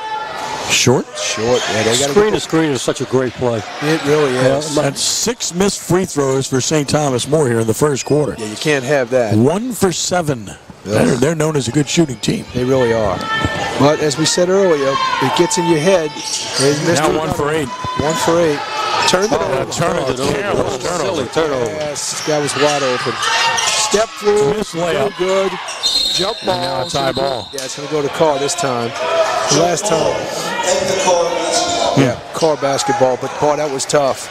Short. Short. Yeah, they got Screen to screen is such a great play. It really is. That's 6 missed free throws for St. Thomas More here in the first quarter. Yeah, you can't have that. 1 for 7. They're known as a good shooting team. They really are. But as we said earlier, it gets in your head. Now 1 for 8. 1 for 8. Turned it over. Careless turnover. Silly turnover. Yes, this guy was wide open. Step through. Missed layup. No good. Jump ball. now it's high ball. Yeah, it's going to go to Karr this time. The last time. Edna Karr basketball. Yeah, Karr basketball. But boy, that was tough.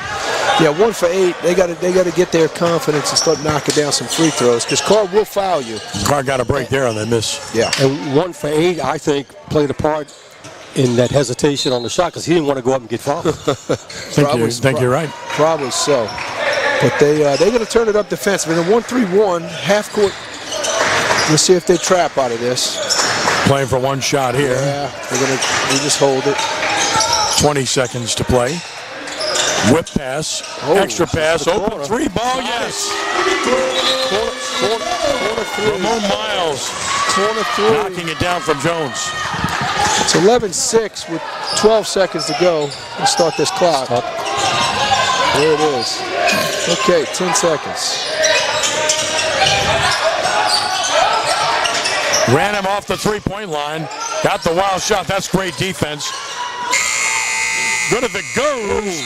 Yeah, 1 for 8. They got to get their confidence and start knocking down some free throws because Karr will foul you. Karr got a break there on that miss. Yeah. And 1 for 8, I think, played a part in that hesitation on the shot because he didn't want to go up and get fouled. Think you're right. Probably so. But they're going to turn it up defensively. In a 1-3-1, half court. Let's see if they trap out of this. Playing for 1 shot here. Yeah, we just hold it. 20 seconds to play. Whip pass. Extra pass. Open corner. 3 ball. Yes. Corner 3. Ramon Miles Corner 3. knocking it down from Jones. It's 11-6 with 12 seconds to go. Let's start this clock. There it is. Okay, 10 seconds. Ran him off the 3-point line. Got the wild shot. That's great defense. Good if it goes.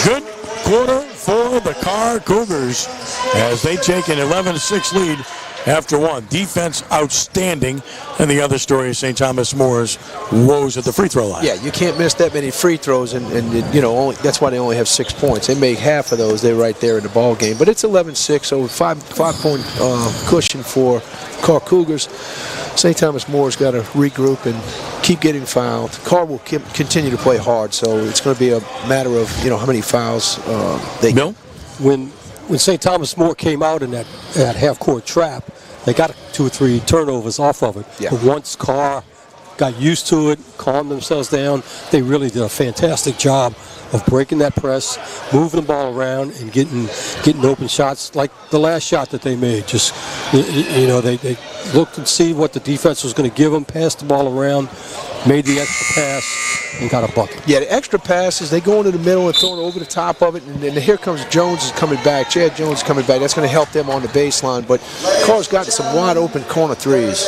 Good quarter for the Karr Cougars as they take an 11-6 lead after one. Defense outstanding, and the other story is St. Thomas More's woes at the free throw line. Yeah, you can't miss that many free throws, and you know, that's why they only have 6 points. They make half of those, they're right there in the ball game. But it's 11-6, so 5-point cushion for Karr Cougars. St. Thomas More's got to regroup and keep getting fouled. Karr will continue to play hard, so it's going to be a matter of, you know, how many fouls they Bill? When St. Thomas More came out in that half-court trap, they got 2 or 3 turnovers off of it. Yeah. But once Karr got used to it, calmed themselves down, they really did a fantastic job of breaking that press, moving the ball around, and getting open shots like the last shot that they made. Just, you know, they looked and see what the defense was going to give them, passed the ball around, made the extra pass, and got a bucket. Yeah, the extra passes, they go into the middle and throw it over the top of it, and then here comes Jones is coming back. Chad Jones is coming back. That's going to help them on the baseline, but Karr's gotten some wide open corner threes.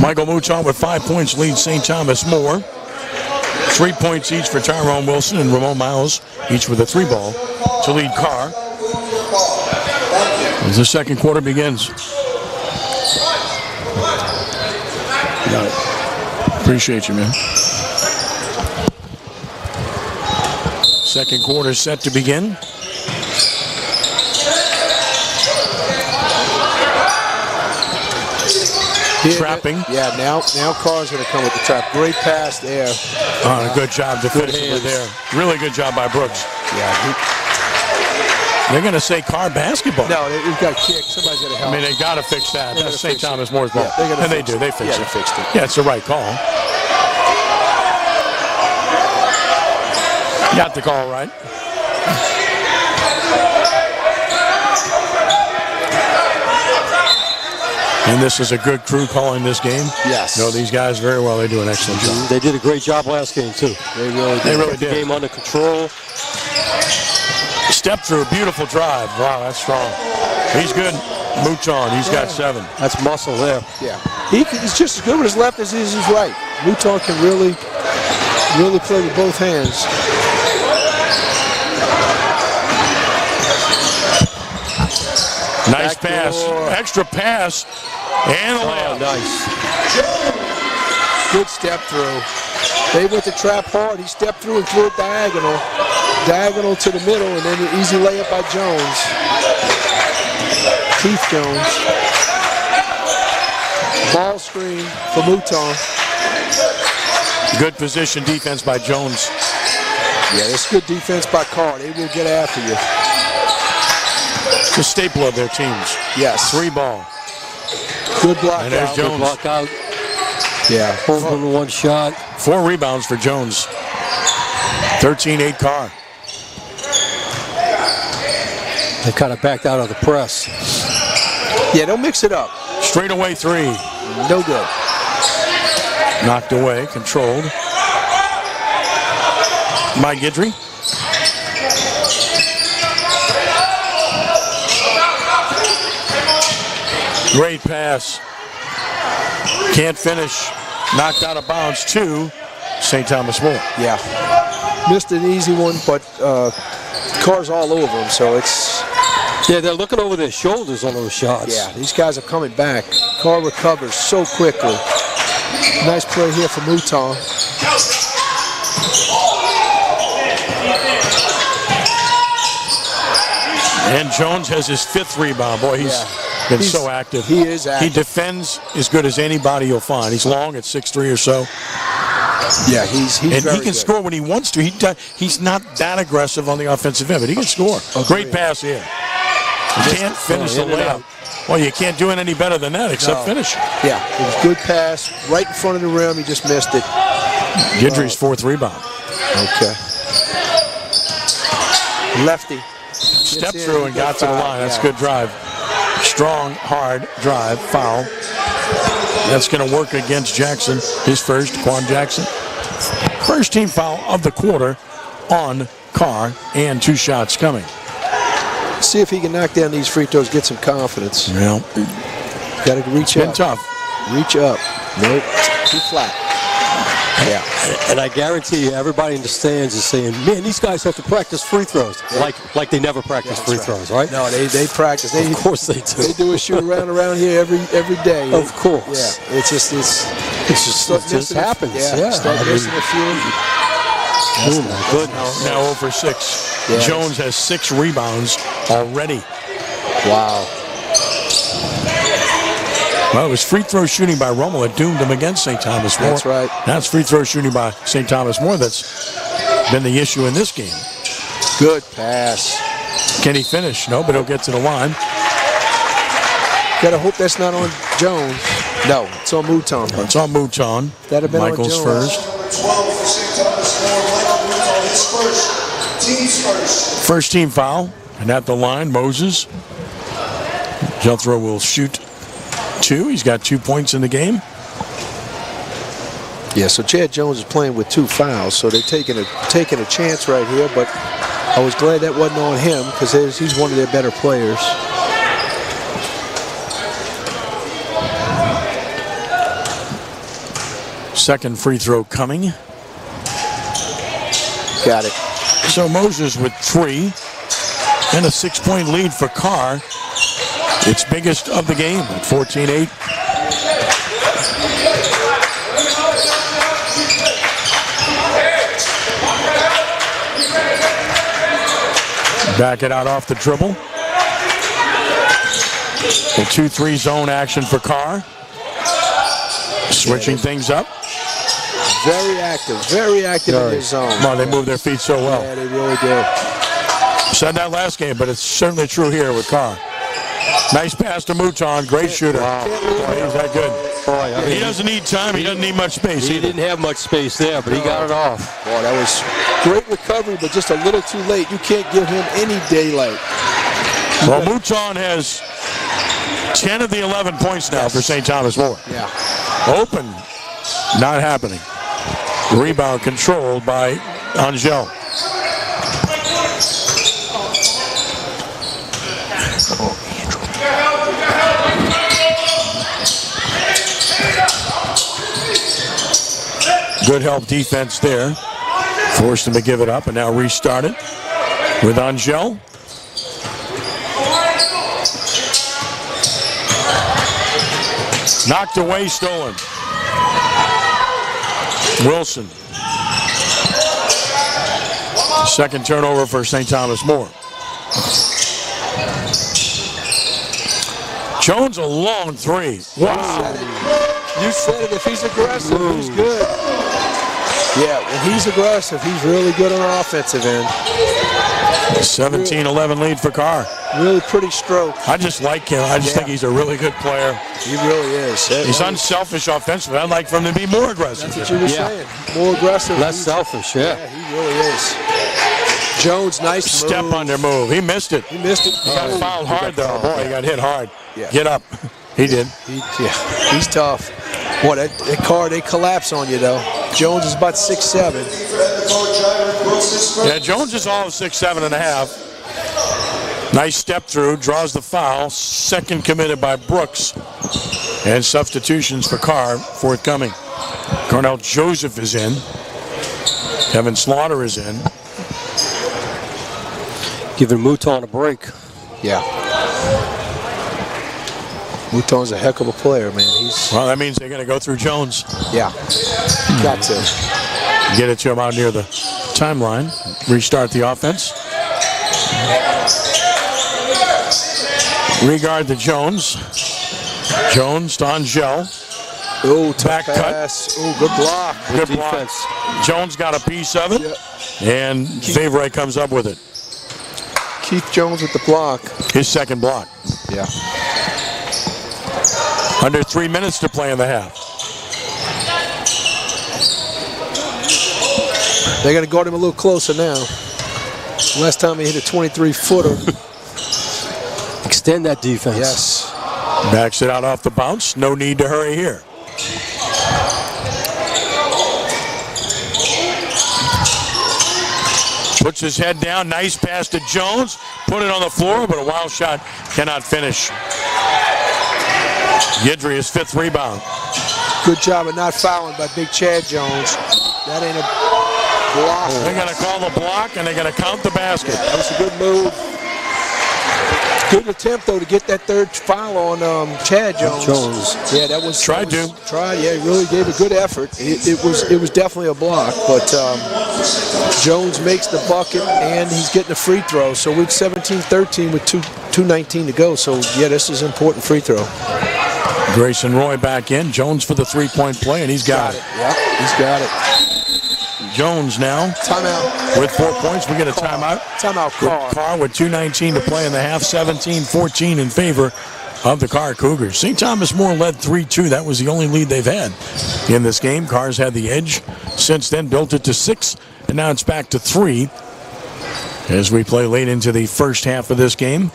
Michael Mouton with 5 points leads St. Thomas More. 3 points each for Tyrone Wilson and Ramon Miles, each with a 3-ball to lead Karr as the second quarter begins. Got it. Appreciate you, man. Second quarter set to begin. Trapping. Yeah, now Karr's going to come with the trap. Great pass there. Oh, a good job defensively there. Really good job by Brooks. Yeah. They're going to say Karr basketball. No, we've got kicked. Somebody's got to help. I mean, they got to fix that. That's St. Thomas More's ball. Yeah, and they do. They fix it. They fixed it. Yeah, it's the right call. Got the call right. And this is a good crew calling this game. Yes. Know these guys very well. They do an excellent job. They did a great job last game, too. They really did. They really Kept the did. game under control. Step through, beautiful drive. Wow, that's strong. He's good. Mouton, he's got 7. That's muscle there. Yeah. He's just as good with his left as he is his right. Mouton can really play with both hands. Nice pass. Extra pass. And a layup. Nice. Good step through. They went to trap hard. He stepped through and threw it diagonal. Diagonal to the middle, and then an easy layup by Jones. Keith Jones. Ball screen for Mouton. Good position defense by Jones. Yeah, that's good defense by Karr. They will get after you. It's a staple of their teams. Yes. 3-ball. Good block And there's out. Jones. Good block out. Yeah. Open one shot. 4 rebounds for Jones. 13-8 Karr. They kind of backed out of the press. Yeah, don't mix it up. Straight away 3. No good. Knocked away, controlled. By Guidry. Great pass. Can't finish. Knocked out of bounds to St. Thomas More. Yeah. Missed an easy one, but Karr's all over him, so it's... Yeah, they're looking over their shoulders on those shots. Yeah, these guys are coming back. Karr recovers so quickly. Nice play here for Mouton. And Jones has his 5th rebound. Boy, he's been so active. He is active. He defends as good as anybody you'll find. He's long at 6'3" or so. Yeah, he's And very he can good. score when he wants to. He's not that aggressive on the offensive end, but he can score. Great pass here. You can't finish the in and layup. out. Well, you can't do any better than that except finish. Yeah, it was a good pass right in front of the rim. He just missed it. Guidry's 4th rebound. Okay. Lefty. Step through and got to the line. That's a good drive. Strong, hard drive, foul. That's going to work against Jackson. His first, Quan Jackson. First team foul of the quarter on Karr, and 2 shots coming. See if he can knock down these free throws, get some confidence. Well, Got to reach been up. tough. Reach up. Nope. Too flat. Yeah. And I guarantee you, everybody in the stands is saying, man, these guys have to practice free throws. Like they never practice free throws, right? No, they practice. Of course they do. They do a shoot around here every day. Of course. Yeah. It just happens. Yeah. Start missing a few. Oh my goodness. Now 0 for 6. Yeah. Jones has 6 rebounds already. Wow. Well, it was free throw shooting by Rummel that doomed him against St. Thomas More. That's right. Now it's free throw shooting by St. Thomas More that's been the issue in this game. Good pass. Can he finish? No, but he'll get to the line. Gotta hope that's not on Jones. No, it's on Mouton. It's on Mouton. That'd have been Michael's on Jones. first. 12 for St. Thomas More. Michael Mouton, his first. Team's first. First team foul. And at the line, Moses. Jethro will shoot 2. He's got 2 points in the game. Yeah, so Chad Jones is playing with 2 fouls, so they're taking a chance right here, but I was glad that wasn't on him because he's one of their better players. Second free throw coming. Got it. So Moses with 3 and a 6-point lead for Karr. Its biggest of the game at 14-8. Back it out off the dribble. The 2-3 zone action for Karr. Switching things up. Very active in his zone. Come on, they move their feet so well. Yeah, they really do. Said that last game, but it's certainly true here with Karr. Nice pass to Mouton. Great shooter. Wow. Boy, he's that good. Boy, I mean, He doesn't need time. He doesn't need much space. he either. didn't have much space there, but he got it off. Boy, that was great recovery, but just a little too late. You can't give him any daylight. Well, Mouton has 10 of the 11 points now for St. Thomas More. Yeah. Open. Not happening. Rebound controlled by Angel. Good help defense there. Forced him to give it up and now restart it with Angel. Knocked away, stolen. Wilson. Second turnover for St. Thomas More. Jones a long 3. Wow. You said it. If he's aggressive, he's good. Yeah, when he's aggressive, he's really good on the offensive end. 17-11 lead for Karr. Really pretty stroke. I just like him. I just think he's a really good player. He really is. He's unselfish offensively. I'd like for him to be more aggressive. That's what you were saying. More aggressive. Less selfish, Yeah, he really is. Jones, nice Step move. under move. He missed it. He missed it. He got fouled hard, though. Boy, he got hit hard. Yeah. Get up. He did. He's tough. Boy, that Karr, they collapse on you, though. Jones is about 6'7". Yeah, Jones is all of 6'7.5". Nice step through, draws the foul. Second committed by Brooks. And substitutions for Karr forthcoming. Cornell Joseph is in. Kevin Slaughter is in. Giving Mouton a break. Yeah. Mouton's a heck of a player, man. Well, that means they're going to go through Jones. Yeah. Got to. Get it to him out near the timeline. Restart the offense. Regard to Jones. Jones to Angel. Oh, tough Back cut. pass. Oh, good block. Good block. Jones got a piece of it. Yep. And Favre comes up with it. Keith Jones with the block. His second block. Yeah. Under 3 minutes to play in the half. They're going to guard him a little closer now. Last time he hit a 23-footer. Extend that defense. Yes. Backs it out off the bounce. No need to hurry here. Puts his head down. Nice pass to Jones. Put it on the floor, but a wild shot cannot finish. Guidry, his 5th rebound. Good job of not fouling by Big Chad Jones. That ain't a block. They're going to call the block, and they're going to count the basket. Yeah, that was a good move. Good attempt, though, to get that third foul on Chad Jones. Yeah, that was... Tried, yeah, he really gave a good effort. It was definitely a block, but Jones makes the bucket, and he's getting a free throw. So we're 17-13 with 2:19 to go. So, yeah, this is an important free throw. Grayson Roy back in. Jones for the three-point play, and he's got it. Yep, he's got it. Jones now. Timeout. With 4 points. We get a timeout. Timeout, Karr. Karr with 2:19 to play in the half. 17-14 in favor of the Karr Cougars. St. Thomas More led 3-2. That was the only lead they've had in this game. Karr's had the edge. Since then, built it to 6, and now it's back to 3 as we play late into the first half of this game,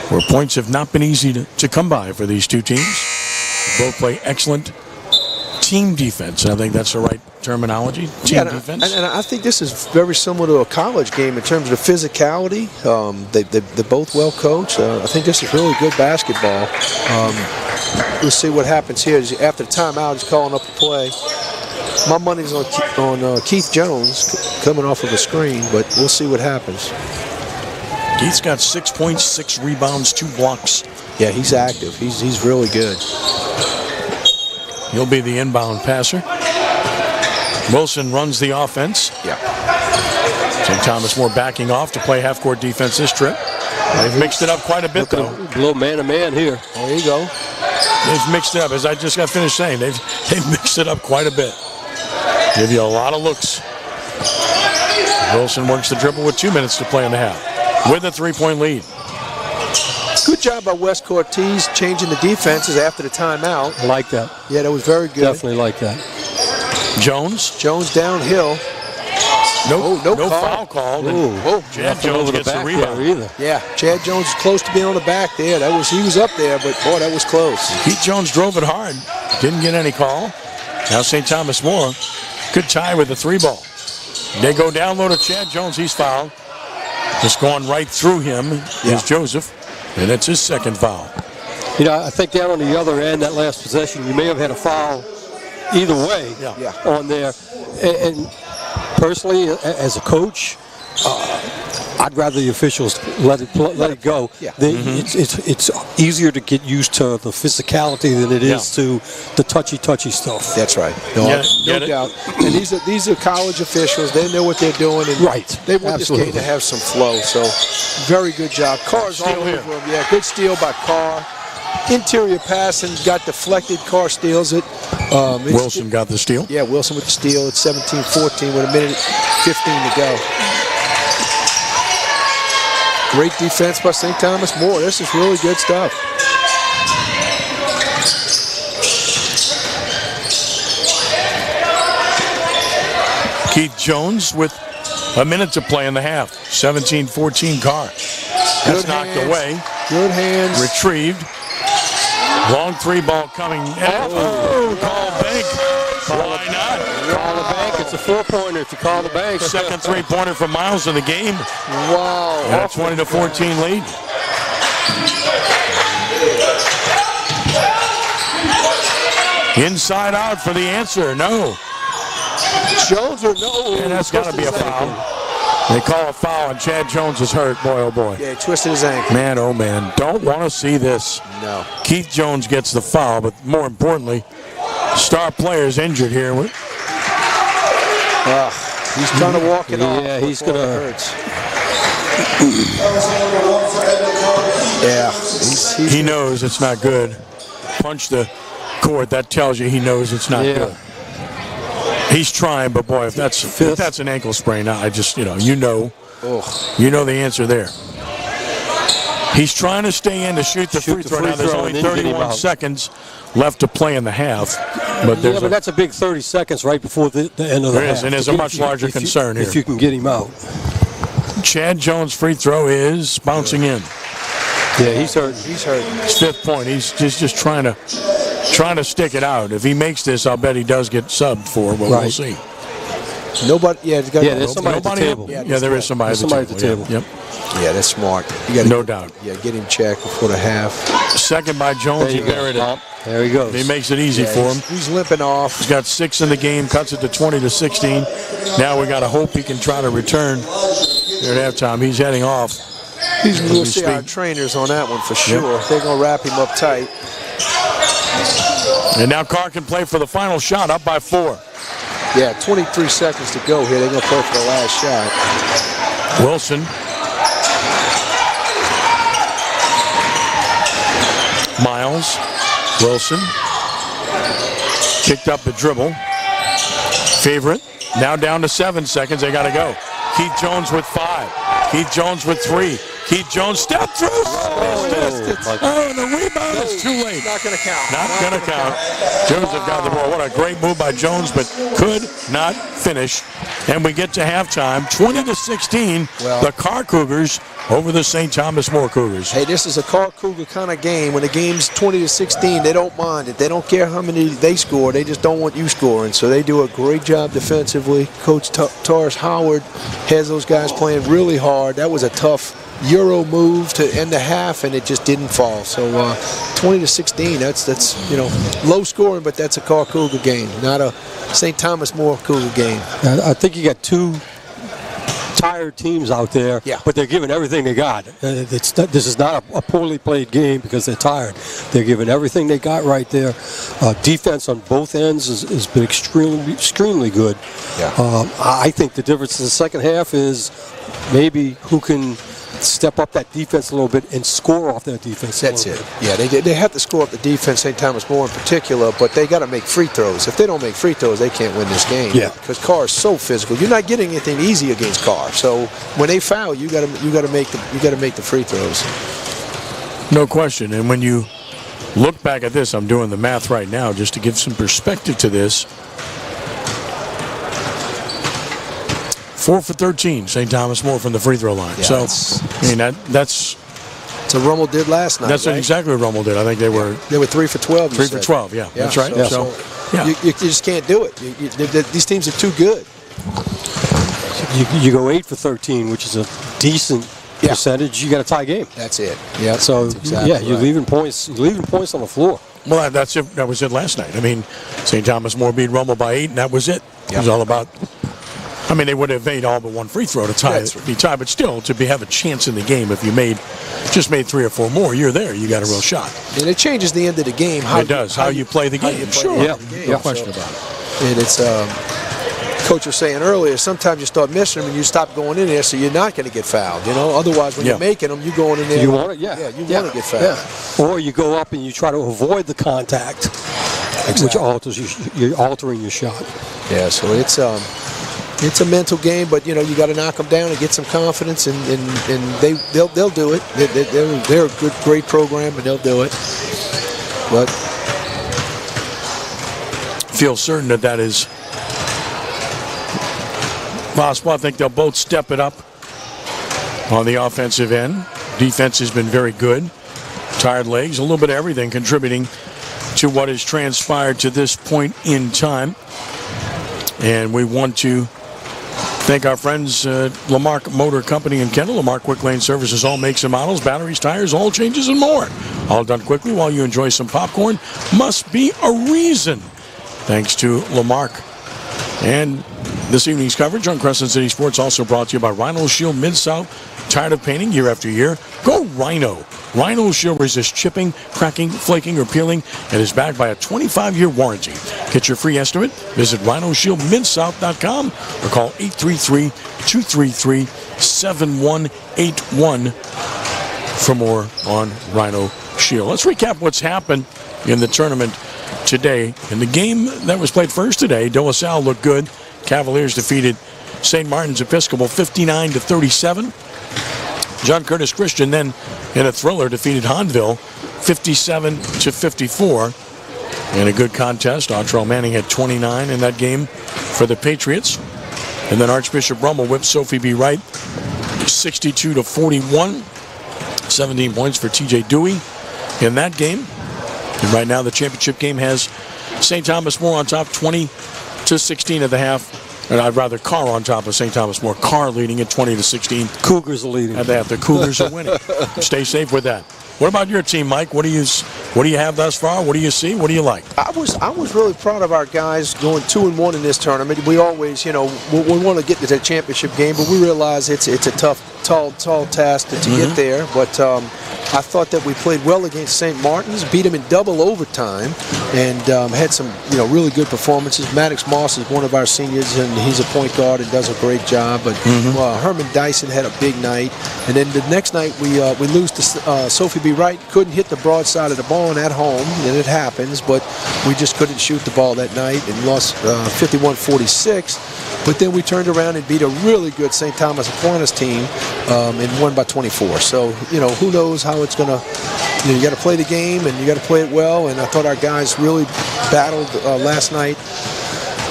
where points have not been easy to come by for these two teams. Both play excellent team defense. I think that's the right terminology. Team defense. And I think this is very similar to a college game in terms of the physicality. They're both well coached. I think this is really good basketball. We'll see what happens here. After the timeout, he's calling up the play. My money's on Keith Jones coming off of a screen, but we'll see what happens. Keith's got 6 points, 6 rebounds, 2 blocks. Yeah, he's active. He's really good. He'll be the inbound passer. Wilson runs the offense. Yeah. St. Thomas More backing off to play half-court defense this trip. They've mixed it up quite a bit, though. A little man-to-man here. There you go. They've mixed it up, as I just got finished saying. They've mixed it up quite a bit. Give you a lot of looks. Wilson works the dribble with 2 minutes to play in the half, with a 3-point lead. Good job by Wes Cortez changing the defenses after the timeout. I like that. Yeah, that was very good. Definitely like that. Jones downhill. No call. foul called. Chad Jones gets the rebound. Either. Yeah, Chad Jones is close to being on the back there. He was up there, but boy, that was close. Pete Jones drove it hard. Didn't get any call. Now St. Thomas More could tie with the 3-ball. They go down low to Chad Jones. He's fouled. Just going right through him is Joseph, and it's his second foul. You know, I think down on the other end, that last possession, you may have had a foul either way on there. And personally, as a coach, I'd rather the officials let it go. Yeah. It's easier to get used to the physicality than it is to the touchy stuff. That's right. No doubt. And these are college officials. They know what they're doing. And they want this game to have some flow. So very good job. Karr's all over him. Yeah, good steal by Karr. Interior passing got deflected. Karr steals it. Wilson got the steal. Yeah, Wilson with the steal. It's 17-14 with a minute 15 to go. Great defense by St. Thomas More. This is really good stuff. Keith Jones with a minute to play in the half. 17-14 Karr. That's knocked away. Good hands. Retrieved. Long 3-ball coming. Call bank. Why not? Call the bank. It's a 4-pointer if you call the bank. Second 3-pointer for Miles in the game. Wow. And a 20-14 lead. Inside out for the answer. No. Jones or no? And that's got to be a foul. They call a foul, and Chad Jones is hurt. Boy, oh boy. Yeah, he twisted his ankle. Man, oh man. Don't want to see this. No. Keith Jones gets the foul, but more importantly, star player's injured here. He's trying to walk it off. Yeah, he's going to hurt. Yeah. He knows it's not good. Punch the court. That tells you he knows it's not good. He's trying, but boy, if that's an ankle sprain, I just, you know the answer there. He's trying to stay in to shoot the free throw. Now there's only 31 seconds left to play in the half. But that's a big 30 seconds right before the end of the half. And there's a much larger concern here. If you can get him out. Chad Jones' free throw is bouncing in. Yeah, he's hurt. He's hurt. His 5th point. He's just trying to stick it out. If he makes this, I'll bet he does get subbed for, but we'll see. Nobody. There's somebody at the table. There is somebody at the table. Yep. Yeah, that's smart. No doubt. Yeah, get him checked before the half. Second by Jones. There you go. There he goes. He makes it easy for him. He's limping off. He's got 6 in the game, cuts it to 20-16. Now we got to hope he can try to return here at halftime. He's heading off. We'll see our trainers on that one for sure. Yep. They're going to wrap him up tight. And now Karr can play for the final shot, up by 4. Yeah, 23 seconds to go here. They're going to play for the last shot. Wilson. Miles. Wilson. Kicked up the dribble. Favorite. Now down to 7 seconds. They got to go. Keith Jones with 5. Keith Jones with 3. Keith Jones step through. Oh, the rebound is too late. Not going to count. Not going to count. Jones have got the ball. What a great move by Jones, but could not finish. And we get to halftime, 20-16. The Karr Cougars over the St. Thomas More Cougars. Hey, this is a Karr Cougar kind of game. When the game's 20-16, they don't mind it. They don't care how many they score. They just don't want you scoring. So they do a great job defensively. Coach Taurus Howard has those guys playing really hard. That was a tough Euro move to end the half, and it just didn't fall. So 20-16, that's low scoring, but that's a Karr Cougar game, not a St. Thomas More Cougar game. I think you got two tired teams out there, but they're giving everything they got. This is not a poorly played game because they're tired. They're giving everything they got right there. Defense on both ends has been extremely good. I think the difference in the second half is maybe who can step up that defense a little bit and score off that defense. That's it. Yeah, they have to score up the defense, St. Thomas More in particular, but they got to make free throws. If they don't make free throws, they can't win this game. Yeah, because Karr is so physical. You're not getting anything easy against Karr. So when they foul, you got to make the free throws. No question. And when you look back at this, I'm doing the math right now just to give some perspective to this. 4 for 13, St. Thomas More from the free throw line. Yeah, so, I mean, that's what Rummel did last night. That's exactly what Rummel did. I think they were 3 for 12. 3 for 12. Yeah, that's right. You just can't do it. These teams are too good. You go 8 for 13, which is a decent percentage. You got a tie game. That's it. Yeah. So exactly you're leaving points. You're leaving points on the floor. Well, that's it. That was it last night. I mean, St. Thomas More beat Rummel by 8, and that was it. It was all about. I mean, they would have made all but one free throw to be tied, but still, to have a chance in the game, if you just made 3 or 4 more, you're there. You got a real shot. And it changes the end of the game. It does. How you play the game. Sure. No question about it. And it's, Coach was saying earlier, sometimes you start missing them and you stop going in there, so you're not going to get fouled. Otherwise, when you're making them, you're going in there. You want it, you want to get fouled. Or you go up and you try to avoid the contact, which you're altering your shot. Yeah, so it's a mental game, but you got to knock them down and get some confidence, and they'll do it. They're a great program, and they'll do it. But feel certain that is possible. I think they'll both step it up on the offensive end. Defense has been very good. Tired legs, a little bit of everything contributing to what has transpired to this point in time. And we want to thank our friends at Lamarck Motor Company in Kendall. Lamarck Quick Lane Services, all makes and models, batteries, tires, oil changes, and more. All done quickly while you enjoy some popcorn. Must be a reason. Thanks to Lamarck. And this evening's coverage on Crescent City Sports also brought to you by Rhino Shield Mid-South. Tired of painting year after year? Go Rhino. Rhino Shield resists chipping, cracking, flaking, or peeling, and is backed by a 25-year warranty. Get your free estimate. Visit rhinoshieldmidsouth.com or call 833-233-7181 for more on Rhino Shield. Let's recap what's happened in the tournament today. In the game that was played first today, De La Salle looked good. Cavaliers defeated St. Martin's Episcopal 59-37. John Curtis Christian then, in a thriller, defeated Hahnville 57-54. In a good contest, Autry Manning had 29 in that game for the Patriots. And then Archbishop Rummel whipped Sophie B. Wright 62-41. 17 points for T.J. Dewey in that game. And right now the championship game has St. Thomas More on top 20-16 at the half. And I'd rather Karr on top of St. Thomas More. Karr leading at 20-16. Cougars are leading. At the half. The Cougars are winning. Stay safe with that. What about your team, Mike? What do you have thus far? What do you see? What do you like? I was really proud of our guys going 2-1 in this tournament. We always, we want to get to the championship game, but we realize it's a tough, tall task to get there. But I thought that we played well against St. Martin's, beat them in double overtime, and had some, really good performances. Maddox Moss is one of our seniors, and he's a point guard and does a great job. But Herman Dyson had a big night, and then the next night we lose to Sophie B. Wright. Couldn't hit the broadside of the ball at home, and it happens. But we just couldn't shoot the ball that night and lost 51-46. But then we turned around and beat a really good St. Thomas Aquinas team and won by 24. So who knows how it's going to. You got to play the game and you got to play it well. And I thought our guys really battled last night.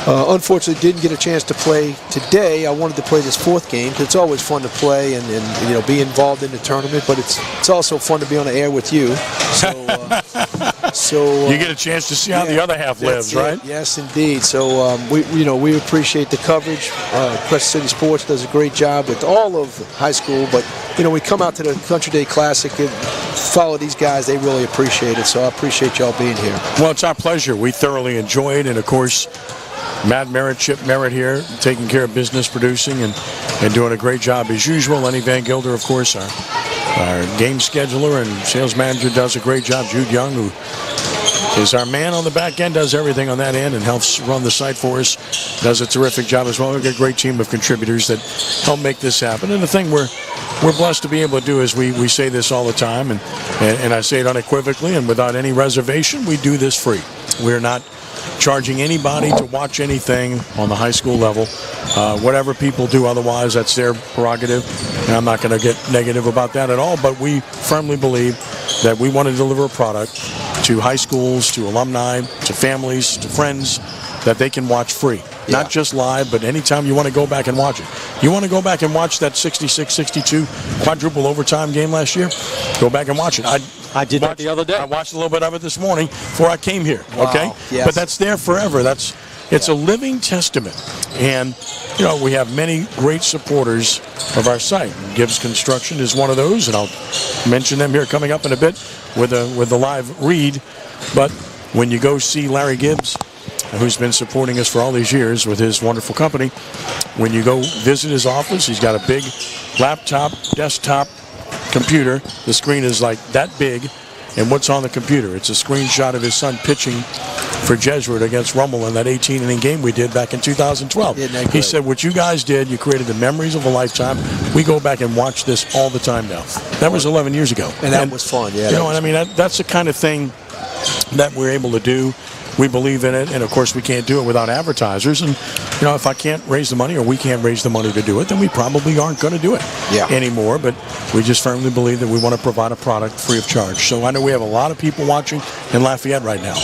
Unfortunately, didn't get a chance to play today. I wanted to play this fourth game because it's always fun to play and be involved in the tournament. But it's also fun to be on the air with you. So you get a chance to see how the other half lives, right? Yes, indeed. So we appreciate the coverage. Crescent City Sports does a great job with all of high school. But we come out to the Country Day Classic and follow these guys. They really appreciate it. So I appreciate y'all being here. Well, it's our pleasure. We thoroughly enjoyed, and of course, Matt Merritt, Chip Merritt here, taking care of business, producing, and doing a great job as usual. Lenny Van Gilder, of course, our game scheduler and sales manager, does a great job. Jude Young, who is our man on the back end, does everything on that end and helps run the site for us, does a terrific job as well. We've got a great team of contributors that help make this happen. And the thing we're blessed to be able to do is we say this all the time, and I say it unequivocally and without any reservation, we do this free. We're not charging anybody to watch anything on the high school level. Whatever people do otherwise, that's their prerogative, and I'm not going to get negative about that at all, but we firmly believe that we want to deliver a product to high schools, to alumni, to families, to friends, that they can watch free. Not just live, but anytime you want to go back and watch it. You want to go back and watch that 66-62 quadruple overtime game last year? Go back and watch it. I did that the other day. I watched a little bit of it this morning before I came here. Wow. Okay? Yes. But that's there forever. It's a living testament. And, we have many great supporters of our site. Gibbs Construction is one of those, and I'll mention them here coming up in a bit with the live read. But when you go see Larry Gibbs, who's been supporting us for all these years with his wonderful company, when you go visit his office, he's got a big laptop, desktop computer. The screen is like that big, and what's on the computer? It's a screenshot of his son pitching for Jesuit against Rummel in that 18-inning game we did back in 2012. He said, what you guys did, you created the memories of a lifetime. We go back and watch this all the time now. That was 11 years ago. And that was fun, yeah. That's the kind of thing that we're able to do. We believe in it, and of course we can't do it without advertisers. And if I can't raise the money, or we can't raise the money to do it, then we probably aren't going to do it anymore. But we just firmly believe that we want to provide a product free of charge. So I know we have a lot of people watching in Lafayette right now,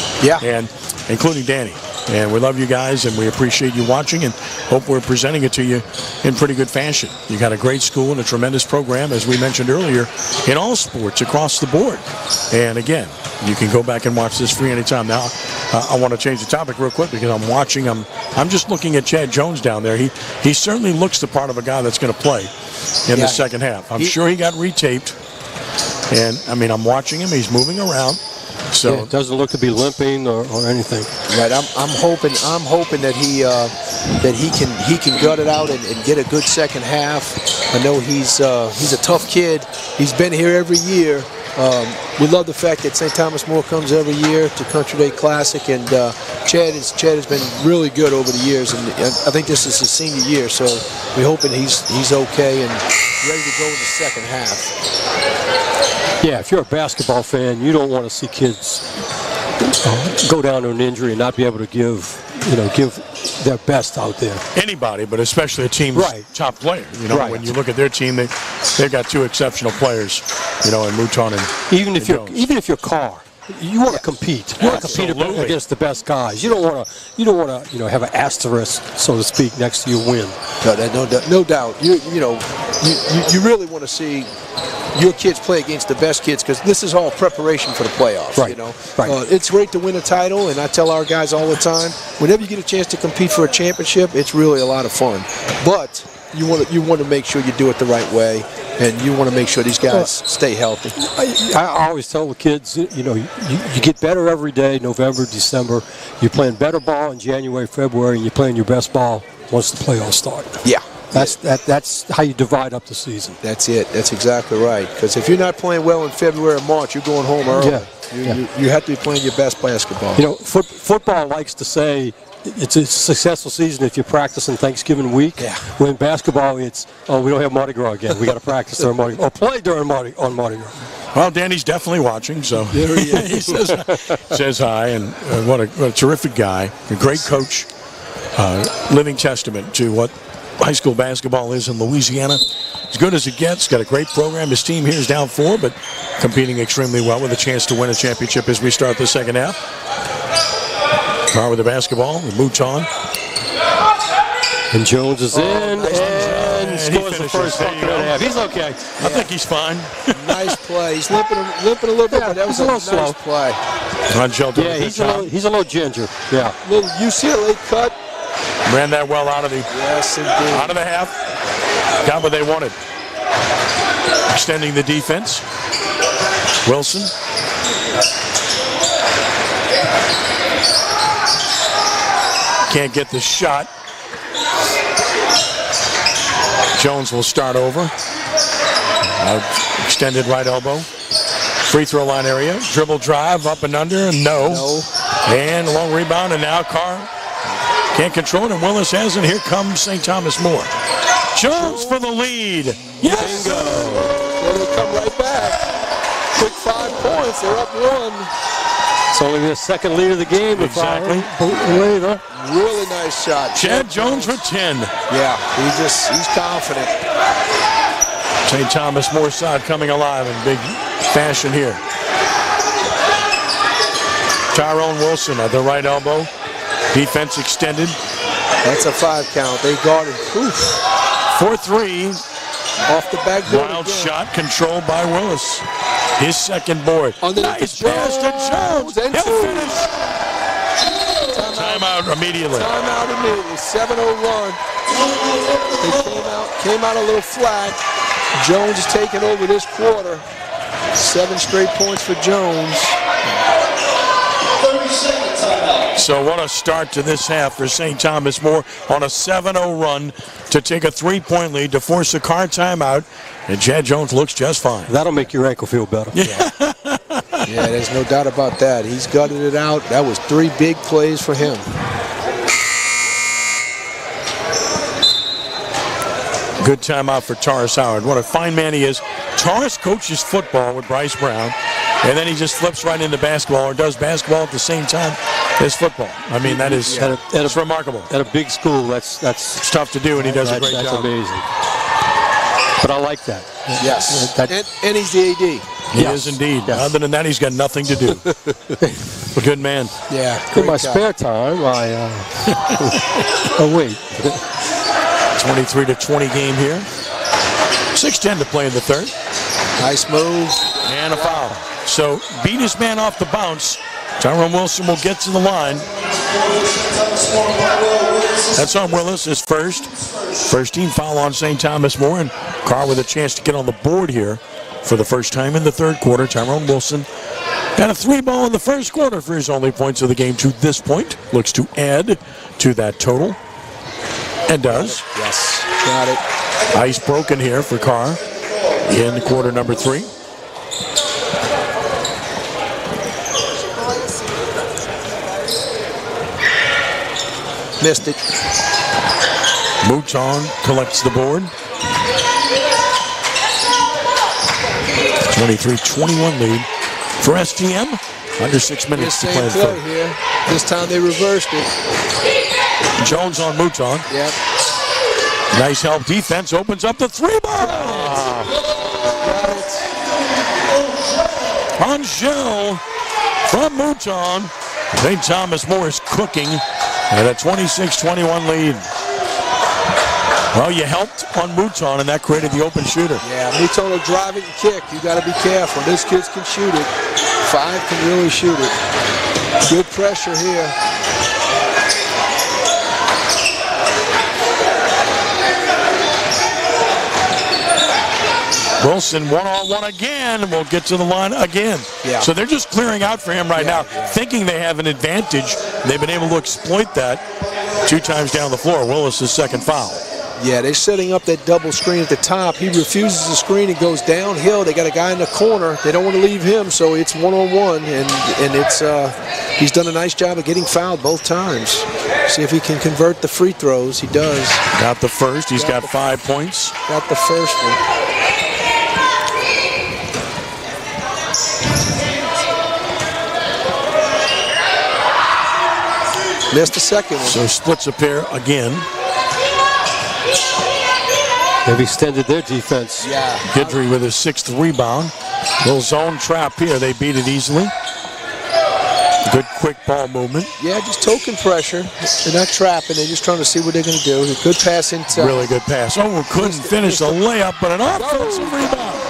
and including Danny. And we love you guys, and we appreciate you watching, and hope we're presenting it to you in pretty good fashion. You got a great school and a tremendous program, as we mentioned earlier, in all sports across the board. And again, you can go back and watch this free anytime. Now, I want to change the topic real quick because I'm just looking at Chad Jones down there. He certainly looks the part of a guy that's going to play in the second half. I'm sure he got retaped, and I'm watching him. He's moving around. So it doesn't look to be limping or anything. Right, I'm hoping that he can gut it out and get a good second half. I know he's a tough kid. He's been here every year. We love the fact that St. Thomas More comes every year to Country Day Classic, and Chad has been really good over the years, and I think this is his senior year, so we're hoping he's okay and ready to go in the second half. Yeah, if you're a basketball fan, you don't want to see kids go down to an injury and not be able to give their best out there. Anybody, but especially a team's top player. When you look at their team, they've got two exceptional players, in Mouton and even if you're Karr, you want to compete. You want to compete against the best guys. You don't want to have an asterisk, so to speak, next to your win. No doubt. You really want to see your kids play against the best kids, because this is all preparation for the playoffs. Right. It's great to win a title, and I tell our guys all the time, whenever you get a chance to compete for a championship, it's really a lot of fun. But you want to make sure you do it the right way. And you want to make sure these guys stay healthy. I always tell the kids, you know, you get better every day, November, December. You're playing better ball in January, February, and you're playing your best ball once the playoffs start. Yeah. That's how you divide up the season. That's it. That's exactly right. Because if you're not playing well in February or March, you're going home early. Yeah. You have to be playing your best basketball. You know, football likes to say it's a successful season if you're practicing Thanksgiving week. Yeah. When basketball, it's, oh, we don't have Mardi Gras again. We got to practice during Mardi Gras. Or play during Mardi Gras. Well, Danny's definitely watching, so There he is. he says hi, and what a terrific guy, a great coach, living testament to what high school basketball is in Louisiana. As good as it gets, got a great program. His team here is down 4, but competing extremely well with a chance to win a championship as we start the second half. Karr with the basketball, and Mouton. And Jones is in, nice and scores the first bucket and a half. He's okay. I think he's fine. Nice play. He's limping a little bit, but that was a little nice slow. play. Yeah, he's a little ginger. Yeah. Little UCLA cut. Ran that well out of the half. Got what they wanted. Extending the defense. Wilson. Can't get the shot. Jones will start over. Extended right elbow. Free throw line area. Dribble drive up and under. No. And a long rebound, and now Karr can't control it, and Willis has it. Here comes St. Thomas More. Jones for the lead. Yes! Bingo. Then they come right back. Quick 5 points. They're up 1. It's only the second lead of the game. Exactly. Later. Really nice shot. Chad Jones for 10. Yeah, he's confident. St. Thomas More side coming alive in big fashion here. Tyrone Wilson at the right elbow. Defense extended. That's a 5 count. They guarded. 4-3. Off the backboard. Wild shot controlled by Willis. His second board. Nice pass to Jones. He'll finish. Timeout immediately. Timeout immediately. 7:01. They came out a little flat. Jones is taking over this quarter. 7 straight points for Jones. 30-second timeout. So what a start to this half for St. Thomas More on a 7-0 run to take a 3-point lead to force a Karr timeout. And Chad Jones looks just fine. That'll make your ankle feel better. Yeah, there's no doubt about that. He's gutted it out. That was 3 big plays for him. Good timeout for Taurus Howard. What a fine man he is. Taurus coaches football with Bryce Brown, and then he just flips right into basketball or does basketball at the same time as football. I mean, that is that's remarkable. At a big school, that's It's tough to do, and he does a great that's job. amazing. But I like that. Yes. That- and he's the AD. He is indeed. Yes. Other than that, he's got nothing to do. Good man. Yeah. In my great guy. spare time, oh, wait. 23-20 game here. 6:10 to play in the third. Nice move. And a foul. So beat his man off the bounce. Tyrone Wilson will get to the line. That's on Willis, his first team foul on St. Thomas More, and Karr with a chance to get on the board here for the first time in the third quarter. Tyrone Wilson got a 3-ball in the first quarter for his only points of the game to this point. Looks to add to that total, and does. Yes. Got it. Ice broken here for Karr in quarter number 3. Missed it. Mouton collects the board. 23-21 lead for STM. Under 6 minutes to play. Same play here. This time they reversed it. Jones on Mouton. Yep. Nice help defense. Opens up the 3-ball. On Shell from Mouton. St. Thomas More is cooking at a 26-21 lead. Well, you helped on Mouton, and that created the open shooter. Yeah, Mouton will drive it and kick. You got to be careful. This kid can shoot it. 5 can really shoot it. Good pressure here. Wilson one-on-one again, and we'll get to the line again. Yeah. So they're just clearing out for him right now, thinking they have an advantage. They've been able to exploit that 2 times down the floor. Willis' second foul. Yeah, they're setting up that double screen at the top. He refuses the screen and goes downhill. They got a guy in the corner. They don't want to leave him, so it's one-on-one, and it's he's done a nice job of getting fouled both times. See if he can convert the free throws. He does. Got the first. He's got 5 points. Got the first one. Missed the second one. So splits a pair again. They've extended their defense. Yeah. Guidry with his 6th rebound. Little zone trap here. They beat it easily. Good quick ball movement. Yeah, just token pressure. They're not trapping. They're just trying to see what they're going to do. Good pass inside. Really good pass. Oh, couldn't finish the layup, but an offensive rebound.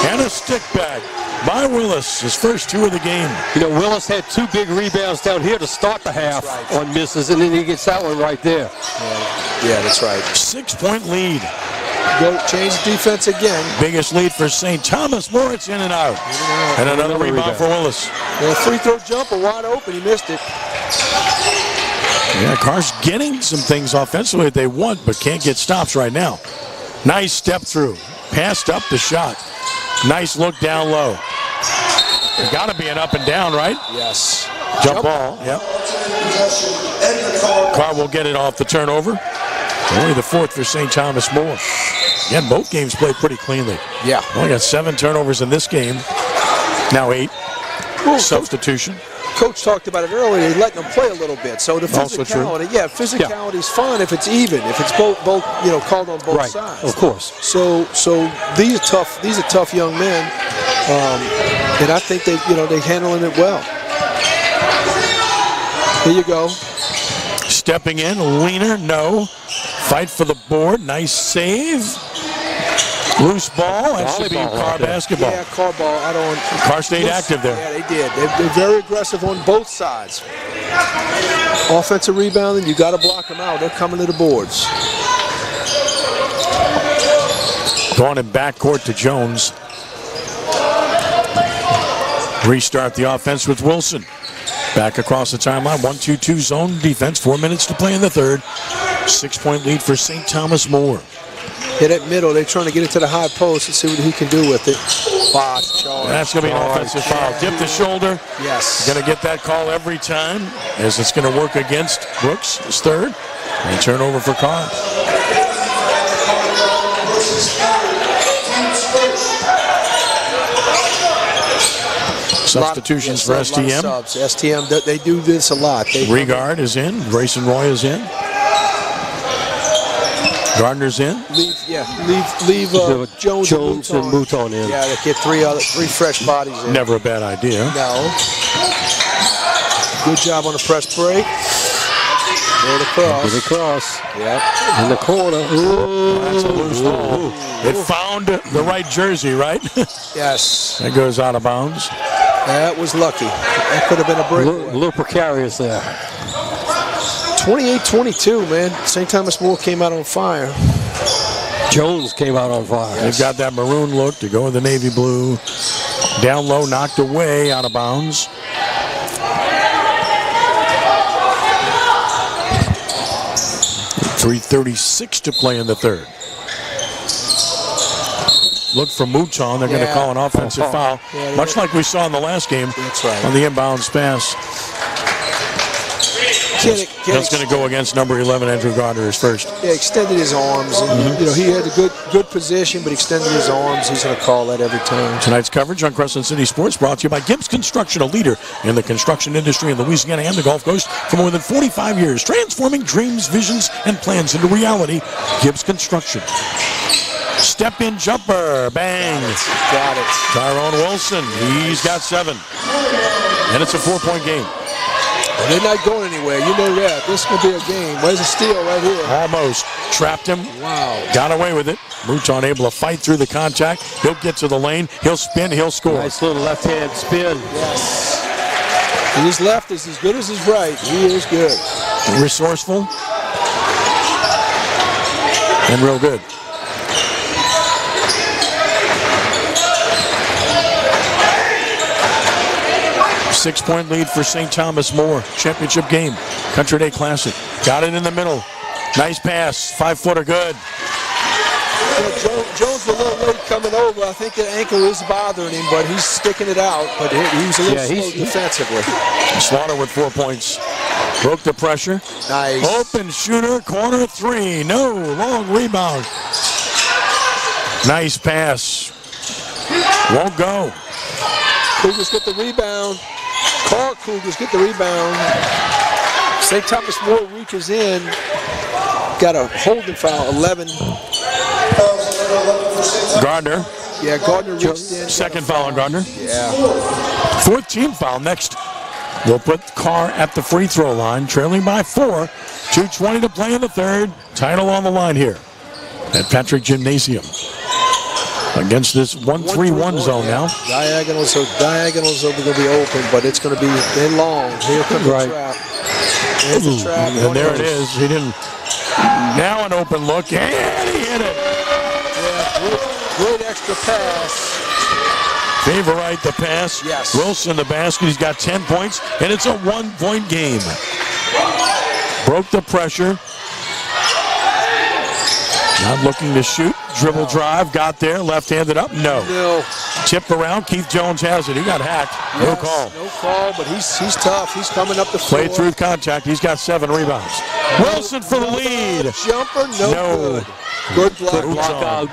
And a stick back by Willis, his first 2 of the game. You know, Willis had 2 big rebounds down here to start the half on misses, and then he gets that one right there. Yeah, that's right. 6-point lead. Go change defense again. Biggest lead for St. Thomas More. It's in and out. And another rebound for Willis. The free throw jumper wide open. He missed it. Yeah, Carr's getting some things offensively that they want, but can't get stops right now. Nice step through. Passed up the shot. Nice look down low. There's got to be an up and down, right? Yes. Jump ball. Yep. Karr will get it off the turnover. Only the 4th for St. Thomas More. Again, both games played pretty cleanly. Yeah. Only got 7 turnovers in this game. Now 8. Well, Substitution. Coach talked about it earlier. He's letting them play a little bit. So the Also true. physicality, physicality is fine if it's even, if it's both called on both sides. Of course. So these are tough young men, and I think they're handling it well. Here you go. Stepping in, Leaner, no. Fight for the board, nice save. Loose ball, that should be Karr basketball. Yeah, Karr ball. Karr stayed active there. Yeah, they did. They're very aggressive on both sides. Offensive rebounding, you got to block them out. They're coming to the boards. Going in backcourt to Jones. Restart the offense with Wilson. Back across the timeline, 1-2-2 zone defense. 4 minutes to play in the third. 6-point lead for St. Thomas More. Hit it middle. They're trying to get it to the high post and see what he can do with it. That's going to be an offensive foul. Dip the shoulder. Yes. Going to get that call every time, as it's going to work against Brooks, his 3rd. And turnover for Karr. Substitutions for STM. Subs. STM, they do this a lot. Regard is in. Grayson Roy is in. Gardner's in. Leave Jones and Mouton in. Yeah, they get three fresh bodies in. Never a bad idea. No. Good job on the press break. Get across. Yep. In the corner. Ooh. That's a loose ball. It found the right jersey, right? Yes. That goes out of bounds. That was lucky. That could have been a break. A little precarious there. 28-22, man. St. Thomas More came out on fire. Jones came out on fire. They've got that maroon look to go with the navy blue. Down low, knocked away, out of bounds. .336 to play in the third. Look for Mouton. They're going to call an offensive foul, much like we saw in the last game. That's right. On the inbounds pass. That's going to go against number 11, Andrew Gardner, his first. Yeah, extended his arms. And, he had a good position, but extended his arms. He's going to call that every time. Tonight's coverage on Crescent City Sports brought to you by Gibbs Construction, a leader in the construction industry in Louisiana and the Gulf Coast for more than 45 years, transforming dreams, visions, and plans into reality. Gibbs Construction. Step-in jumper. Bang. Got it. Tyrone Wilson. He's got 7. And it's a 4-point game. Well, they're not going anywhere. You know that. This is going to be a game. Where's the steal right here? Almost. Trapped him. Wow. Got away with it. Mouton able to fight through the contact. He'll get to the lane. He'll spin. He'll score. Nice little left-hand spin. Yes. His left is as good as his right. He is good. Resourceful. And real good. 6-point lead for St. Thomas More. Championship game. Country Day Classic. Got it in the middle. Nice pass. 5-footer good. Yeah, Jones a little late coming over. I think the ankle is bothering him, but he's sticking it out. But he was a little slow defensively. Slaughter with 4 points. Broke the pressure. Nice. Open shooter, corner 3. No, long rebound. Nice pass. Won't go. Cougars get the rebound. Karr Cougars get the rebound. St. Thomas More reaches in. Got a holding foul, 11. Gardner. Yeah, Gardner reached in. Second foul on Gardner. Yeah. 4th team foul next. We'll put Karr at the free throw line, trailing by 4. 2:20 to play in the third. Title on the line here at Patrick Gymnasium. Against this 1-3-1 zone now. Diagonals are going to be open, but it's going to be long. Here comes the trap. There's the trap. And there it is. He didn't. Now an open look, and he hit it. Yeah, great extra pass. Favor Wright the pass. Yes. Wilson the basket. He's got 10 points, and it's a 1-point game. Broke the pressure. Not looking to shoot. Dribble drive. Got there. Left-handed up. No. Tip around. Keith Jones has it. He got hacked. Yes, no call. No call, but he's tough. He's coming up the floor. Played through contact. He's got 7 rebounds. Wilson for the lead. Jumper. No. Good block out.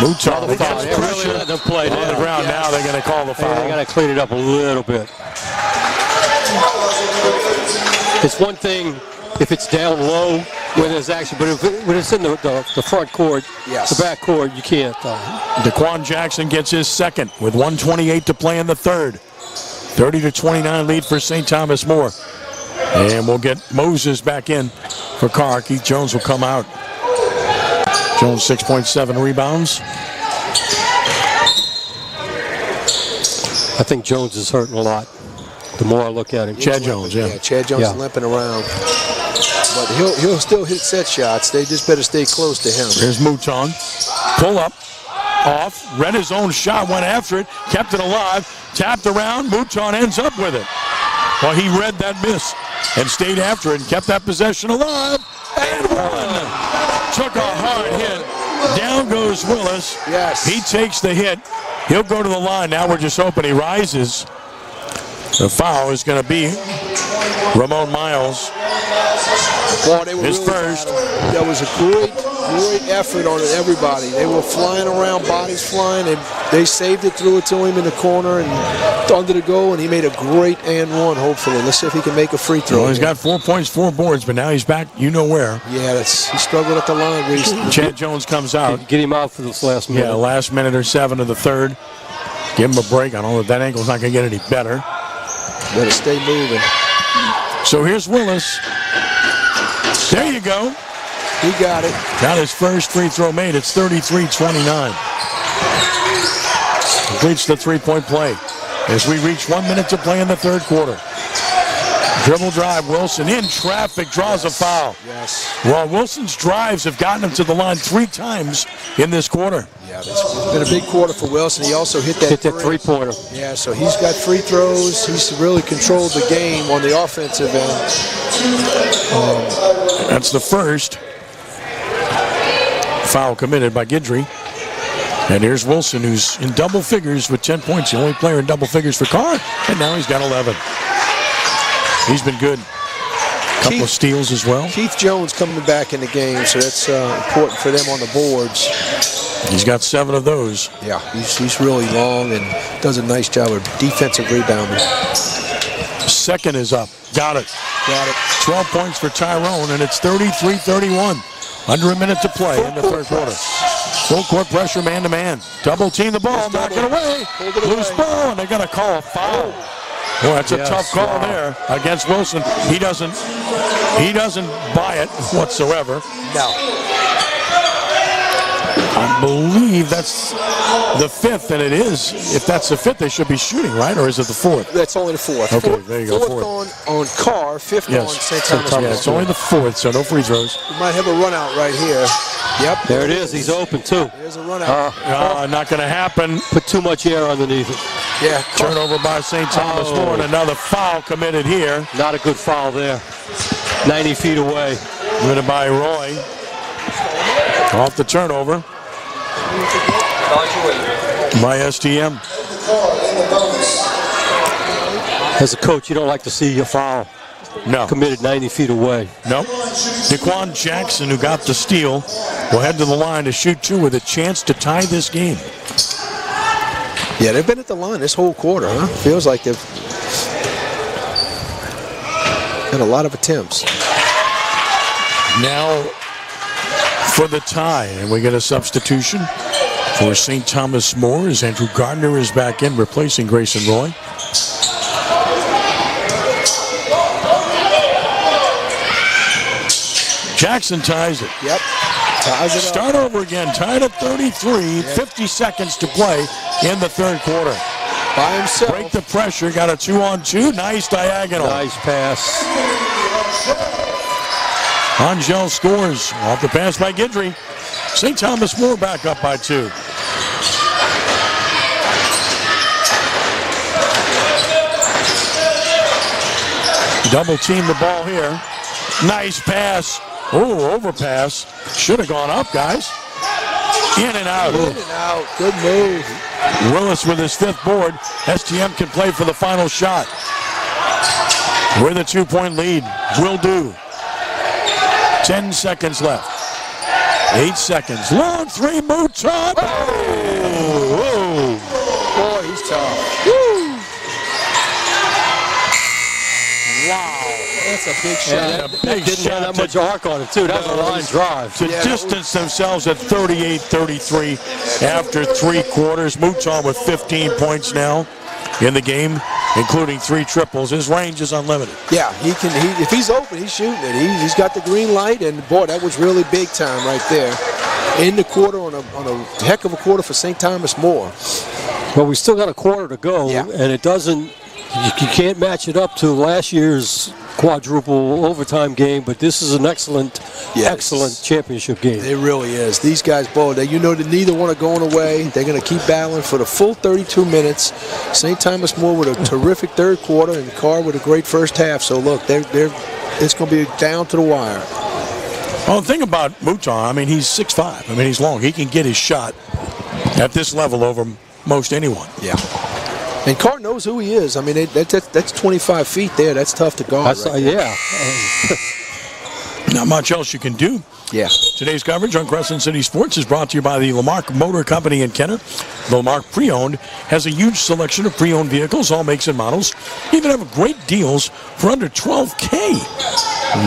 Mouton. They really let them play on the ground. Now they're going to call the foul. They got to clean it up a little bit. It's one thing if it's down low when there's action, but when it's in the front court, the back court, you can't. Daquan Jackson gets his second with 1:28 to play in the third. 30-29 lead for St. Thomas More. And we'll get Moses back in for Karr. Keith Jones will come out. Jones 6.7 rebounds. I think Jones is hurting a lot. The more I look at him. Chad Jones, yeah. Chad Jones is limping around. But he'll still hit set shots. They just better stay close to him. Here's Mouton. Pull up. Off. Read his own shot. Went after it. Kept it alive. Tapped around. Mouton ends up with it. Well, he read that miss and stayed after it and kept that possession alive. And won. Took a hard hit. Down goes Willis. Yes. He takes the hit. He'll go to the line. Now we're just hoping he rises. The foul is going to be Ramon Miles. Boy, they were his really first. That was a great effort on everybody. They were flying around, bodies flying, and they saved it, threw it to him in the corner, and under the goal, and he made a great and one, hopefully. Let's see if he can make a free throw. Well, he's got 4 points, 4 boards, but now he's back, you know where. Yeah, he struggled at the line. Chad Jones comes out. Get him out for this last minute. Yeah, last minute or 7 of the third. Give him a break. I don't know if that ankle's not going to get any better. Better stay moving. So here's Willis. There you go. He got it. Got his first free throw made. It's 33-29. Completes the 3-point play as we reach 1 minute to play in the third quarter. Dribble drive, Wilson in traffic, draws a foul. Yes. Well, Wilson's drives have gotten him to the line 3 times in this quarter. Yeah, it's been a big quarter for Wilson. He also hit that three-pointer. Yeah, so he's got free throws. He's really controlled the game on the offensive end. That's the first foul committed by Guidry. And here's Wilson, who's in double figures with 10 points. The only player in double figures for Karr, and now he's got 11. He's been good. Couple of steals as well. Keith Jones coming back in the game, so that's important for them on the boards. He's got 7 of those. Yeah, he's really long and does a nice job of defensive rebounding. Second is up. Got it. 12 points for Tyrone, and it's 33-31. Under a minute to play in the third quarter. Full court pressure, man-to-man. Double team the ball, knock it away. Loose ball, and they're going to call a foul. Boy, that's a tough call there against Wilson. He doesn't buy it whatsoever. No. I believe that's the 5th, and it is. If that's the 5th, they should be shooting, right? Or is it the 4th? That's only the 4th. Okay, there you go. 4th on Karr, 5th on St. Thomas. Yeah, it's only the 4th, so no free throws. We might have a run out right here. Yep. There it is. He's open, too. There's a run out. Not going to happen. Put too much air underneath it. Yeah. Turnover by St. Thomas More, and another foul committed here. Not a good foul there. 90 feet away. Committed by Roy. Off the turnover by STM. As a coach, you don't like to see your foul committed 90 feet away. No. Daquan Jackson, who got the steal, will head to the line to shoot 2 with a chance to tie this game. Yeah, they've been at the line this whole quarter, huh? Feels like they've had a lot of attempts. Now for the tie, and we get a substitution for St. Thomas More as Andrew Gardner is back in, replacing Grayson Roy. Jackson ties it. Yep. Ties it Start over again. Tied at 33. 50 seconds to play in the third quarter. By himself. Break the pressure. Got a 2-on-2. Nice diagonal. Nice pass. Angel scores off the pass by Guidry. St. Thomas More back up by 2. Double team the ball here. Nice pass. Oh, overpass. Should have gone up, guys. In and out. In and out. Good move. Willis with his 5th board. STM can play for the final shot. With a 2-point lead. Will do. 10 seconds left. 8 seconds. Long 3, Mouton. Oh! Boy, he's tough. Woo! Wow. That's a big shot. And a big Didn't shot have that much arc on it, too. That was a line drive. to distance themselves at 38-33 after 3 quarters. Mouton with 15 points now in the game, including 3 triples. His range is unlimited. Yeah, he can. If he's open, he's shooting it. He's got the green light, and boy, that was really big time right there in the quarter on a heck of a quarter for St. Thomas More. Well, we still got a quarter to go, Yeah. and it doesn't. You can't match it up to last year's quadruple overtime game, but this is an excellent championship game. It really is. These guys, boy, that that neither one are going away. They're going to keep battling for the full 32 minutes. St. Thomas More with a terrific third quarter, and Karr with a great first half. So look, it's going to be down to the wire. Well, the thing about Mouton, I mean, he's 6'5". I mean, he's long. He can get his shot at this level over most anyone. Yeah. And Karr knows who he is. I mean, that's 25 feet there. That's tough to guard. Yeah. Not much else you can do. Yeah. Today's coverage on Crescent City Sports is brought to you by the Lamarck Motor Company in Kenner. The Lamarck Pre-Owned has a huge selection of pre-owned vehicles, all makes and models. Even have great deals for under $12K.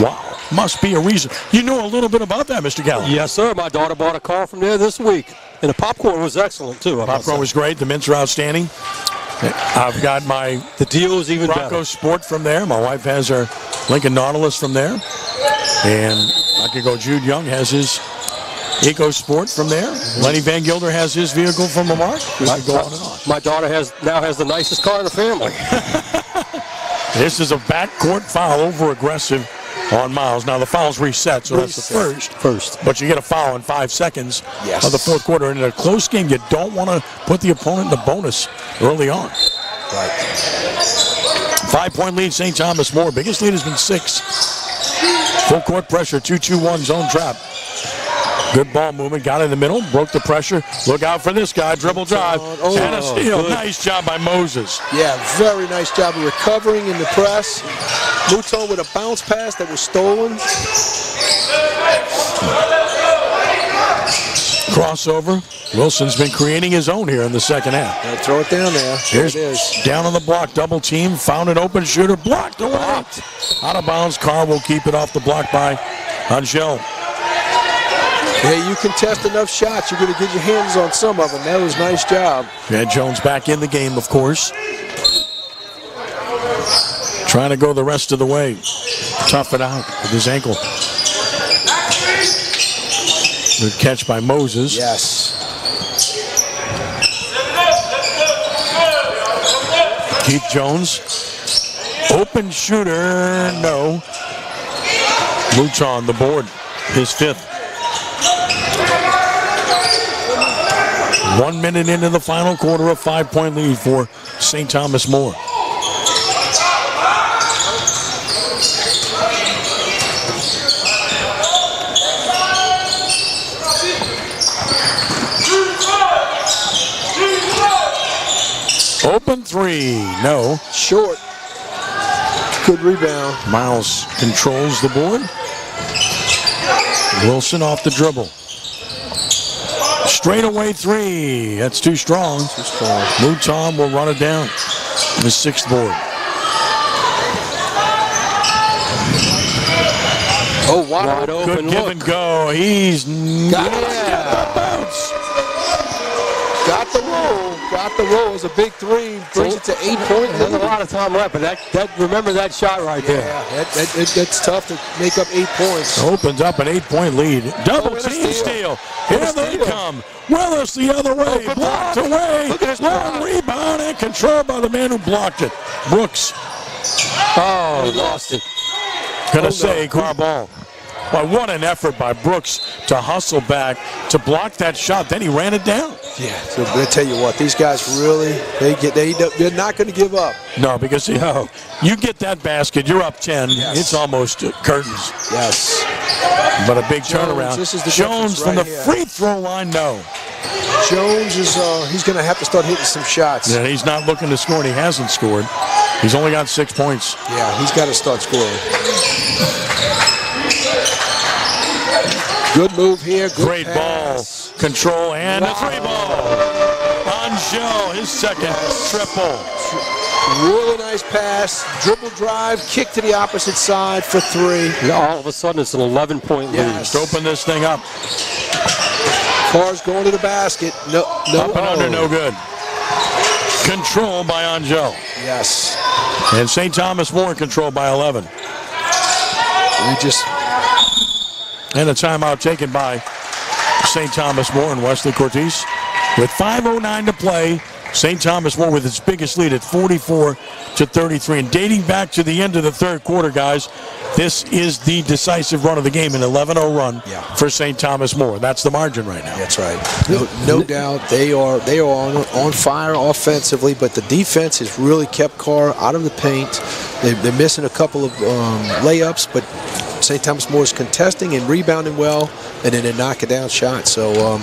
Wow. Must be a reason. You know a little bit about that, Mr. Gallo. Yes, sir. My daughter bought a car from there this week. And the popcorn was excellent, too. Popcorn was great. The mints are outstanding. I've got the deal is even Bronco better. Sport from there. My wife has her Lincoln Nautilus from there. And I could go Jude Young has his Eco Sport from there. Lenny Van Gilder has his vehicle from Lamarck. We could go on and on. My daughter now has the nicest car in the family. This is a backcourt foul over aggressive on Miles. Now the foul's reset, so that's the first. But you get a foul in 5 seconds of the fourth quarter. And in a close game, you don't want to put the opponent in the bonus early on. Right. 5-point lead, St. Thomas More. Biggest lead has been 6. Full court pressure, 2-2-1 zone trap. Good ball movement, got in the middle, broke the pressure. Look out for this guy, dribble drive, and a steal. Good. Nice job by Moses. Yeah, very nice job of recovering in the press. Mouton with a bounce pass that was stolen. Crossover. Wilson's been creating his own here in the second half. Yeah, throw it down there. Here's down on the block, double team, found an open shooter, blocked away. Out of bounds, Karr will keep it off the block by Angel. Hey, you contest enough shots, you're going to get your hands on some of them. That was a nice job. Ed Jones back in the game, of course. Trying to go the rest of the way. Tough it out with his ankle. Good catch by Moses. Yes. Keith Jones. Open shooter, no. Mooch on the board, his 5th. 1 minute into the final quarter, a 5-point lead for St. Thomas More. Open 3, no. Short. Good rebound. Miles controls the board. Wilson off the dribble. Straightaway 3. That's too strong. Too strong. Mouton will run it down. The 6th board. Oh, wide open. Good give and go. He's got the bounce. Got the roll. Got the roll. It's a big 3. Brings it to 8 points. There's a lot of time left, but remember that shot right there. Yeah, that's tough to make up 8 points. Opens up an 8-point lead. Double team steal. Here they come. Willis the other way. Blocked away. Long rebound and controlled by the man who blocked it. Brooks. Oh, he lost it. Gonna say, Carr ball. Well, what an effort by Brooks to hustle back, to block that shot. Then he ran it down. Yeah, so I tell you what, these guys really, they're not going to give up. No, because you get that basket, you're up 10. Yes. It's almost curtains. Yes. But a big turnaround. This is the Jones from the free throw line, no. Jones is he's going to have to start hitting some shots. Yeah, he's not looking to score, and he hasn't scored. He's only got 6 points. Yeah, he's got to start scoring. Good move here. Good Great pass. ball. Control and a 3 ball. Angel, his second triple. Really nice pass. Dribble drive. Kick to the opposite side for 3. All of a sudden, it's an 11-point lead. Yes. Let's open this thing up. Carr's going to the basket. No. Up and under, no good. Control by Angel. Yes. And St. Thomas More controlled by 11. And a timeout taken by St. Thomas More and Wesley Cortez. With 5:09 to play, St. Thomas More with its biggest lead at 44-33. And dating back to the end of the 3rd quarter, guys, this is the decisive run of the game, an 11-0 run for St. Thomas More. That's the margin right now. That's right. No doubt they are on fire offensively, but the defense has really kept Carr out of the paint. They're missing a couple of layups, but St. Thomas More is contesting and rebounding well, and then they're knocking down shots. So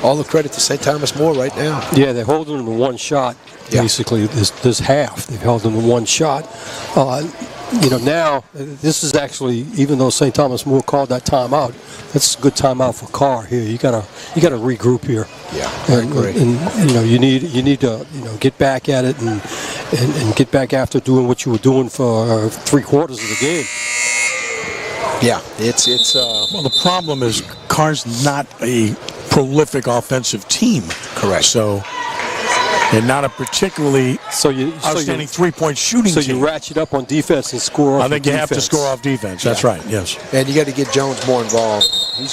all the credit to St. Thomas More right now. Yeah, they're holding them to 1 shot, basically, this half. They've held them to 1 shot. Now, this is actually, even though St. Thomas More called that timeout, that's a good timeout for Carr here. You gotta regroup here. Yeah, I agree. And you need to get back at it and get back after doing what you were doing for 3 quarters of the game. Yeah, it's well, the problem is Carr's not a prolific offensive team. Correct. So, and not a particularly outstanding 3-point shooting team. So you ratchet up on defense and score off. I think you have to score off defense. That's right. Yes. And you got to get Jones more involved. He's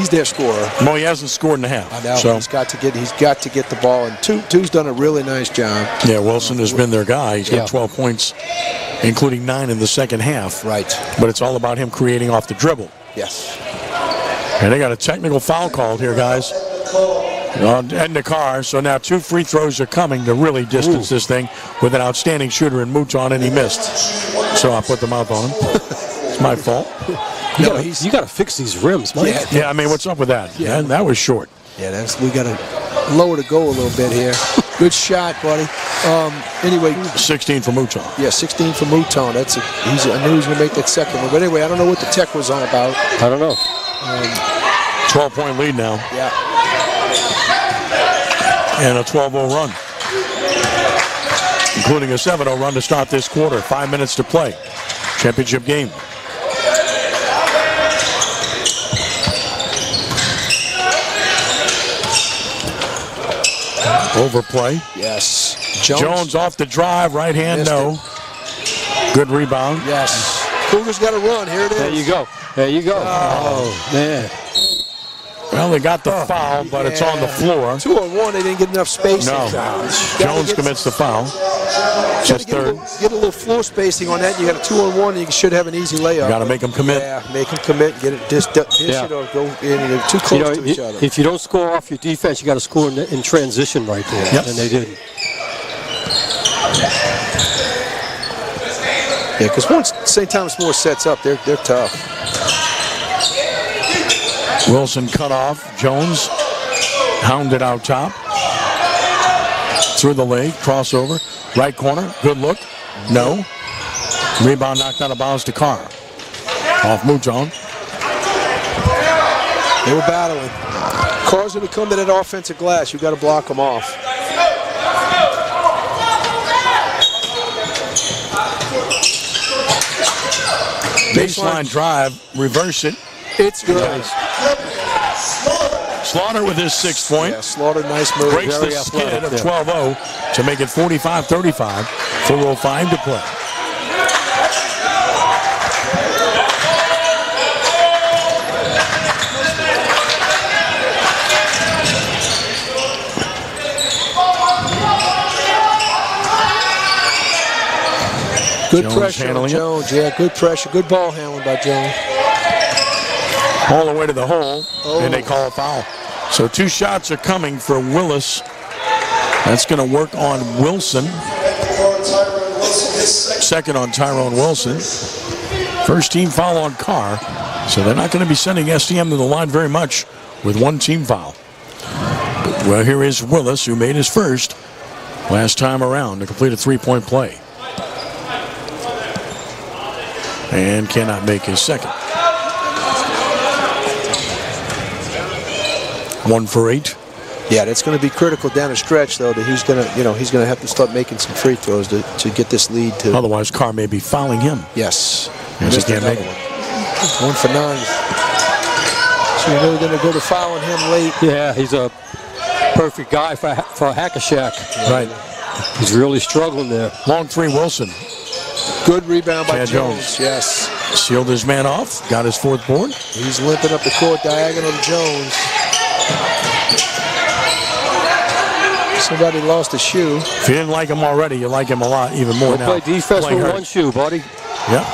their scorer. Well, he hasn't scored in a half. I know. So. He's got to get the ball. And two's done a really nice job. Yeah, Wilson has been their guy. He's got 12 points, including 9 in the second half. Right. But it's all about him creating off the dribble. Yes. And they got a technical foul called here, guys, on Edna Karr. So now 2 free throws are coming to really distance this thing with an outstanding shooter in Mouton, and he missed. So I put the mouth on him. It's my fault. You got to fix these rims, Mike. Yeah, I mean, what's up with that? Yeah, that was short. Yeah, we got to lower the goal a little bit here. Good shot, buddy. Anyway, 16 for Mouton. Yeah, 16 for Mouton. I knew he was going to make that second one. But anyway, I don't know what the tech was on about. I don't know. 12-point lead now. Yeah. And a 12-0 run, including a 7-0 run to start this quarter. 5 minutes to play. Championship game. Overplay. Yes. Jones off the drive, right hand, no. Good rebound. Yes. Cougars got to run. Here it is. There you go. Oh, man. Well, they got the foul, but it's on the floor. 2-on-1, they didn't get enough spacing. No. Jones commits the foul. Just third. Get a little floor spacing on that. You got a 2-on-1, and you should have an easy layup. Got to make them commit. Yeah, make them commit. Get it, dish it or go in. They're too close to each other. If you don't score off your defense, you got to score in transition right there, and they didn't. Yeah, because once St. Thomas More sets up, they're tough. Wilson cut off. Jones hounded out top. Through the leg, crossover. Right corner, good look. No. Rebound knocked out of bounds to Karr. Off Mouton. They were battling. Karr's going to come to that offensive glass. You've got to block them off. Baseline drive, reverse it. It's good. Nice. Slaughter with his 6th point. Yeah, Slaughter, nice move. Breaks the skid of 12-0 to make it 45-35. 4:05 to play. Good Jones pressure on Jones. Yeah, good pressure. Good ball handling by Jones. All the way to the hole, and they call a foul. So 2 shots are coming for Willis. That's going to work on Wilson. Second on Tyrone Wilson. First team foul on Karr. So they're not going to be sending STM to the line very much with 1 team foul. Well, here is Willis, who made his first last time around to complete a 3-point play. And cannot make his second. 1 for 8. Yeah, that's going to be critical down the stretch, though. That he's going to, he's going to have to start making some free throws to get this lead. To otherwise, Karr may be fouling him. Yes, he can't make it. 1 for 9. So you know they're going to go to fouling him late. Yeah, he's a perfect guy for a hack-a-shack. Right. He's really struggling there. Long 3, Wilson. Good rebound by Jones. Yes. Sealed his man off. Got his 4th board. He's limping up the court diagonal to Jones. Somebody lost a shoe. If you didn't like him already, you like him a lot, even more now. Play defense with 1 shoe, buddy. Yep.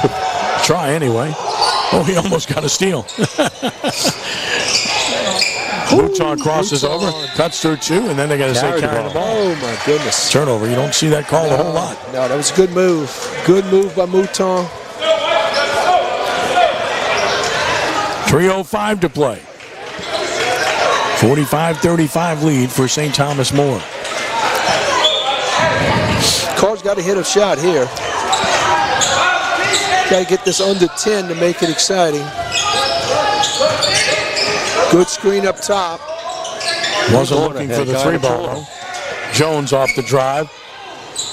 Try anyway. Oh, he almost got a steal. Mouton crosses over, cuts through 2, and then they got to say carry the ball. Oh, my goodness. Turnover. You don't see that called a whole lot. No, that was a good move. Good move by Mouton. 3:05 to play. 45-35 lead for St. Thomas More. Karr's got to hit a shot here. Got to get this under 10 to make it exciting. Good screen up top. Wasn't looking for the 3-ball though. Jones off the drive.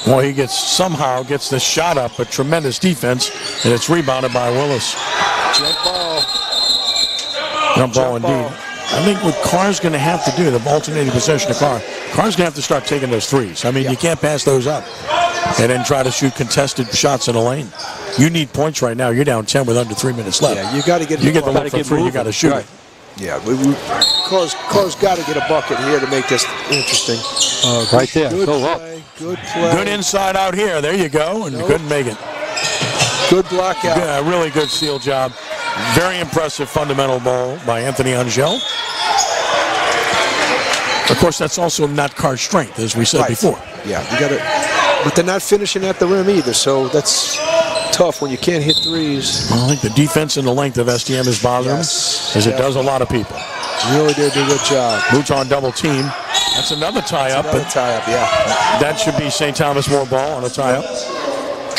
Well, he somehow gets the shot up, but tremendous defense, and it's rebounded by Willis. Jump ball. Jump ball indeed. I think what Karr's going to have to do, the alternating possession of Karr's going to have to start taking those threes. I mean, you can't pass those up and then try to shoot contested shots in the lane. You need points right now. You're down 10 with under 3 minutes left. Yeah, you got to get. You get the look for 3. You got to shoot. Right. Yeah, Karr's got to get a bucket here to make this interesting. Right there. Good Go play. up. Good play. Good inside out here. There you go, and couldn't make it. Good block out. Yeah, really good seal job. Very impressive fundamental ball by Anthony Angel. Of course, that's also not Karr's strength, as we said before. Yeah, you got to. But they're not finishing at the rim either, so that's tough when you can't hit threes. Well, I think the defense and the length of STM is bothering them, as it does a lot of people. Really did do a good job. Mouton double team. That's another tie-up. Yeah. That should be St. Thomas More ball on a tie-up.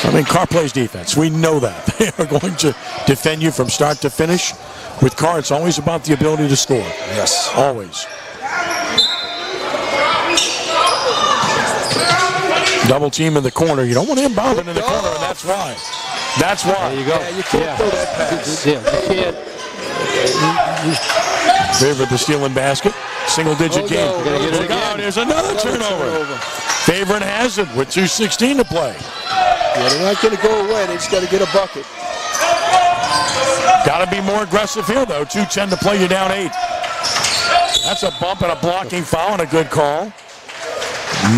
I mean, Karr plays defense. We know that. They are going to defend you from start to finish. With Karr, it's always about the ability to score. Yes. Always. Double team in the corner. You don't want him bobbing in the corner, and that's why. That's why. There you go. Yeah, you can't throw that pass. Yeah, you can't. Favor the stealing basket. Single-digit game. No. Gonna get it again. There's another turnover. Favorite has it with 2:16 to play. Yeah, they're not going to go away. They just got to get a bucket. Got to be more aggressive here, though. 2:10 to play. You're down 8. That's a bump and a blocking foul and a good call.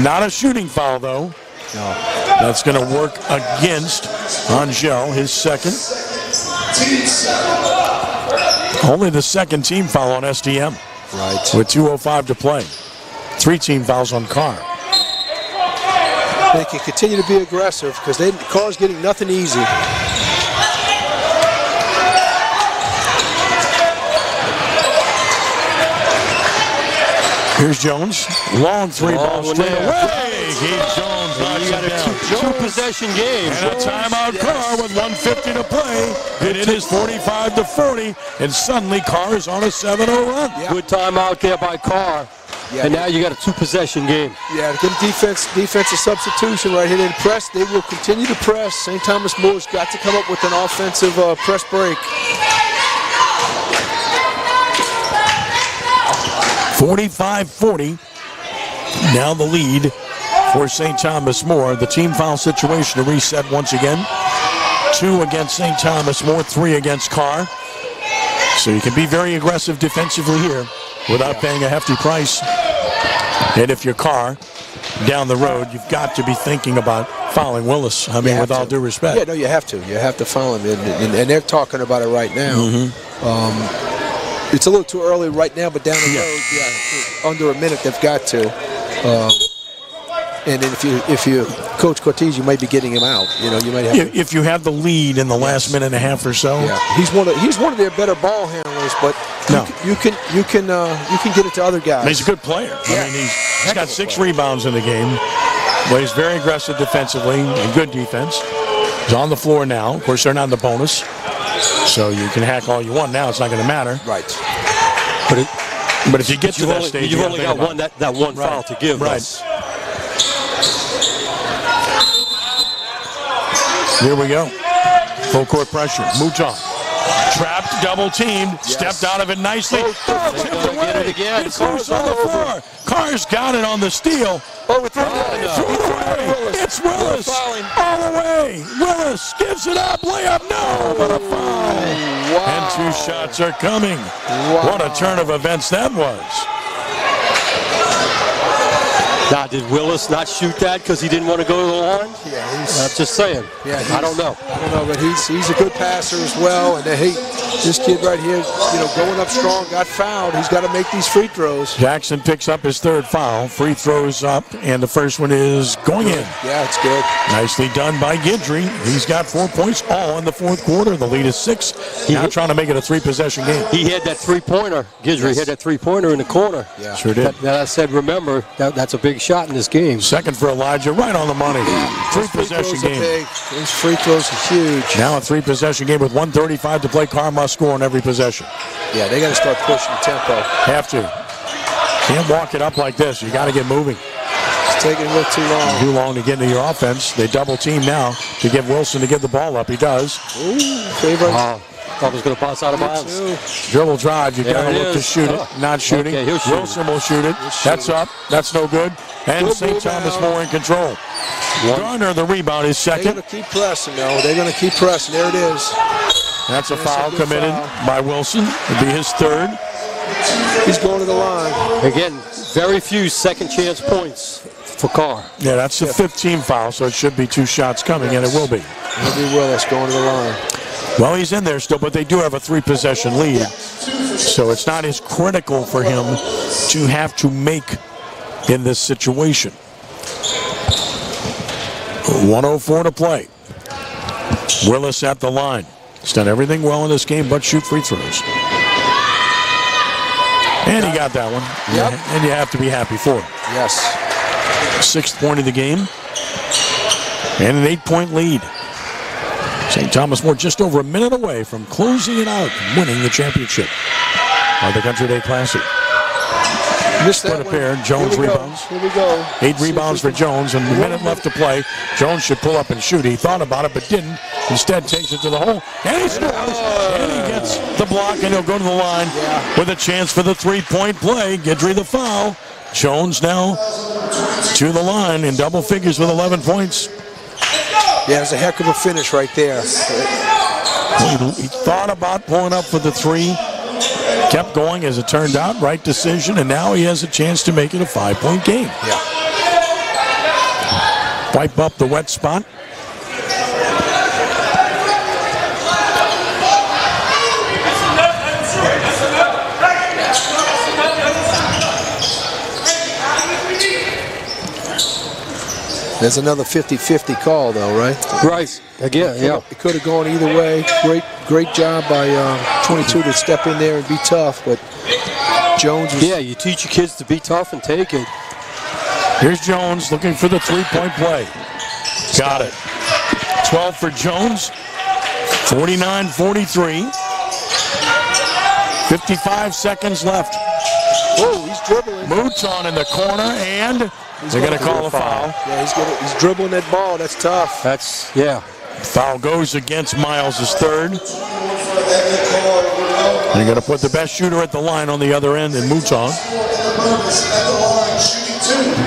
Not a shooting foul, though. No. That's going to work against Angel, his second. Only the second team foul on STM. Right. With 2:05 to play. 3 team fouls on Karr. They can continue to be aggressive because Carr's getting nothing easy. Here's Jones. Long three ball straight away. Keith Jones knocks You got it down. a two-possession game. And a timeout Karr with 1:50 to play. It is 45 to 40, and suddenly Karr is on a 7-0 run. Yeah. Good timeout there by Karr. Yeah. And now you got a two-possession game. Yeah, good defensive substitution right here. They press. They will continue to press. St. Thomas More's got to come up with an offensive press break. 45-40. Now the lead for St. Thomas More. The team foul situation to reset once again. 2 against St. Thomas More, 3 against Karr. So you can be very aggressive defensively here without paying a hefty price. And if you're Karr, down the road, you've got to be thinking about fouling Willis. I mean, with all due respect. Yeah, no, you have to. You have to foul him, and they're talking about it right now. Mm-hmm. It's a little too early right now, but down the road, under a minute, they've got to. And then if you coach Cortez, you might be getting him out. You know, you might have. If you have the lead in the last minute and a half or so. Yeah, he's one of their better ball handlers, but you can get it to other guys. He's a good player. Yeah. I mean, he's got 6 rebounds in the game. Plays very aggressive defensively and good defense. He's on the floor now. Of course, they're not in the bonus, so you can hack all you want. Now it's not going to matter. Right. But if you get to that stage, you've only got one foul to give. Right. Here we go. Full court pressure. Mouton. Trapped, double teamed, stepped out of it nicely. Tipped away. It's loose on the floor. Karr's got it on the steal. Threw it away. It's Willis. All the way. Willis gives it up. Layup. No, but a foul. And 2 shots are coming. What a turn of events that was. Now, did Willis not shoot that because he didn't want to go to the line? Yeah, I'm just saying. Yeah, I don't know. But he's a good passer as well. And this kid right here, going up strong, got fouled. He's got to make these free throws. Jackson picks up his 3rd foul. Free throws up, and the first one is going in. Yeah, it's good. Nicely done by Guidry. He's got 4 points all in the 4th quarter. The lead is 6. Now trying to make it a 3-possession game. He had that three-pointer. Guidry had that three-pointer in the corner. Yeah. Sure did. That I said, remember, that's a big shot in this game. Second for Elijah, right on the money. 3-possession game. These free throws are huge. Now a 3-possession game with 1:35 to play. Karr must score on every possession. Yeah, they got to start pushing tempo. Have to. Can't walk it up like this. You got to get moving. It's taking a little too long. Too long to get into your offense. They double team now to get Wilson to get the ball up. He does. Ooh, favorite. Thought it was going to bounce out of bounds. Dribble drive. You got to look to shoot it. Not shooting. Okay, Wilson will shoot it. That's up. That's no good. And St. Thomas more in control. Garner, the rebound, is second. They're going to keep pressing, though. They're going to keep pressing. There it is. That's a foul committed by Wilson. It'll be his 3rd. He's going to the line. Again, very few second-chance points for Karr. Yeah, that's the 5th team foul, so it should be 2 shots coming, and it will be. It'll be Willis going to the line. Well, he's in there still, but they do have a 3-possession lead. So it's not as critical for him to have to make in this situation. 1:04 to play. Willis at the line. He's done everything well in this game but shoot free throws. And he got that one. Yep. And you have to be happy for it. Yes. 6th point of the game. And an 8-point lead. St. Thomas More just over a minute away from closing it out and winning the championship of the Country Day Classic. Split a pair. Jones rebounds. Here we go. 8 rebounds for Jones, and a minute left to play. Jones should pull up and shoot. He thought about it, but didn't. Instead, takes it to the hole, and he scores. And he gets the block, and he'll go to the line with a chance for the 3-point play. Guidry the foul. Jones now to the line in double figures with 11 points. Yeah, it's a heck of a finish right there. He thought about pulling up for the 3. kept going as it turned out. Right decision, and now he has a chance to make it a 5-point game. Yeah. Wipe up the wet spot. There's another 50-50 call, though, right? Right. Again, yeah. It could have gone either way. Great job by 22 to step in there and be tough, but Jones was... Yeah, you teach your kids to be tough and take it. Here's Jones looking for the three-point play. Got it. 12 for Jones. 49-43. 55 seconds left. Oh, he's dribbling. Mouton in the corner, and they're going to call a foul. Yeah, he's dribbling that ball. That's tough. That's, yeah. Foul goes against Miles' third. They're going to put the best shooter at the line on the other end in Mouton.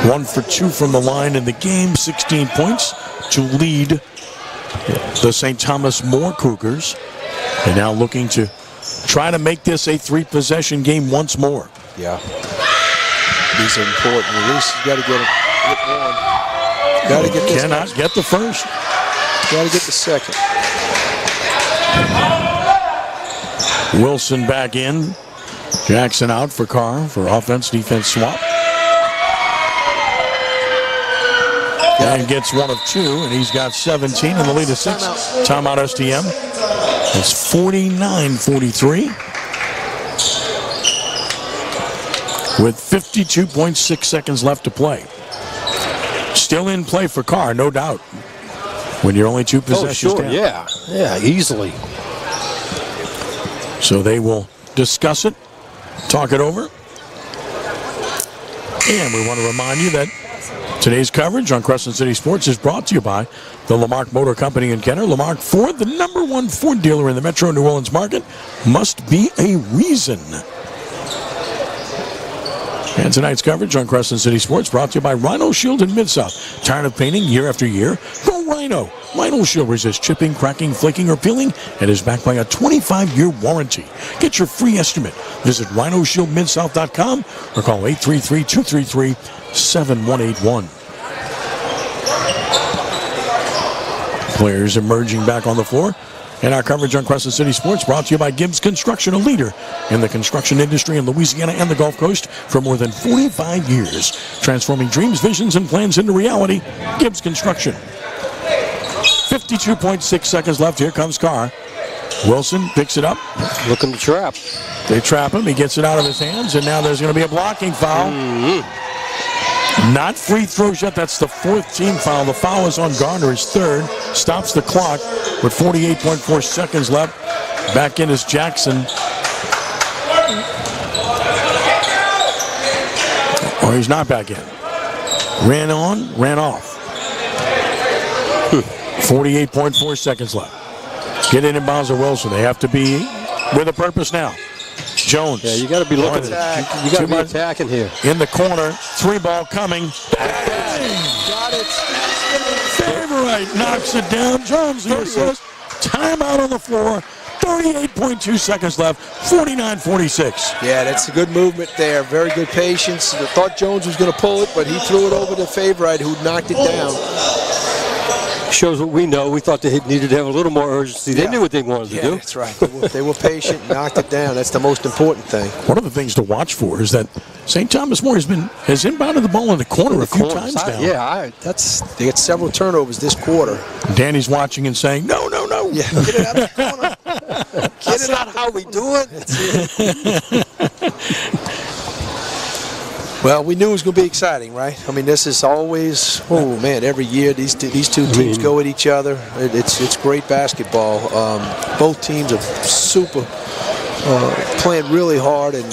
1 for 2 from the line in the game, 16 points to lead the St. Thomas More Cougars. They're now looking to try to make this a 3-possession game once more. Yeah. These are important. At least you got to get one. Got to get this. Cannot get the first. Got to get the second. Wilson back in. Jackson out for Karr for offense-defense swap. And gets 1 of 2, and he's got 17 in the lead of 6. Timeout STM. It's 49-43. With 52.6 seconds left to play. Still in play for Karr, no doubt. When you're only 2 possessions down. Yeah, easily. So they will discuss it, talk it over. And we want to remind you that today's coverage on Crescent City Sports is brought to you by the Lamarck Motor Company in Kenner. Lamarck Ford, the #1 Ford dealer in the Metro New Orleans market, must be a reason. And tonight's coverage on Crescent City Sports brought to you by Rhino Shield in Mid-South. Tired of painting year after year? Go Rhino. Rhino Shield resists chipping, cracking, flaking, or peeling and is backed by a 25-year warranty. Get your free estimate. Visit rhinoshieldmidsouth.com or call 833-233-7181. Players emerging back on the floor. And our coverage on Crescent City Sports brought to you by Gibbs Construction, a leader in the construction industry in Louisiana and the Gulf Coast for more than 45 years. Transforming dreams, visions, and plans into reality. Gibbs Construction. 52.6 seconds left. Here comes Karr. Wilson picks it up. Looking to trap. They trap him. He gets it out of his hands, and now there's going to be a blocking foul. Not free throws yet. That's the 4th team foul. The foul is on Garner, his 3rd. Stops the clock with 48.4 seconds left. Back in is Jackson. Or he's not back in. Ran on, ran off. 48.4 seconds left. Get in bounds of Wilson. They have to be with a purpose now. Jones. Yeah, you got to be looking at you got to be attacking here. In the corner, 3-ball coming. Bang! Got it. Favorite knocks it down. Jones the assist. Timeout on the floor. 38.2 seconds left. 49-46. Yeah, that's a good movement there. Very good patience. I thought Jones was going to pull it, but he threw it over to Favorite, who knocked it down. Shows what we know. We thought they needed to have a little more urgency. They knew what they wanted to do. That's right. They were patient, knocked it down. That's the most important thing. One of the things to watch for is that St. Thomas More has inbounded the ball in the corner a few times now. Yeah, they got several turnovers this quarter. Danny's watching and saying, no. Yeah, get it out of the corner. That's not how we do it. Well, we knew it was going to be exciting, right? I mean, this is always, oh man, every year these two teams go at each other. It's great basketball. Both teams are super playing really hard, and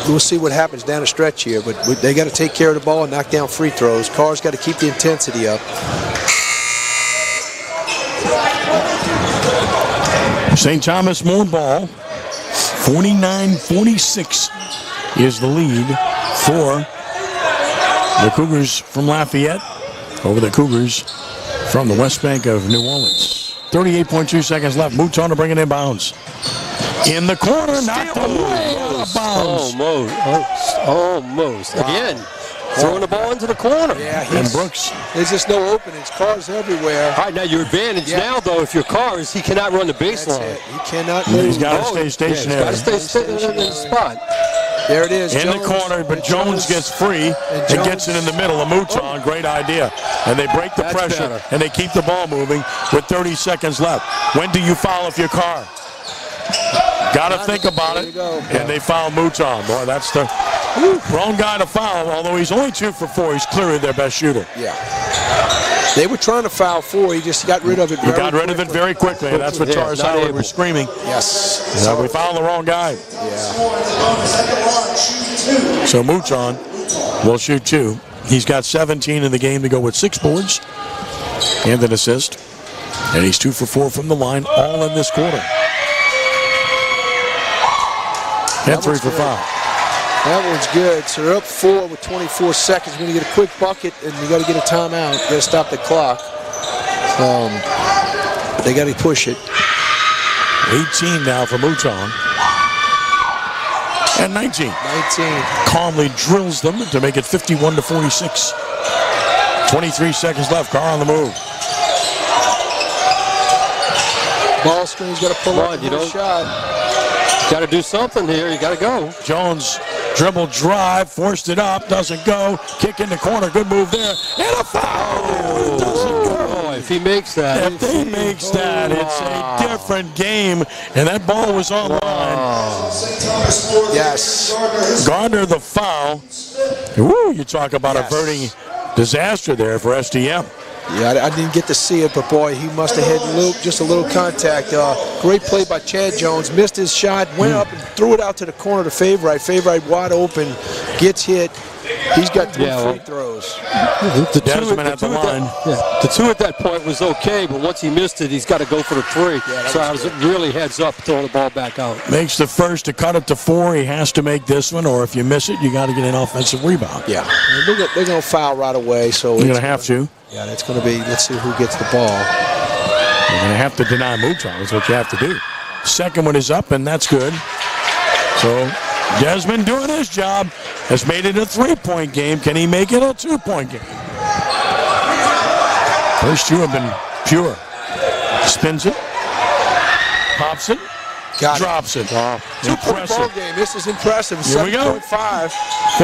we'll see what happens down the stretch here. But they got to take care of the ball and knock down free throws. Carr's got to keep the intensity up. St. Thomas More ball. 49-46 is the lead for the Cougars from Lafayette over the Cougars from the West Bank of New Orleans. 38.2 seconds left. Mouton to bring it in bounds. In the corner, knocked away out of bounds. Almost. Again, throwing the ball into the corner. Yeah, And Brooks. there's just no openings. Cars everywhere. All right, now your advantage now, though, if your car is he cannot run the That's baseline. it. He cannot move. He's got to stay stationary. He's got to stay in the spot. There it is. In Jones, the corner, but and Jones gets free and Jones- gets it in the middle. A Mouton, great idea. And they break the That's pressure, better. and they keep the ball moving with 30 seconds left. When do you foul if your car? Got to think about There it. you go. And they foul Mouton. Boy, that's the wrong guy to foul, although he's only 2 for 4. He's clearly their best shooter. Yeah. They were trying to foul 4. He just got rid of it He got rid of it very quickly, and that's what Yeah, Charles not Howard able. was screaming. Yes. We found the wrong guy. Yeah. So Mouton will shoot 2. He's got 17 in the game to go with 6 boards and an assist. And he's 2 for 4 from the line, all in this quarter. And 3 for 5. That one's good. So they're up 4 with 24 seconds. We're going to get a quick bucket, and you got to get a timeout. You got to stop the clock. They got to push it. 18 now for Mouton. And 19. 19. Calmly drills them to make it 51-46. 23 seconds left. Carr on the move. Ball screen's got to pull up and hit a shot. Got to do something here. You got to go. Jones dribble drive, forced it up, doesn't go. Kick in the corner, good move there. And a foul! It doesn't go. Oh, if he makes that. If he makes that, it's a different game. And that ball was on line. Yes. Gardner the foul. Woo, you talk about averting disaster there for STM. Yeah, I didn't get to see it, but boy, he must have had just a little contact. Great play by Chad Jones. Missed his shot, went up and threw it out to the corner to Favorite. Favorite wide open, gets hit. He's got 3 free throws. Desmond at the line. The 2 at that point was okay, but once he missed it, he's got to go for the 3. So I was really heads up throwing the ball back out. Makes the first to cut it to 4. He has to make this one, or if you miss it, you got to get an offensive rebound. Yeah, they're going to foul right away. So You're going to have to. Yeah, that's going to be, let's see who gets the ball. You're going to have to deny Mouton. That's what you have to do. Second one is up, and that's good. So Desmond doing his job, has made it a 3-point game. Can he make it a 2-point game? First 2 have been pure. Spins it, pops it, drops it. Two-point ball game. This is impressive. Here we go. 7.5.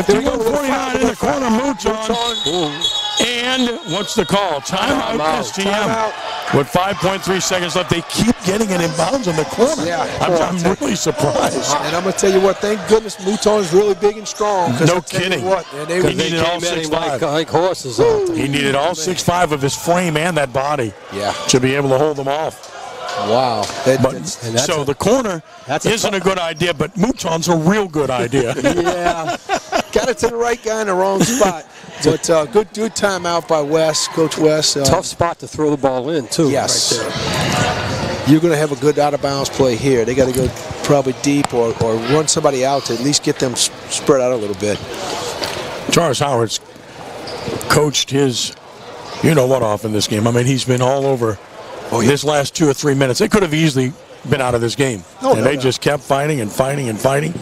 51-49 in the corner. Mouton. And what's the call? Timeout, STM. With 5.3 seconds left, they keep getting it in bounds in the corner. Yeah, I'm really surprised. And I'm going to tell you what, thank goodness Mouton is really big and strong. No kidding. They He needed all 6'5". Like horses out there. He needed all 6'5" of his frame and that body to be able to hold them off. Wow. So the corner isn't a good idea, but Mouton's a real good idea. Yeah. Got it to the right guy in the wrong spot. But good timeout by Wes, Coach Wes. Tough spot to throw the ball in, too. Yes. Right there. You're going to have a good out-of-bounds play here. They got to go probably deep or run somebody out to at least get them spread out a little bit. Charles Howard's coached his you-know-what off in this game. I mean, he's been all over this last 2 or 3 minutes. They could have easily been out of this game. They just kept fighting and fighting and fighting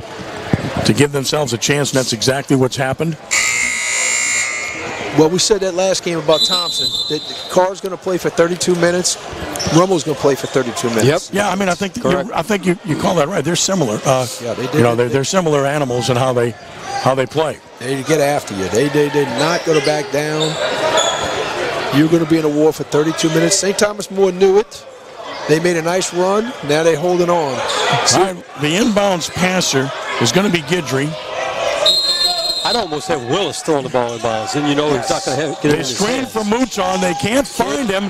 to give themselves a chance, and that's exactly what's happened. Well, we said that last game about Thompson, that Carr's going to play for 32 minutes. Rummel's going to play for 32 minutes. Yep. Yeah, I mean, I think you call that right. They're similar. They did. They're similar animals in how they play. They get after you. They did not going to back down. You're going to be in a war for 32 minutes. St. Thomas More knew it. They made a nice run. Now they're holding on. The inbounds passer is going to be Guidry. I'd almost have Willis throwing the ball in bounds, and he's not going to get it in his screen hands. for Mouton. They can't find him.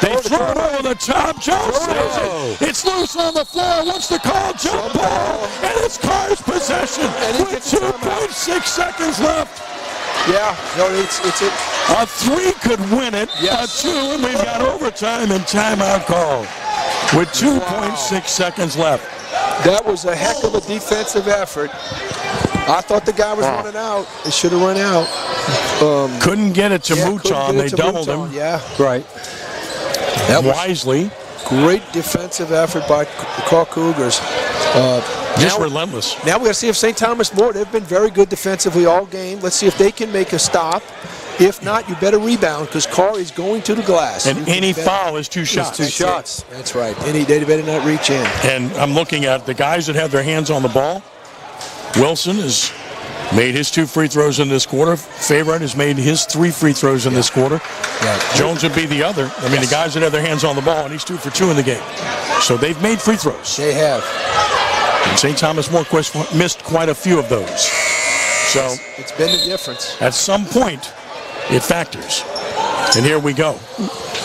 They throw it over the top. Jones saves it. It's loose on the floor. What's the call? Jump ball. And it's Carr's possession with 2.6 seconds left. Yeah, no, it's it. A 3 could win it. A 2, and we've got overtime and timeout call with 2.6 seconds left. That was a heck of a defensive effort. I thought the guy was running out. It should have run out. Couldn't get it to Mouton. They doubled him. Yeah. Right. Wisely. Great defensive effort by the Karr Cougars. Just relentless. Now we got to see if St. Thomas More, they've been very good defensively all game. Let's see if they can make a stop. If not, you better rebound because Karr is going to the glass. And any foul is 2 shots. Two shots. That's right. They better not reach in. And I'm looking at the guys that have their hands on the ball. Wilson has made his 2 free throws in this quarter. Favorite has made his 3 free throws in this quarter. Yeah. Jones would be the other. I mean, the guys that have their hands on the ball, and he's 2 for 2 in the game. So they've made free throws. They have. And St. Thomas More missed quite a few of those. So it's been the difference. At some point, it factors. And here we go.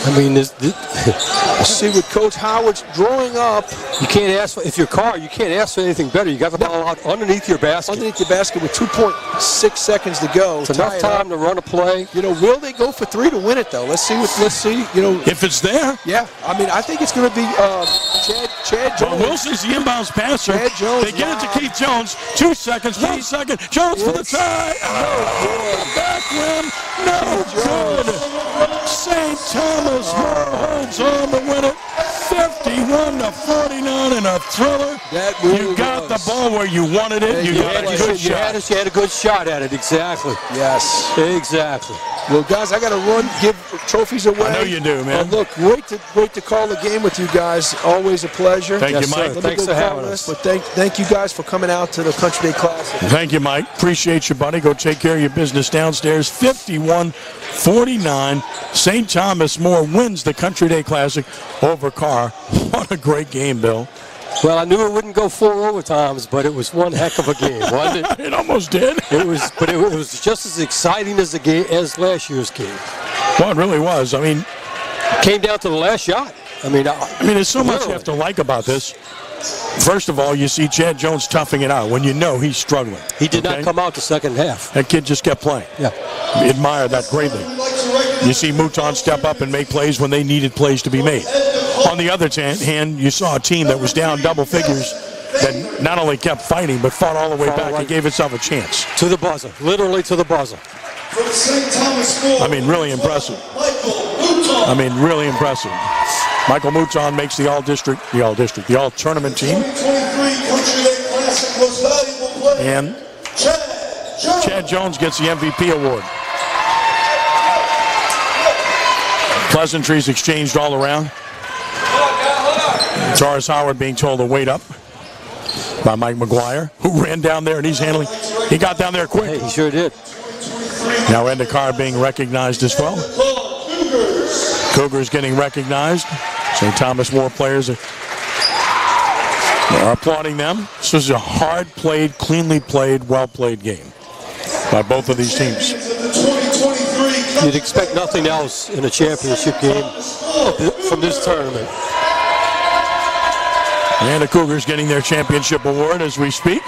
I mean, Let's see what Coach Howard's drawing up. you can't ask for, if you're Karr, you can't ask for anything better. You got the ball out underneath your basket. Underneath the basket with 2.6 seconds to go. It's enough time to run a play. You know, will they go for 3 to win it though? Let's see. You know, If it's there. yeah. I mean, I think it's going to be Chad Jones. Well, Wilson's the inbounds passer. Chad Jones, They get it to Keith Jones. 2 seconds, 1 second. Jones for the tie. Oh, back rim. No good. St. Thomas holds on to win it. 51 to 49 in a thriller. That really You got was. the ball where you wanted it. You got a good shot. You had a good shot at it. Exactly. Yes. Exactly. Well, guys, I got to run, give trophies away. I know you do, man. Look, great to call the game with you guys. Always a pleasure. Thank you, Yes, Mike. sir. Thanks for having us. But thank you guys for coming out to the Country Day Classic. Thank you, Mike. Appreciate you, buddy. Go take care of your business downstairs. 51-49. St. Thomas More wins the Country Day Classic over Karr. What a great game, Bill. Well, I knew it wouldn't go 4 overtimes, but it was one heck of a game, wasn't it? It almost did. It was just as exciting as the game as last year's game. Well, it really was. I mean, Came down to the last shot. I mean, there's so much you have to like about this. First of all, you see Chad Jones toughing it out when you know he's struggling. he did not come out the second half. That kid just kept playing. Yeah. Admire that greatly. You see Mouton step up and make plays when they needed plays to be made. On the other hand, you saw a team that was down double figures that not only kept fighting, but fought all the way back and gave itself a chance. To the buzzer. Literally to the buzzer. From St. Thomas More, I mean, really impressive. Michael Mouton. Really impressive. Michael Mouton makes the all-tournament team. 2023 Country Day Classic Most Valuable Player. And Chad Jones gets the MVP award. Pleasantries exchanged all around. Taurus Howard being told to wait up by Mike McGuire, who ran down there and he got down there quick. Hey, he sure did. Now Edna Karr being recognized as well. Cougars getting recognized. St. Thomas More players are applauding them. This was a hard-played, cleanly played, well-played game by both of these teams. You'd expect nothing else in a championship game from this tournament. And the Cougars getting their championship award as we speak.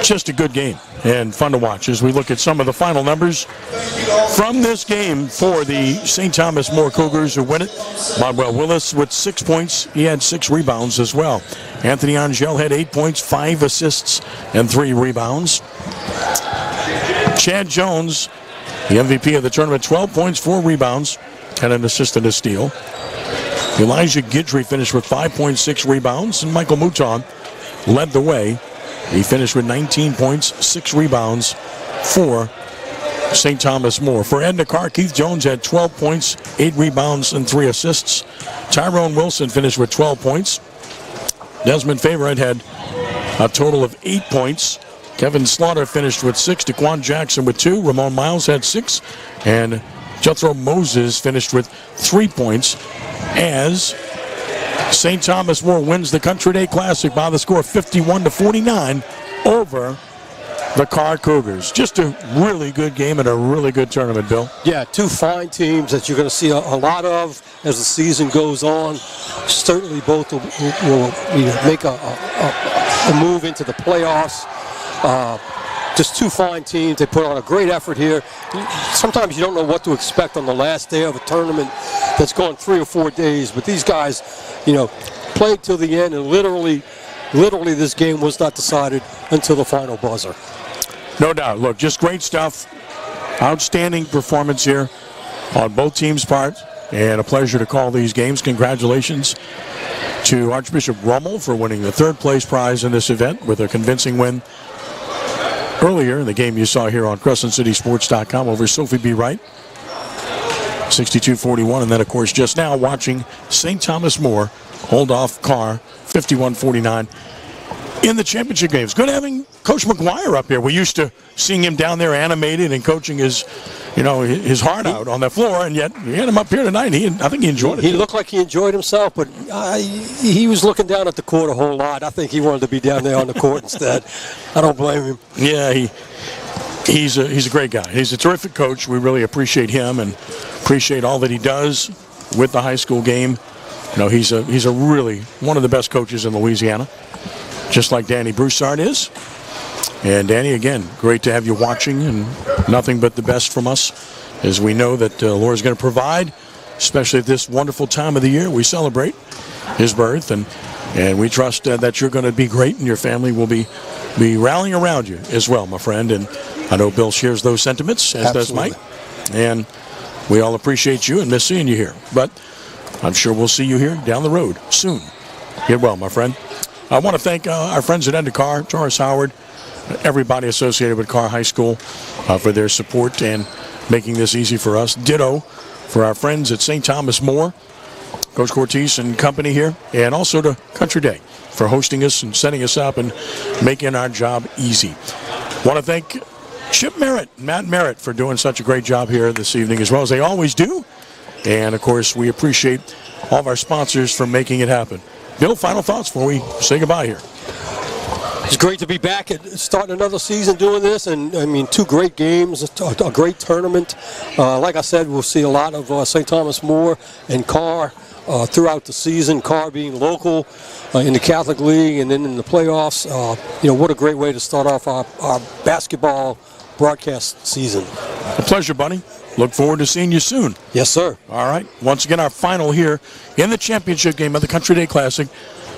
Just a good game and fun to watch as we look at some of the final numbers from this game for the St. Thomas More Cougars who win it. Bodwell Willis with 6 points. He had 6 rebounds as well. Anthony Angel had 8 points, 5 assists, and 3 rebounds. Chad Jones, the MVP of the tournament, 12 points, 4 rebounds, and an assist and a steal. Elijah Guidry finished with 5.6 rebounds, and Michael Mouton led the way. He finished with 19 points, 6 rebounds for St. Thomas More. For Edna Karr, Keith Jones had 12 points, 8 rebounds, and 3 assists. Tyrone Wilson finished with 12 points. Desmond Favorite had a total of 8 points. Kevin Slaughter finished with 6. DeQuan Jackson with 2. Ramon Miles had 6. And Jethro Moses finished with 3 points as St. Thomas More wins the Country Day Classic by the score 51-49 over the Karr Cougars. Just a really good game and a really good tournament, Bill. Yeah, 2 fine teams that you're going to see a lot of as the season goes on. Certainly both will make a move into the playoffs. Just 2 fine teams. They put on a great effort here. Sometimes you don't know what to expect on the last day of a tournament that's gone 3 or 4 days, but these guys, played till the end, and literally this game was not decided until the final buzzer. No doubt. Look, just great stuff. Outstanding performance here. on both teams' part, and a pleasure to call these games. Congratulations to Archbishop Rummel for winning the third place prize in this event with a convincing win earlier in the game you saw here on CrescentCitySports.com over Sophie B. Wright, 62-41. And then, of course, just now watching St. Thomas More hold off Karr, 51-49 in the championship games. Good having Coach McGuire up here. We used to seeing him down there animated and coaching his heart out on the floor, and yet you had him up here tonight. I think he enjoyed it. He looked like he enjoyed himself, but he was looking down at the court a whole lot. I think he wanted to be down there on the court instead. I don't blame him. Yeah, he's a great guy. He's a terrific coach. We really appreciate him and appreciate all that he does with the high school game. He's a really one of the best coaches in Louisiana, just like Danny Broussard is. And Danny, again, great to have you watching, and nothing but the best from us, as we know that Laura's going to provide, especially at this wonderful time of the year. We celebrate his birth, and we trust that you're going to be great, and your family will be rallying around you as well, my friend. And I know Bill shares those sentiments, as Absolutely. does Mike. And we all appreciate you and miss seeing you here. But I'm sure we'll see you here down the road soon. Get well, my friend. I want to thank our friends at Edna Karr, Doris Howard, everybody associated with Karr High School for their support and making this easy for us. Ditto for our friends at St. Thomas More, Coach Cortese and company here, and also to Country Day for hosting us and setting us up and making our job easy. Want to thank Chip Merritt, Matt Merritt, for doing such a great job here this evening, as well as they always do. And, of course, we appreciate all of our sponsors for making it happen. Bill, final thoughts before we say goodbye here. It's great to be back and starting another season doing this, and I mean, 2 great games, a great tournament. Like I said, we'll see a lot of St. Thomas More and Karr throughout the season. Karr being local in the Catholic League and then in the playoffs. What a great way to start off our basketball broadcast season. A pleasure, buddy. Look forward to seeing you soon. Yes, sir. All right. Once again, our final here in the championship game of the Country Day Classic.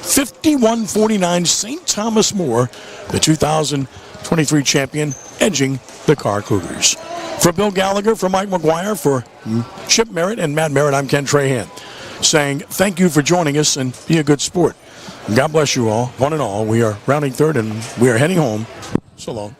51-49 St. Thomas More, the 2023 champion, edging the Karr Cougars. For Bill Gallagher, for Mike McGuire, for Chip Merritt and Matt Merritt, I'm Ken Trahan, saying thank you for joining us and be a good sport. God bless you all, one and all. We are rounding third and we are heading home. So long.